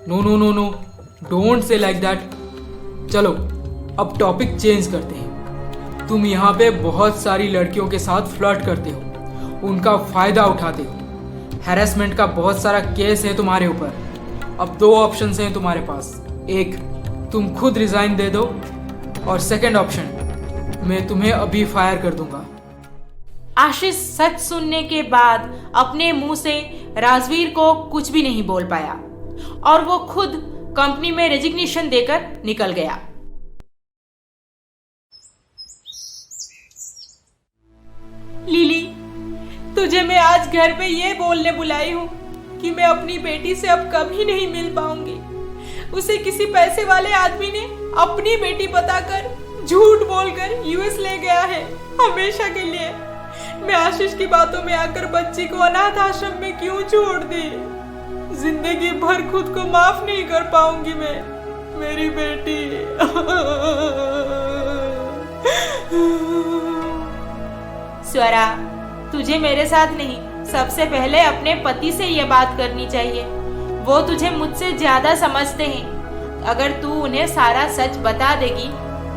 no no no no, don't say like that. चलो अब टॉपिक चेंज करते हैं। तुम यहाँ पे बहुत सारी लड़कियों के साथ फ्लर्ट करते हो, उनका फायदा उठाते हो। हैरेसमेंट का बहुत सारा केस है तुम्हारे ऊपर। अब दो ऑप्शंस हैं तुम्हारे पास। एक, तुम खुद रिजाइन दे दो, और सेकंड ऑप्शन, मैं तुम्हें अभी फायर कर दूंगा। आशीष सच सुनने के बाद अपने मुंह से राजवीर को कुछ भी नहीं बोल पाया और वो खुद कंपनी में रेजिग्नेशन देकर निकल गया। लिली, तुझे मैं आज घर पे ये बोलने बुलाई हूँ कि मैं अपनी बेटी से अब कभी नहीं मिल पाऊंगी। उसे किसी पैसे वाले आदमी ने अपनी बेटी बताकर झूठ बोलकर यूएस ले गया है हमेशा के लिए। मैं आशीष की बातों में आकर बच्ची को अनाथ आश्रम में क्यों छोड़ दी? जिंदगी भर खुद को माफ नहीं कर पाऊंगी मैं। मेरी बेटी। स्वरा, तुझे मेरे साथ नहीं, सबसे पहले अपने पति से ये बात करनी चाहिए। वो तुझे मुझसे ज्यादा समझते हैं। अगर तू उन्हें सारा सच बता देगी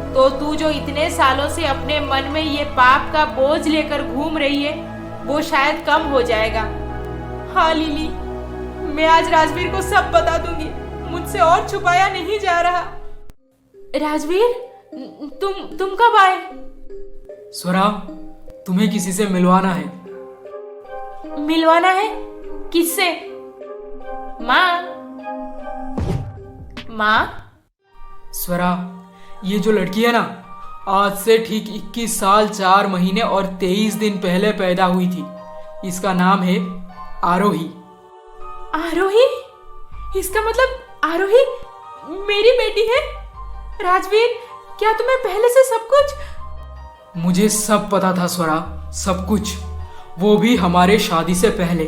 तो तू जो इतने सालों से अपने मन में ये पाप का बोझ लेकर घूम रही है वो शायद कम हो जाएगा। हाँ लिली, मैं आज राजवीर को सब बता दूंगी। मुझसे और छुपाया नहीं जा रहा। राजवीर, तुम कब आए? स्वरा, तुम्हें किसी से मिलवाना है। मिलवाना है? किससे? माँ? माँ? स्वरा, ये जो लड़की है ना, आज से ठीक 21 साल 4 महीने और 23 दिन पहले पैदा हुई थी। इसका नाम है आरोही। आरोही? इसका मतलब आरोही मेरी बेटी है? राजवीर, क्या तुम्हें पहले से सब कुछ? मुझे सब पता था स्वरा, सब कुछ। वो भी हमारे शादी से पहले,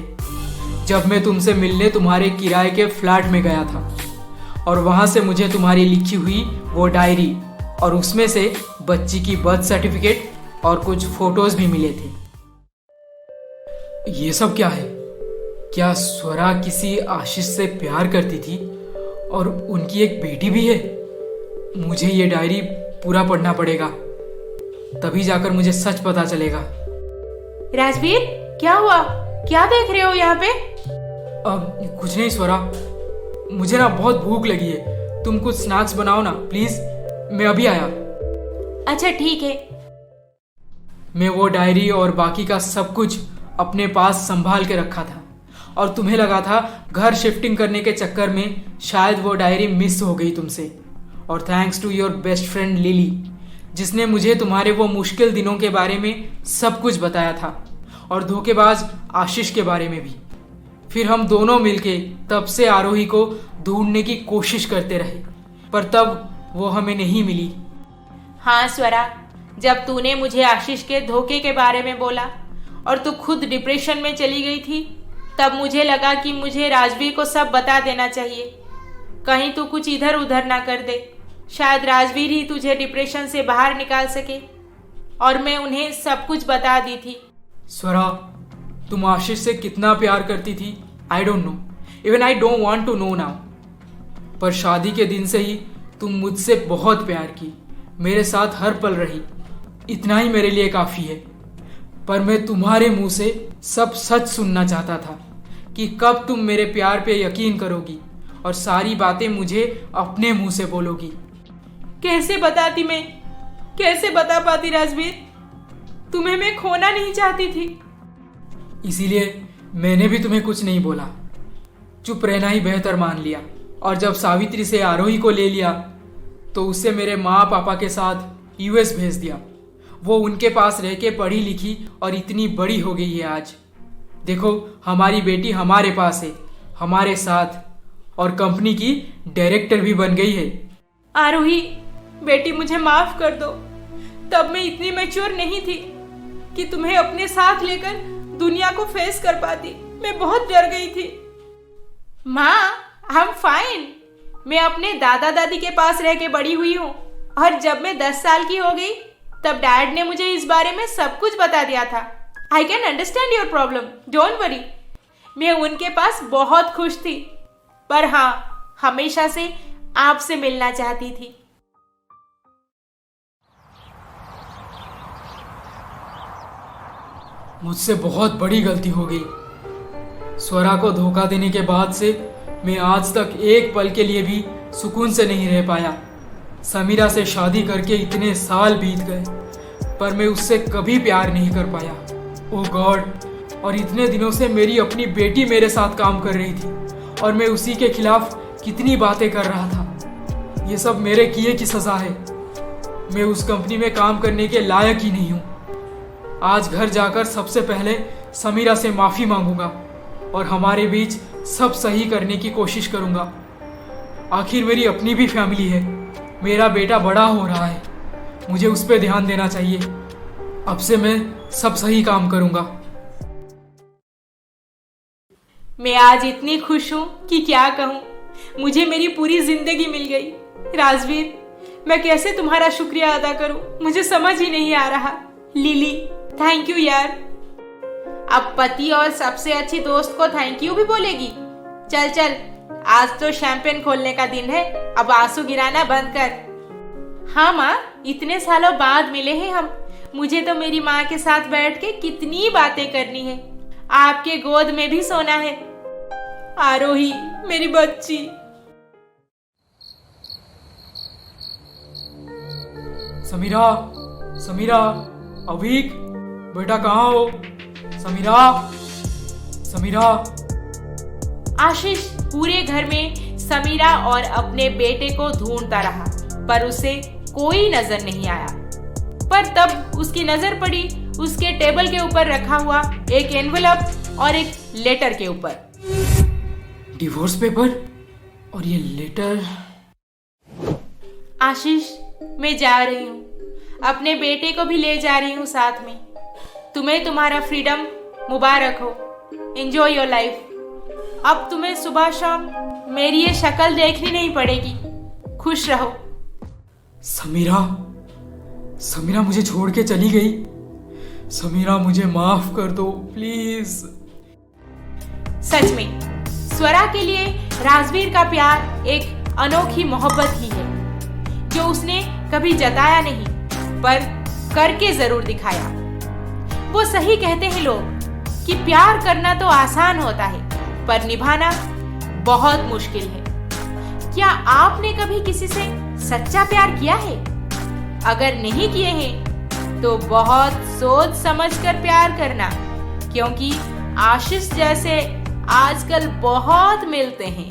जब मैं तुमसे मिलने तुम्हारे किराए के फ्लैट में गया था और वहां से मुझे तुम्हारी लिखी हुई वो डायरी और उसमें से बच्ची की बर्थ सर्टिफिकेट और कुछ फोटोज भी मिले थे। ये सब क्या है? क्या स्वरा किसी आशीष से प्यार करती थी और उनकी एक बेटी भी है? मुझे ये डायरी पूरा पढ़ना पड़ेगा, तभी जाकर मुझे सच पता चलेगा। राजवीर, क्या हुआ? क्या देख रहे हो यहाँ पे? अब कुछ नहीं स्वरा, मुझे ना बहुत भूख लगी है। तुम कुछ स्नैक्स बनाओ ना प्लीज, मैं अभी आया। अच्छा ठीक है। मैं वो डायरी और बाकी का सब कुछ अपने पास संभाल के रखा था और तुम्हें लगा था घर शिफ्टिंग करने के चक्कर में शायद वो डायरी मिस हो गई तुमसे। और thanks to your best friend Lily, जिसने मुझे तुम्हारे वो मुश्किल दिनों के बारे में सब कुछ बताया था और धोखेबाज आशीष के बारे में भी। फिर हम दोनों मिलके तब से आरोही को ढूंढने की कोशिश करते रहे, पर तब वो हमें नहीं मिली। हाँ स्वरा, जब तूने मुझे आशीष के धोखे के बारे में बोला और तू खुद डिप्रेशन में चली गई थी, तब मुझे लगा कि मुझे राजवीर को सब बता देना चाहिए। कहीं तू कुछ इधर उधर ना कर दे, शायद राजवीर ही तुझे डिप्रेशन से बाहर निकाल सके। और मैं उन्हें सब कुछ बता दी थी। स्वरा, तुम आशीष से कितना प्यार करती थी I don't know, even I don't want to know now. पर शादी के दिन से ही तुम मुझसे बहुत प्यार की, मेरे साथ हर पल रही। इतना ही मेरे लिए काफ़ी है। पर मैं तुम्हारे मुंह से सब सच सुनना चाहता था कि कब तुम मेरे प्यार पे यकीन करोगी और सारी बातें मुझे अपने मुंह से बोलोगी। कैसे बताती मैं? कैसे बता पाती राजवीर? तुम्हें मैं खोना नहीं चाहती थी। इसीलिए मैंने भी तुम्हें कुछ नहीं बोला, चुप रहना ही बेहतर मान लिया। और जब सावित्री से आरोही को ले लिया तो उससे मेरे माँ पापा के साथ यूएस भेज दिया। वो उनके पास रह के पढ़ी लिखी और इतनी बड़ी हो गई है आज। देखो, हमारी बेटी हमारे पास है, हमारे साथ, और कंपनी की डायरेक्टर भी बन गई है। आरोही बेटी, मुझे माफ कर दो। तब मैं इतनी मैच्योर नहीं थी कि तुम्हें अपने साथ लेकर दुनिया को फेस कर पाती। मैं बहुत डर गई थी। माँ, आई एम फाइन। मैं अपने दादा दादी के पास रह के बड़ी हुई हूँ और जब मैं 10 साल की हो गई तब डैड ने मुझे इस बारे में सब कुछ बता दिया था। I can understand your problem, don't worry. मैं उनके पास बहुत खुश थी, पर हाँ, हमेशा से आपसे मिलना चाहती थी। मुझसे बहुत बड़ी गलती हो गई। स्वरा को धोखा देने के बाद से मैं आज तक एक पल के लिए भी सुकून से नहीं रह पाया। समीरा से शादी करके इतने साल बीत गए, पर मैं उससे कभी प्यार नहीं कर पाया। ओह गॉड! और इतने दिनों से मेरी अपनी बेटी मेरे साथ काम कर रही थी और मैं उसी के खिलाफ कितनी बातें कर रहा था। ये सब मेरे किए की सजा है। मैं उस कंपनी में काम करने के लायक ही नहीं हूँ। आज घर जाकर सबसे पहले समीरा से माफ़ी मांगूंगा और हमारे बीच सब सही करने की कोशिश करूंगा। आखिर मेरी अपनी भी फैमिली है। मेरा बेटा बड़ा हो रहा है, मुझे उस पर ध्यान देना चाहिए। अब से मैं सब सही काम करूंगा। मैं आज इतनी खुश हूँ कि क्या कहूँ। मुझे मेरी पूरी जिंदगी मिल गई। राजवीर, मैं कैसे तुम्हारा शुक्रिया अदा करूँ, मुझे समझ ही नहीं आ रहा। लिली, थैंक यू यार। अब पति और सबसे अच्छी दोस्त को थैंक यू भी बोलेगी? चल चल, आज तो शैंपेन खोलने का दिन है, अब आंसू गिराना बंद कर। हाँ माँ, इतने सालों बाद मिले हैं हम। मुझे तो मेरी माँ के साथ बैठ के कितनी बातें करनी है। आपके गोद में भी सोना है। आरोही, मेरी बच्ची। समीरा, समीरा, अवीक, बेटा कहाँ हो? समीरा, समीरा। आशीष पूरे घर में समीरा और अपने बेटे को ढूंढता रहा, पर उसे कोई नजर नहीं आया। पर तब उसकी नजर पड़ी उसके टेबल के ऊपर रखा हुआ एक एनवेलप और एक लेटर के ऊपर। डिवोर्स पेपर और ये लेटर। आशीष, मैं जा रही हूँ, अपने बेटे को भी ले जा रही हूँ साथ में। तुम्हें तुम्हारा फ्रीडम मुबारक हो। Enjoy your life. अब तुम्हें सुबह शाम मेरी ये शक्ल देखनी नहीं पड़ेगी। खुश रहो। समीरा, समीरा मुझे छोड़ के चली गई। समीरा, मुझे माफ कर दो प्लीज। सच में स्वरा के लिए राजवीर का प्यार एक अनोखी मोहब्बत ही है, जो उसने कभी जताया नहीं, पर करके जरूर दिखाया। वो सही कहते हैं लोग कि प्यार करना तो आसान होता है, पर निभाना बहुत मुश्किल है। क्या आपने कभी किसी से सच्चा प्यार किया है? अगर नहीं किए हैं तो बहुत सोच समझकर प्यार करना, क्योंकि आशीष जैसे आजकल बहुत मिलते हैं।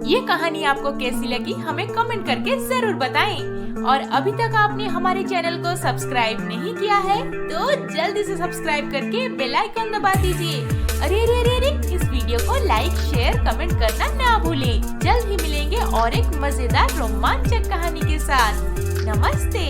ये कहानी आपको कैसी लगी हमें कमेंट करके जरूर बताएं। और अभी तक आपने हमारे चैनल को सब्सक्राइब नहीं किया है तो जल्दी से सब्सक्राइब करके बेल आइकन दबा दीजिए। अरे अरे अरे अरे, इस वीडियो को लाइक, शेयर, कमेंट करना ना भूलें। जल्द ही मिलेंगे और एक मजेदार रोमांचक कहानी के साथ। नमस्ते।